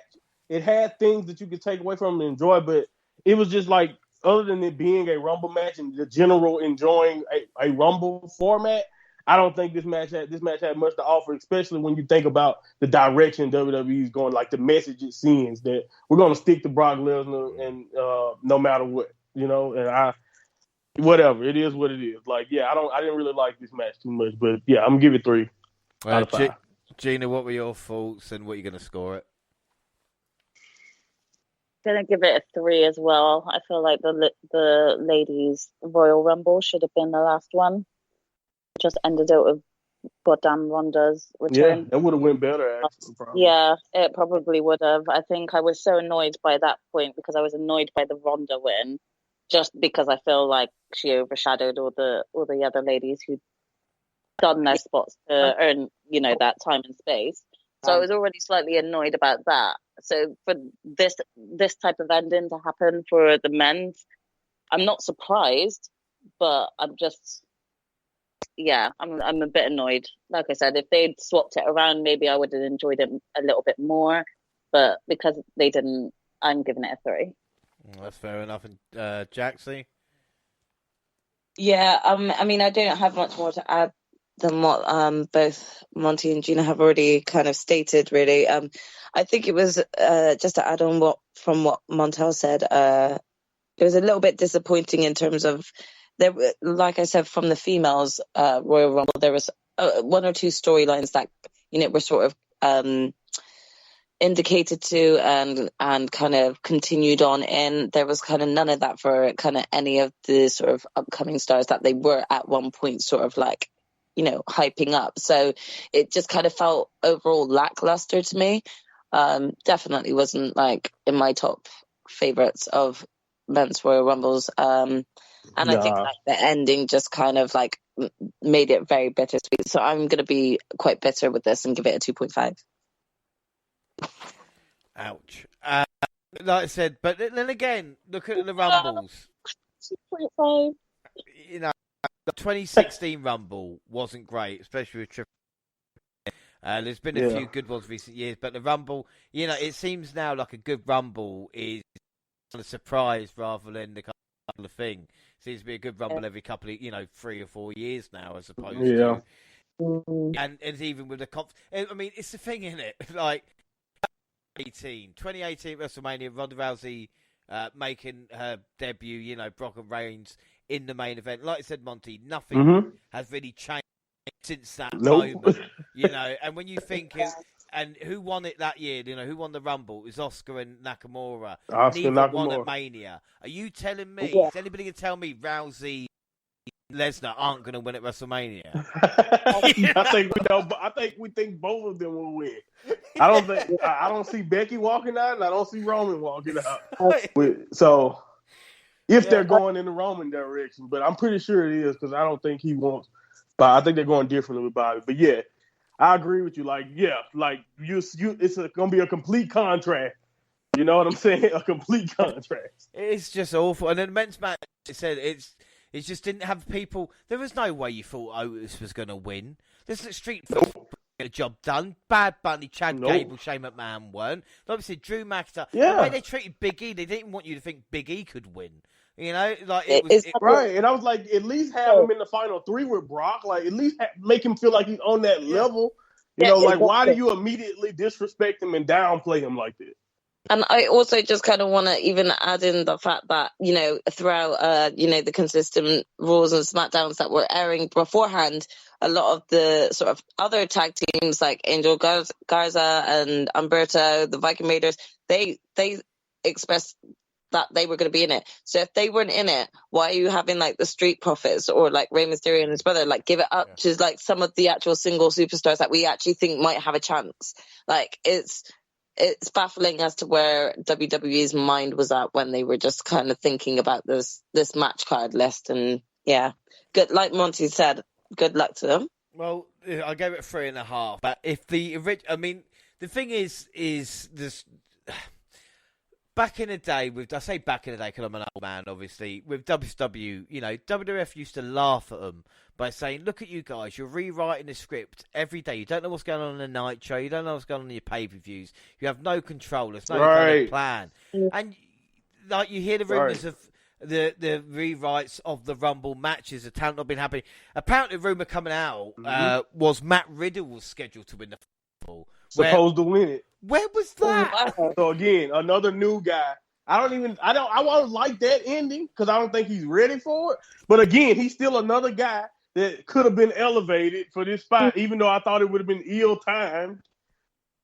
It had things that you could take away from it and enjoy, but it was just like, other than it being a Rumble match and the general enjoying a Rumble format, I don't think this match had much to offer, especially when you think about the direction WWE is going, like the message it sends that we're going to stick to Brock Lesnar and no matter what, and whatever, it is what it is. Like, yeah, I didn't really like this match too much, but yeah, I'm going to give it 3 out of 5. Gina, what were your thoughts and what are you going to score it? Gonna give it a 3 as well. I feel like the ladies' Royal Rumble should have been the last one. Just ended it with goddamn Ronda's return. Yeah, that would have went better, actually. Probably. Yeah, it probably would have. I think I was so annoyed by that point because I was annoyed by the Ronda win, just because I feel like she overshadowed all the other ladies who'd done their spots to earn, that time and space. So I was already slightly annoyed about that. So for this type of ending to happen for the men's, I'm not surprised, but I'm just, I'm a bit annoyed. Like I said, if they'd swapped it around, maybe I would have enjoyed it a little bit more. But because they didn't, I'm giving it a 3. That's fair enough. And Jaxie? Yeah, I mean, I don't have much more to add than what both Monty and Gina have already kind of stated, really. I think it was, just to add on from what Montel said, it was a little bit disappointing in terms of, like I said, from the females Royal Rumble, there was 1 or 2 storylines that, were sort of indicated to and kind of continued on in. There was kind of none of that for kind of any of the sort of upcoming stars that they were at one point sort of like, hyping up. So it just kind of felt overall lackluster to me. Definitely wasn't like in my top favorites of men's Royal Rumbles. And I think like the ending just kind of like made it very bittersweet. So I'm going to be quite bitter with this and give it a 2.5. Ouch. Like I said, but then again, look at the Rumbles. 2.5. The 2016 Rumble wasn't great, especially with Triple H. There's been a few good ones recent years, but the Rumble, it seems now like a good Rumble is a surprise rather than the couple of thing. Seems to be a good Rumble every couple of, 3 or 4 years now, as opposed to. And even with the I mean, it's the thing, isn't it? Like 2018 WrestleMania, Ronda Rousey making her debut. Brock and Reigns in the main event. Like I said, Monty, nothing has really changed since that moment. And when you think and who won it that year? Who won the Rumble? It was Oscar and Nakamura. Neither won at Mania. Are you telling me? Is anybody going to tell me Rousey Lesnar aren't going to win at WrestleMania. I think we think both of them will win. I don't see Becky walking out, and I don't see Roman walking out. So if they're going in the Roman direction, but I'm pretty sure it is because I don't think he wants. But I think they're going differently with Bobby. But yeah, I agree with you. It's going to be a complete contrast. You know what I'm saying? A complete contrast. It's just awful. And then the men's match, it said it just didn't have people. There was no way you thought Otis was going to win. This is Street Fight. Get a job done. Bad Bunny, Chad Gable, Shane McMahon weren't. Obviously, Drew McIntyre. Yeah. The way they treated Big E, they didn't want you to think Big E could win. You know, like it was right. And I was like, at least have him in the final 3 with Brock. Like, at least make him feel like he's on that level. You know, like why do you immediately disrespect him and downplay him like that? And I also just kind of want to even add in the fact that, you know, throughout, the consistent Raws and SmackDowns that were airing beforehand, a lot of the sort of other tag teams like Angel Garza and Humberto, the Viking Raiders, they expressed that they were going to be in it. So if they weren't in it, why are you having like the Street Profits or like Rey Mysterio and his brother? Like give it up to like some of the actual single superstars that we actually think might have a chance. Like it's baffling as to where WWE's mind was at when they were just kind of thinking about this match card list. And yeah, good. Like Monty said, good luck to them. Well, I gave it 3.5. But if the thing is this. Back in the day, I say back in the day because I'm an old man, obviously, with WCW, you know, WWF used to laugh at them by saying, look at you guys, you're rewriting the script every day. You don't know what's going on in the night show. You don't know what's going on in your pay-per-views. You have no control. There's no kind of plan. And, like, you hear the rumours of the rewrites of the Rumble matches, the talent not been happy. Apparently, the rumour coming out was Matt Riddle was scheduled to win the Rumble. Supposed to win it. Where was that? So again, another new guy. I won't like that ending because I don't think he's ready for it. But again, he's still another guy that could have been elevated for this fight, even though I thought it would have been ill-timed.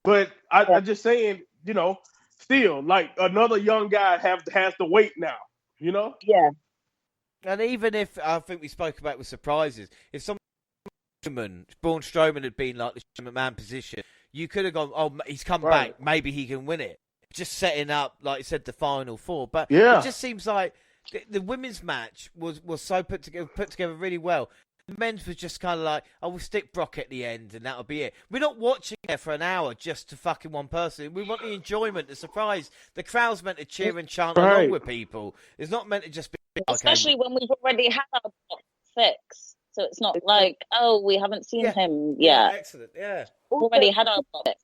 But I'm just saying, you know, still, like another young guy has to wait now, you know? Yeah. And even if, I think we spoke about with surprises, if Braun Strowman had been like the Shane McMahon position, you could have gone, oh, he's come back. Maybe he can win it. Just setting up, like you said, the final 4. But it just seems like the women's match was so put together really well. The men's was just kind of like, oh, we'll stick Brock at the end and that'll be it. We're not watching it for an hour just to fucking one person. We want the enjoyment, the surprise. The crowd's meant to cheer and chant along with people. It's not meant to just be... Especially when we've already had our top 6. So it's not like, oh, we haven't seen him yet. Excellent, yeah. We've already had our top 6.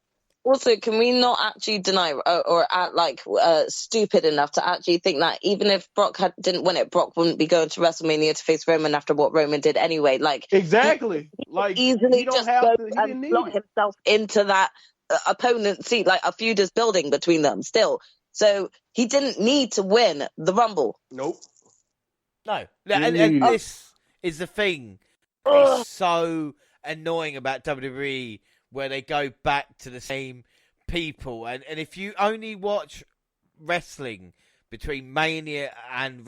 Also, can we not actually deny or act like stupid enough to actually think that even if Brock didn't win it, Brock wouldn't be going to WrestleMania to face Roman after what Roman did anyway? Like exactly, like easily just go and slot himself into that opponent's seat, like a feud is building between them still. So he didn't need to win the Rumble. Nope. No, and this is the thing. It's so annoying about WWE. Where they go back to the same people. And if you only watch wrestling between Mania and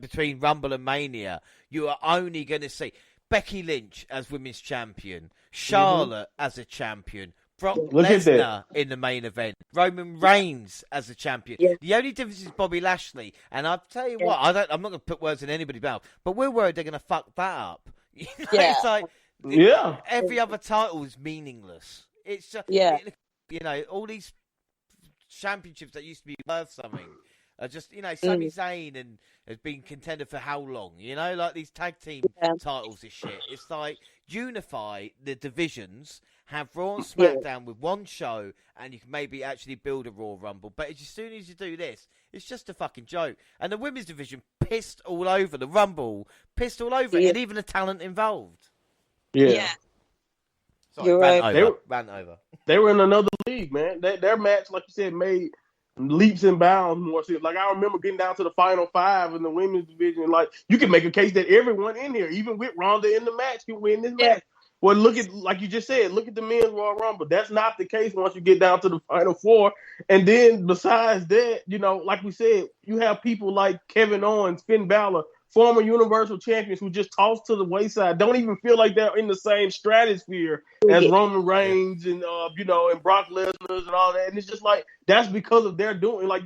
between Rumble and Mania, you are only going to see Becky Lynch as women's champion, Charlotte as a champion, Brock Lesnar in the main event, Roman Reigns as a champion. Yeah. The only difference is Bobby Lashley. And I'll tell you what, I'm not going to put words in anybody's mouth, but we're worried they're going to fuck that up. It's like... every other title is meaningless. It's just, you know, all these championships that used to be worth something are just, you know, Sami Zayn and has been contender for how long? You know, like these tag team titles is shit. It's like unify the divisions, have Raw and SmackDown with one show, and you can maybe actually build a Raw Rumble. But as soon as you do this, it's just a fucking joke. And the women's division pissed all over the Rumble, pissed all over it, and even the talent involved. Yeah. Sorry, You're right. Ran over. They were in another league, man. Their match, like you said, made leaps and bounds more. Like I remember getting down to the final 5 in the women's division. Like you can make a case that everyone in here, even with Ronda in the match, can win this match. Well, look at, like you just said, look at the men's Royal Rumble. That's not the case once you get down to the final 4. And then besides that, you know, like we said, you have people like Kevin Owens, Finn Balor former Universal Champions who just tossed to the wayside, don't even feel like they're in the same stratosphere as Roman Reigns and and Brock Lesnar and all that. And it's just like that's because of their doing. Like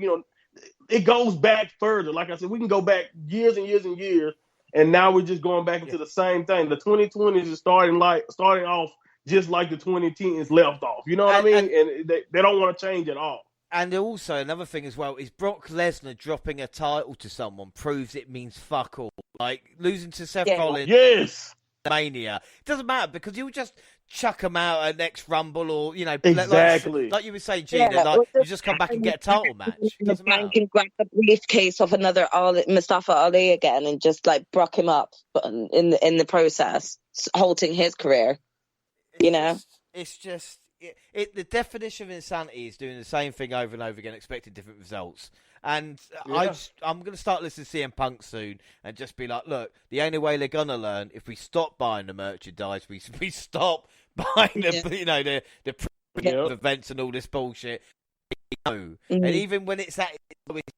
it goes back further. Like I said, we can go back years and years and years, and now we're just going back into the same thing. The 2020s is starting off just like the 2010s left off. You know what I mean? And they don't want to change at all. And also, another thing as well is Brock Lesnar dropping a title to someone proves it means fuck all. Like, losing to Seth Rollins. Yes. Mania. It doesn't matter because you'll just chuck them out at next Rumble or, Exactly. like you were saying, Gina, you just come back and get a title match. It doesn't matter. You can grab the briefcase of another Mustafa Ali again and just, like, brock him up in the process, halting his career. It's just... the definition of insanity is doing the same thing over and over again, expecting different results. And I'm going to start listening to CM Punk soon and just be like, look, the only way they're going to learn if we stop buying the merchandise, we stop buying the events and all this bullshit. And even when it's that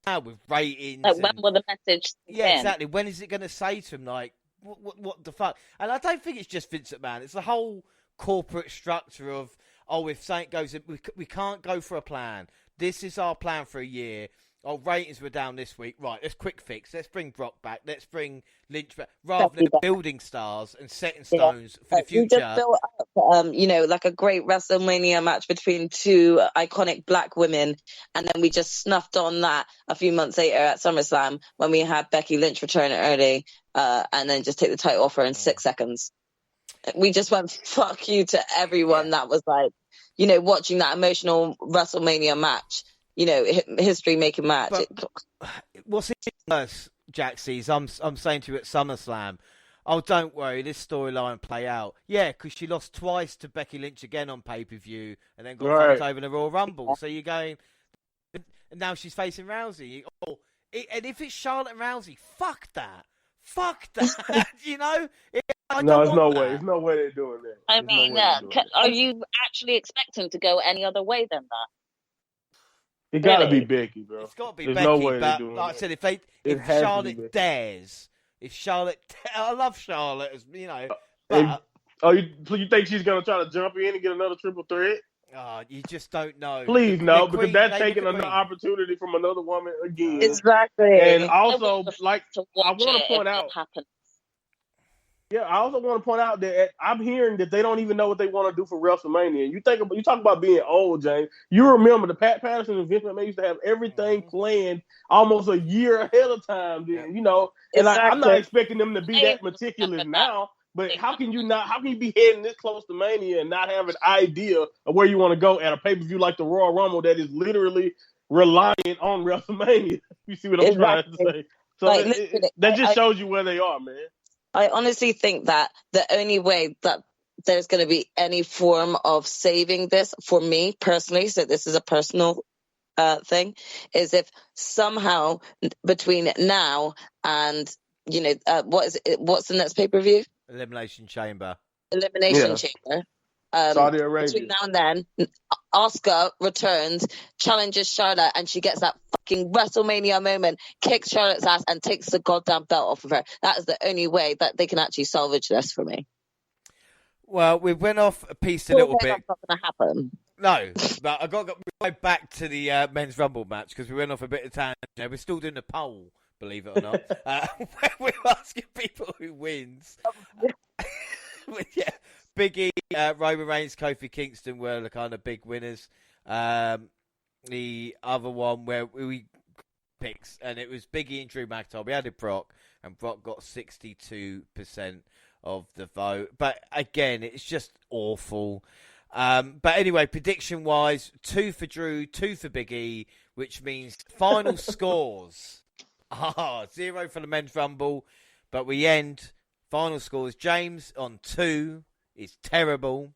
now with ratings, when will the message? Exactly. When is it going to say to him like, what the fuck? And I don't think it's just Vince McMahon. It's the whole corporate structure of, if something goes, we can't go for a plan. This is our plan for a year. Ratings were down this week. Right, let's quick fix. Let's bring Brock back. Let's bring Lynch back. Rather than building stars and setting stones for the future. You just built up, like a great WrestleMania match between two iconic black women. And then we just snuffed on that a few months later at SummerSlam when we had Becky Lynch return early and then just take the title off her in 6 seconds. We just went fuck you to everyone that was like, watching that emotional WrestleMania match, history-making match. What's it worse, Jack sees? I'm saying to you at SummerSlam, don't worry, this storyline will play out. Yeah, because she lost twice to Becky Lynch again on pay-per-view and then got fucked over in the Royal Rumble. So you're going, and now she's facing Rousey. And if it's Charlotte and Rousey, fuck that. Fuck that. There's no way. There's no way they're doing that. I mean, are you actually expecting to go any other way than that? It gotta be Becky, bro. It's got to be There's Becky. No way but doing like that. I said, if Charlotte dares, I love Charlotte, as but you think she's gonna try to jump in and get another triple threat? You just don't know. Please no, because that's taking another opportunity from another woman again. Exactly. And also, I want to point out. Happens. Yeah, I also want to point out that I'm hearing that they don't even know what they want to do for WrestleMania. You talk about being old, James. You remember the Pat Patterson and Vince McMahon used to have everything planned almost a year ahead of time. Then, and I'm not expecting them to be that meticulous now. But how can you be heading this close to Mania and not have an idea of where you want to go at a pay-per-view like the Royal Rumble that is literally reliant on WrestleMania? You see what I'm trying to say? So that just shows you where they are, man. I honestly think that the only way that there's going to be any form of saving this for me personally, so this is a personal thing, is if somehow between now and, what's the next pay-per-view? Elimination Chamber. Chamber. Saudi Arabia. Between now and then, Asuka returns, challenges Charlotte, and she gets that fucking WrestleMania moment, kicks Charlotte's ass, and takes the goddamn belt off of her. That is the only way that they can actually salvage this for me. Well, we went off a piece a little bit. That's not going to happen. No, but I got to go back to the men's Rumble match because we went off a bit of tangent. We're still doing the poll, believe it or not. We're asking people who wins. Yeah. Big E, Roman Reigns, Kofi Kingston were the kind of big winners. The other one where we picks, and it was Big E and Drew McIntyre. We added Brock, and Brock got 62% of the vote. But again, it's just awful. But anyway, prediction-wise, 2 for Drew, 2 for Big E, which means final scores. 0 for the men's Rumble, but we end final scores. James on 2. Is terrible,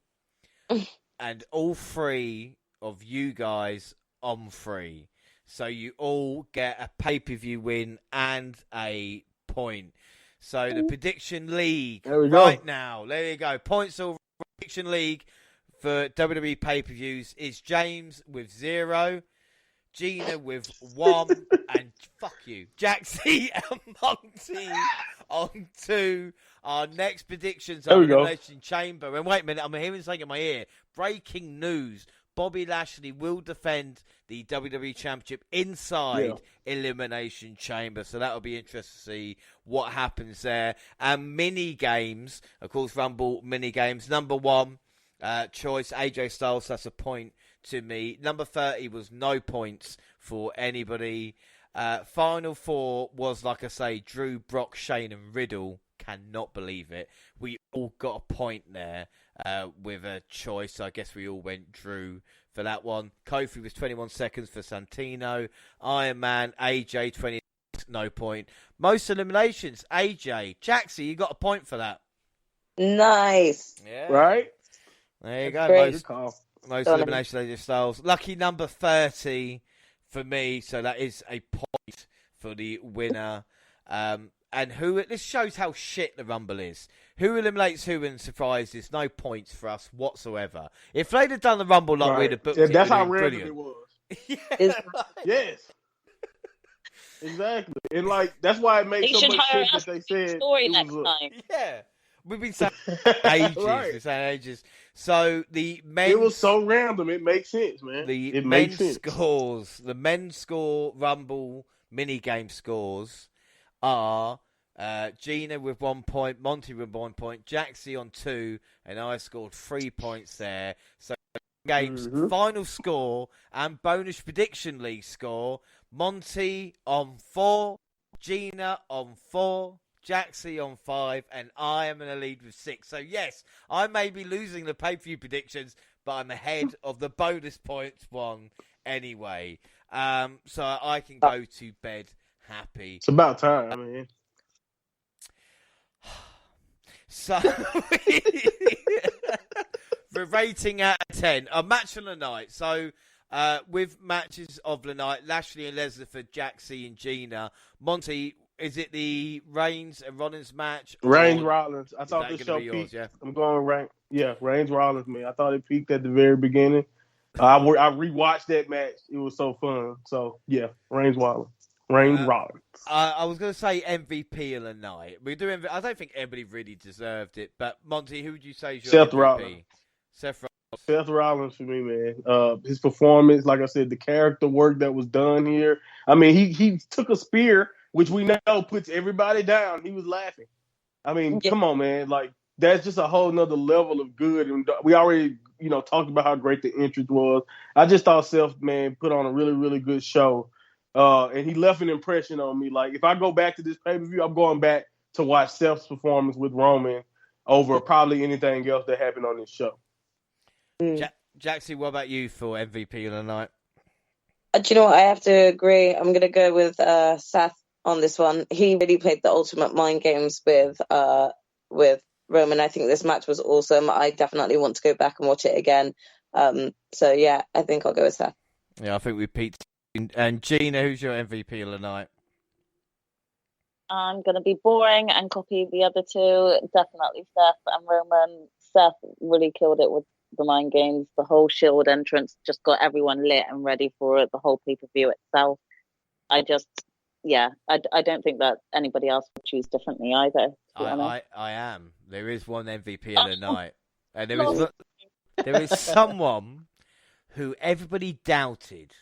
and all 3 of you guys on 3. So you all get a pay-per-view win and a point. So the prediction league right now, there you go. Points all prediction league for WWE pay-per-views is James with 0, Gina with 1, and Fuck you. Jaxie and Monty on to our next predictions on Elimination Chamber. And wait a minute, I'm hearing something in my ear. Breaking news. Bobby Lashley will defend the WWE Championship inside Elimination Chamber. So that'll be interesting to see what happens there. And mini games, of course, Rumble mini games. Number 1, choice, AJ Styles. That's a point to me. Number 30 was no points for anybody. Final 4 was, like I say, Drew, Brock, Shane, and Riddle. Cannot believe it. We all got a point there with a choice. I guess we all went Drew for that one. Kofi was 21 seconds for Santino. Iron Man, AJ, 20, no point. Most eliminations, AJ. Jaxie, you got a point for that. Nice. Yeah. Right? There you go. Great. Most elimination, AJ Styles. Lucky number 30 for me. So that is a point for the winner. And this shows how shit the Rumble is. Who eliminates who in surprises? No points for us whatsoever. If they'd have done the Rumble like we'd have booked it, that's how random it was. Yes. Exactly. And that's why it makes so much sense that they said story next time. Yeah. We've been saying ages. We're saying ages. So the men's... It was so random. It makes sense, man. The men's scores. The men's score Rumble mini-game scores are Gina with 1 point, Monty with 1 point, Jaxie on 2, and I scored 3 points there. So game's final score and bonus prediction league score, Monty on 4, Gina on 4, Jaxie on 5, and I am in the lead with 6. So yes, I may be losing the pay-per-view predictions, but I'm ahead of the bonus points one anyway. So I can go to bed happy. It's about time, man. So, the rating out of 10, a match of the night. So, with matches of the night, Lashley and Lesnar for Jaxie and Gina. Monty, is it the Reigns and Rollins match? Reigns Rollins. I thought this show peaked. Yeah? I'm going Reigns Rollins, man. I thought it peaked at the very beginning. I rewatched that match. It was so fun. So, yeah, Reigns Rollins. I was going to say MVP of the night. I don't think anybody really deserved it. But Monty, who would you say is your Seth MVP? Rollins. Seth Rollins for me, man. His performance, like I said, the character work that was done here. I mean, he took a spear, which we know puts everybody down. He was laughing. I mean, come on, man. That's just a whole nother level of good. And we already, talked about how great the entrance was. I just thought Seth, man, put on a really, really good show. And he left an impression on me. If I go back to this pay-per-view, I'm going back to watch Seth's performance with Roman over probably anything else that happened on this show. Jaxie, what about you for MVP of the night? Do you know what? I have to agree. I'm going to go with Seth on this one. He really played the ultimate mind games with Roman. I think this match was awesome. I definitely want to go back and watch it again. So, yeah, I think I'll go with Seth. Yeah, I think we peaked. And Gina, who's your MVP of the night? I'm going to be boring and copy the other two. Definitely Seth and Roman. Seth really killed it with the mind games. The whole Shield entrance just got everyone lit and ready for it. The whole pay-per-view itself. I don't think that anybody else would choose differently either. I am. There is one MVP of the night. And there is someone who everybody doubted.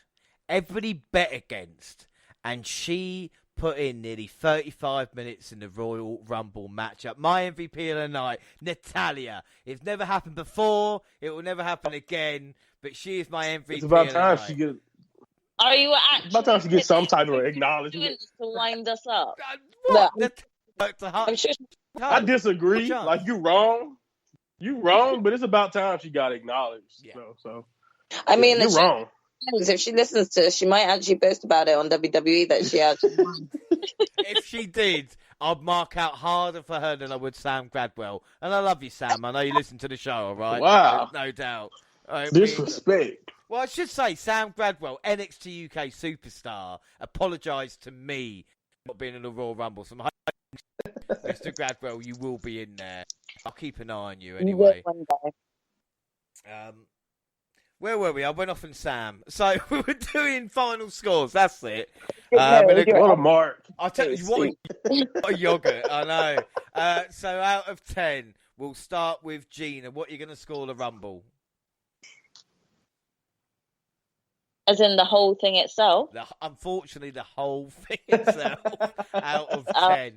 Everybody bet against, and she put in nearly 35 minutes in the Royal Rumble matchup. My MVP of the night, Natalya. It's never happened before. It will never happen again. But she is my MVP. It's about time of the she night. gets. Are you actually? About time she gets some type of acknowledgement to wind us up. What? I'm sure I disagree. You're wrong. You wrong, but it's about time she got acknowledged. Yeah. So I mean, you're wrong. If she listens to it, she might actually boast about it on WWE that she actually won. If she did, I'd mark out harder for her than I would Sam Gradwell. And I love you, Sam. I know you listen to the show, all right? Wow. No doubt. Disrespect. Well, I should say Sam Gradwell, NXT UK superstar, apologised to me for not being in the Royal Rumble. So I'm hoping, Mr. Gradwell, you will be in there. I'll keep an eye on you anyway. One day. Where were we? I went off on Sam. So we were doing final scores. That's it. What a mark. I'll tell you what a yogurt, I know. So out of 10, we'll start with Gina. What are you going to score the Rumble? As in the whole thing itself? Unfortunately, the whole thing itself out of 10.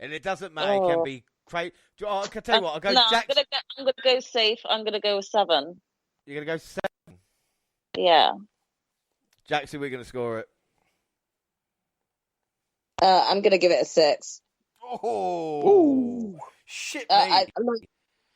And it doesn't matter, it can be crazy. I can tell you what, I'll go Jackson. I'm going to go safe. I'm going to go with 7. You're going to go 7? Yeah. Jackson, we're going to score it. I'm going to give it a 6. Oh, shit me.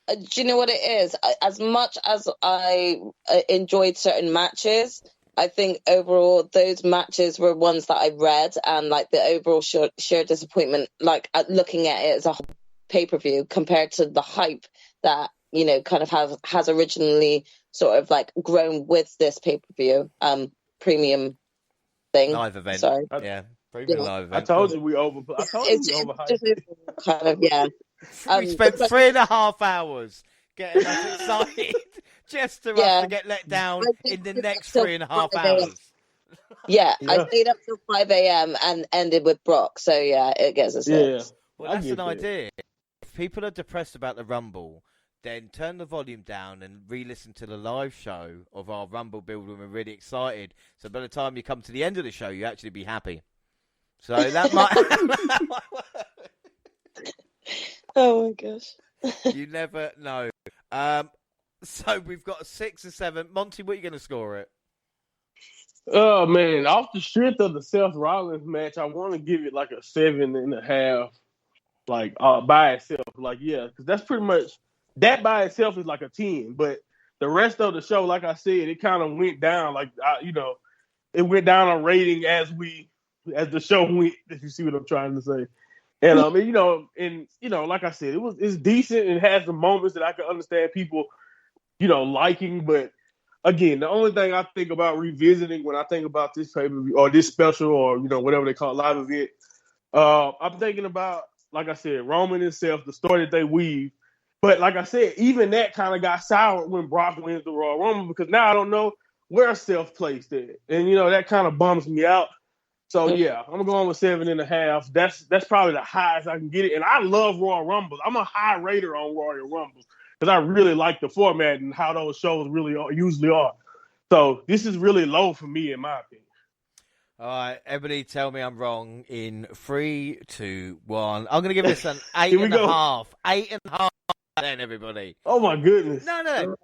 Do you know what it is? As much as I enjoyed certain matches, I think overall those matches were ones that I read, and like the overall sheer disappointment, like looking at it as a whole pay-per-view compared to the hype that, you know, kind of has originally sort of like grown with this pay-per-view premium thing. Live event. Sorry. Yeah. Premium live event. I told you we overhyped. Just kind of, yeah. We spent 3.5 hours getting us excited just to have to get let down in the next 3.5 hours. Yeah, I stayed up till 5 a.m. and ended with Brock, so yeah, it gets us. Yeah, well, that's an idea. If people are depressed about the Rumble, then turn the volume down and re-listen to the live show of our Rumble build when we're really excited. So by the time you come to the end of the show, you actually be happy. So that might. Oh my gosh. You never know. So we've got a 6 or 7. Monty, what are you going to score it? Oh man, off the strength of the Seth Rollins match, I want to give it like a 7.5, like by itself. Like, yeah, because that's pretty much that by itself is like a 10. But the rest of the show, like I said, it kind of went down. Like it went down on rating as the show went. If you see what I'm trying to say. And like I said, it's decent and has the moments that I can understand people, liking. But again, the only thing I think about revisiting when I think about this pay-per-view or this special or whatever they call it, live event, I'm thinking about, like I said, Roman and Seth, the story that they weave. But like I said, even that kind of got soured when Brock wins the Royal Rumble, because now I don't know where Seth placed it, and that kind of bums me out. So yeah, I'm going with 7.5. That's probably the highest I can get it. And I love Royal Rumbles. I'm a high rater on Royal Rumbles because I really like the format and how those shows usually are. So this is really low for me, in my opinion. All right, everybody, tell me I'm wrong in 3, 2, 1. I'm going to give this an 8.5. 8.5. Then everybody. Oh my goodness. No.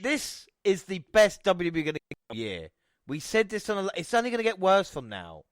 This is the best WWE going to get all year. We said this it's only going to get worse from now.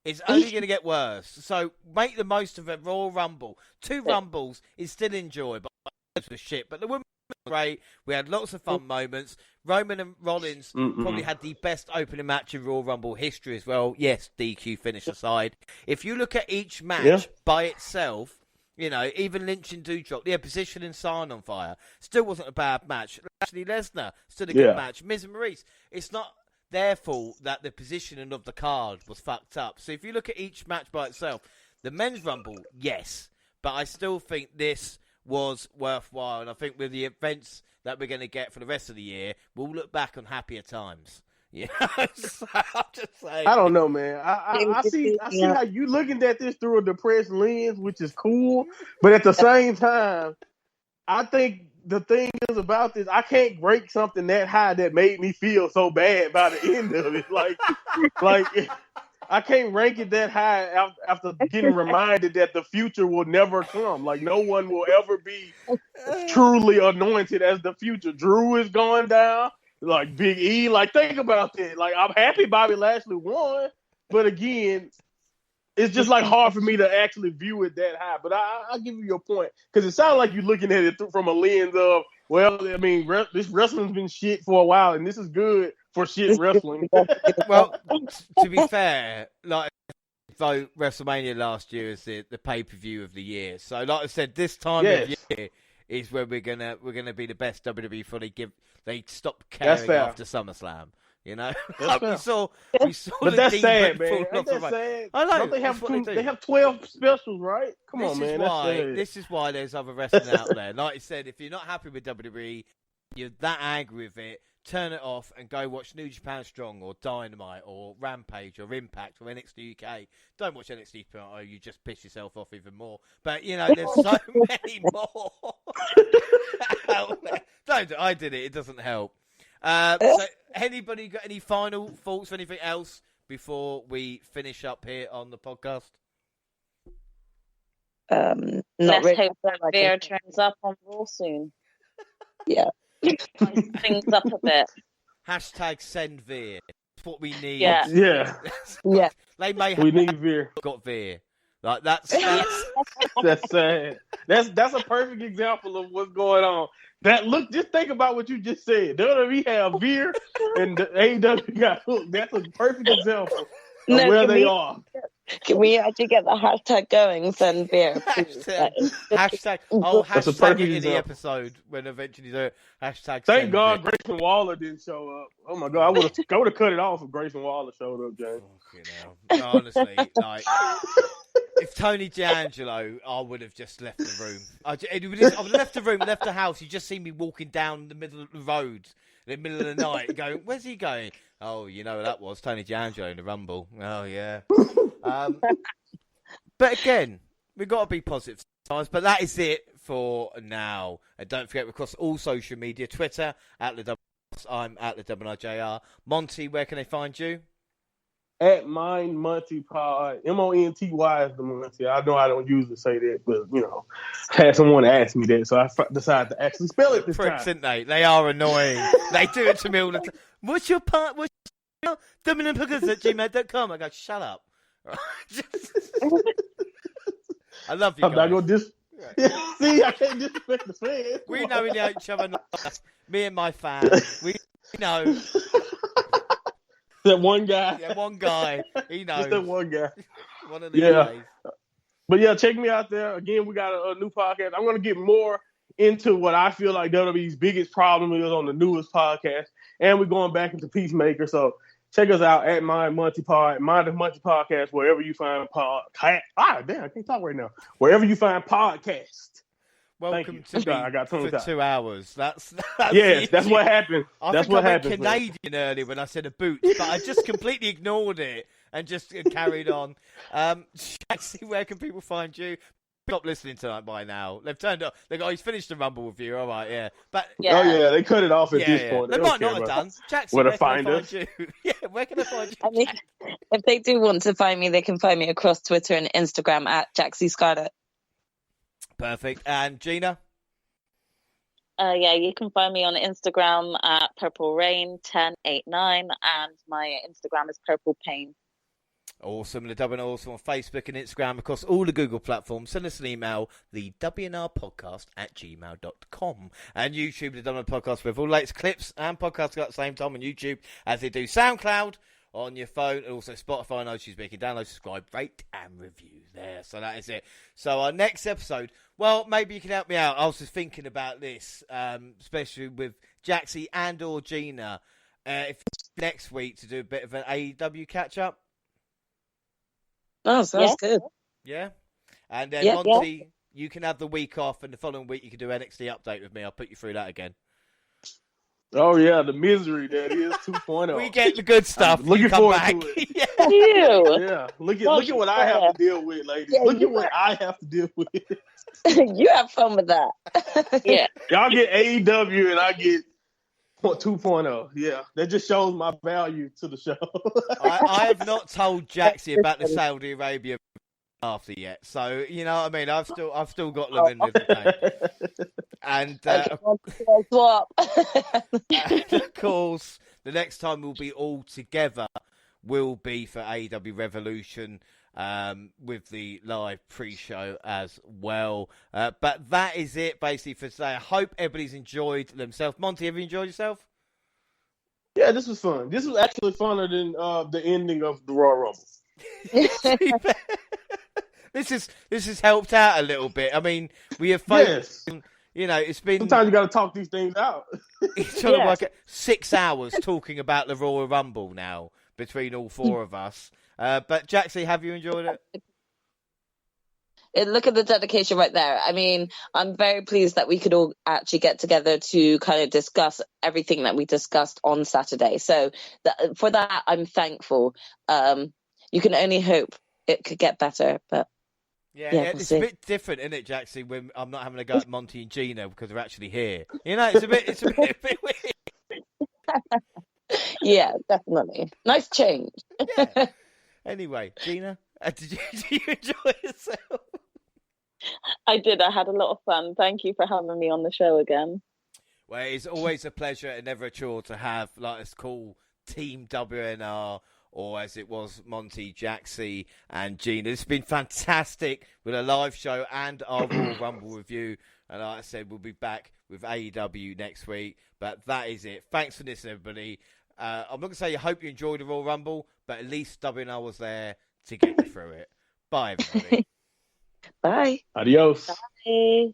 It's only going to get worse. So make the most of it. Royal Rumble. 2 Rumbles is still enjoyable. It was shit, but the women were great. We had lots of fun moments. Roman and Rollins probably had the best opening match in Royal Rumble history as well. Yes, DQ finish aside. If you look at each match by itself, even Lynch and Doudrop, the position in Sign on Fire still wasn't a bad match. Actually, Lesnar still a good match. Miz and Maurice, it's not their fault that the positioning of the card was fucked up. So if you look at each match by itself, the men's Rumble, yes, but I still think this was worthwhile, and I think with the events that we're going to get for the rest of the year, we'll look back on happier times. So I'm just saying. I don't know, man. I see how you looking at this through a depressed lens, which is cool, but at the same time, I think the thing is about this, I can't break something that high that made me feel so bad by the end of it. Like I can't rank it that high after getting reminded that the future will never come. Like, no one will ever be truly anointed as the future. Drew is going down. Like, Big E. Like, think about that. Like, I'm happy Bobby Lashley won. But again, it's just like hard for me to actually view it that high. But I'll give you your point. Because it sounds like you're looking at it from a lens of, well, I mean, this wrestling's been shit for a while, and this is good for shit wrestling. Well, to be fair, like, vote WrestleMania last year as the pay-per-view of the year. So, like I said, this time of year is where we're gonna be the best WWE for they stop caring after SummerSlam. Like we saw but the that's sad, man. Ain't that sad? I know. Don't they have 12 specials, right? Come on, man. This is why there's other wrestling out there. Like I said, if you're not happy with WWE, you're that angry with it, turn it off and go watch New Japan Strong or Dynamite or Rampage or Impact or NXT UK. Don't watch NXT or you just piss yourself off even more. But, you know, there's so many more out there. I did it. It doesn't help. So anybody got any final thoughts or anything else before we finish up here on the podcast? Let's hope that Veer turns up on Raw soon. Yeah. Spice things up a bit. Hashtag send Veer. That's what we need. Yeah. Yeah. They may We have need Veer. got Veer. Like that's That's sad. That's a perfect example of what's going on. Just think about what you just said. WWE have Veer and the AEW got Hook. That's a perfect example of where they are. Can we actually get the hashtag going? Send Veer. hashtag That's a hashtag perfect it in the example. episode when eventually the hashtag. Thank send God Veer. Grayson Waller didn't show up. Oh my God, I would have cut it off if Grayson Waller showed up, James. Fucking hell. Honestly, like if Tony D'Angelo, I would have just left the room. I would have left the room, left the house. You just see me walking down the middle of the road in the middle of the night, going, "Where's he going?" Oh, you know what that was Tony D'Angelo in the Rumble. Oh yeah. But again, we've got to be positive sometimes. But that is it for now. And don't forget, we're across all social media: Twitter I'm at the WNRJR. Monty, where can they find you? At Mind Monty Pod. Monty is the Monty. I know I don't usually say that, but you know, I had someone ask me that, so I decided to actually spell it this Pricks, time. aren't they? They are annoying. They do it to me all the time. What's your part? What's your WNRPodcast@gmail.com? I go, shut up. I love you I'm not guys. gonna See, I can't disrespect the fans. We know we know each other. Me and my fans. We know. That one guy. Yeah, one guy. He knows. Just that one guy. One of the Yeah. guys. But yeah, check me out there. Again, we got a new podcast. I'm going to get more into what I feel like WWE's biggest problem is on the newest podcast. And we're going back into Peacemaker. So check us out at Mind Monty Pod, Mind of Monty Podcast, wherever you find podcast. Damn, I can't talk right now. Wherever you find podcast. Welcome to me I got for 2 hours. That's yes, that's what happened. That's what happened. Canadian earlier when I said a boot, but I just completely ignored it and just carried on. Jaxie, where can people find you? Stop listening tonight by now. They've turned up. They go, he's finished the Rumble with you. All right, yeah. But oh yeah, they cut it off at this point. They might not have done. Jaxie, where can I find you? Yeah, where can I find you? I mean, if they do want to find me, they can find me across Twitter and Instagram at Jaxie Scarlett. Perfect. And Gina? Yeah, you can find me on Instagram at PurpleRain1089 and my Instagram is Purple Pain. Awesome. The WNR also on Facebook and Instagram, across all the Google platforms. Send us an email, the WNRpodcast@gmail.com. And YouTube, the WNR Podcast, with all the latest clips and podcasts at the same time on YouTube as they do SoundCloud on your phone, and also Spotify and iTunes. You can download, subscribe, rate, and review there. So that is it. So our next episode, well, maybe you can help me out. I was just thinking about this, especially with Jaxie and or Gina, if next week to do a bit of an AEW catch-up. Oh, sounds good. Yeah? And then, Monty, you can have the week off, and the following week you can do NXT update with me. I'll put you through that again. Oh, yeah, the misery that is 2.0. We get the good stuff. Looking forward to it. Yeah. Look at what I have to deal with, ladies. Look at what I have to deal with. You have fun with that. Yeah. Y'all get AEW and I get 2.0. Yeah, that just shows my value to the show. I have not told Jaxie about the Saudi Arabia after yet, so you know what I mean. I've still got them in the game. And and of course, the next time we'll be all together will be for AEW Revolution. With the live pre-show as well. But that is it basically for today. I hope everybody's enjoyed themselves. Monty, have you enjoyed yourself? Yeah, this was fun. This was actually funner than the ending of the Royal Rumble. This has helped out a little bit. I mean, we have focused, you know, it's been... Sometimes you got to talk these things out. It's trying to work out 6 hours talking about the Royal Rumble now between all four of us. But Jaxie, have you enjoyed it? Look at the dedication right there. I mean, I'm very pleased that we could all actually get together to kind of discuss everything that we discussed on Saturday. So for that, I'm thankful. You can only hope it could get better, but yeah, we'll it's see. a bit different, isn't it, Jackson? When I'm not having a go at Monty and Gina because they're actually here. You know, it's a bit weird. Yeah, definitely. Nice change. Yeah. Anyway, Gina, did you enjoy yourself? I did. I had a lot of fun. Thank you for having me on the show again. Well, it's always a pleasure and never a chore to have like us call Team WNR, or as it was, Monty, Jaxie, and Gina. It's been fantastic with a live show and our Royal Rumble review. And like I said, we'll be back with AEW next week. But that is it. Thanks for listening, everybody. I'm not going to say I hope you enjoyed the Royal Rumble, but at least WNR was there to get you through it. Bye, everybody. Bye. Adios. Bye.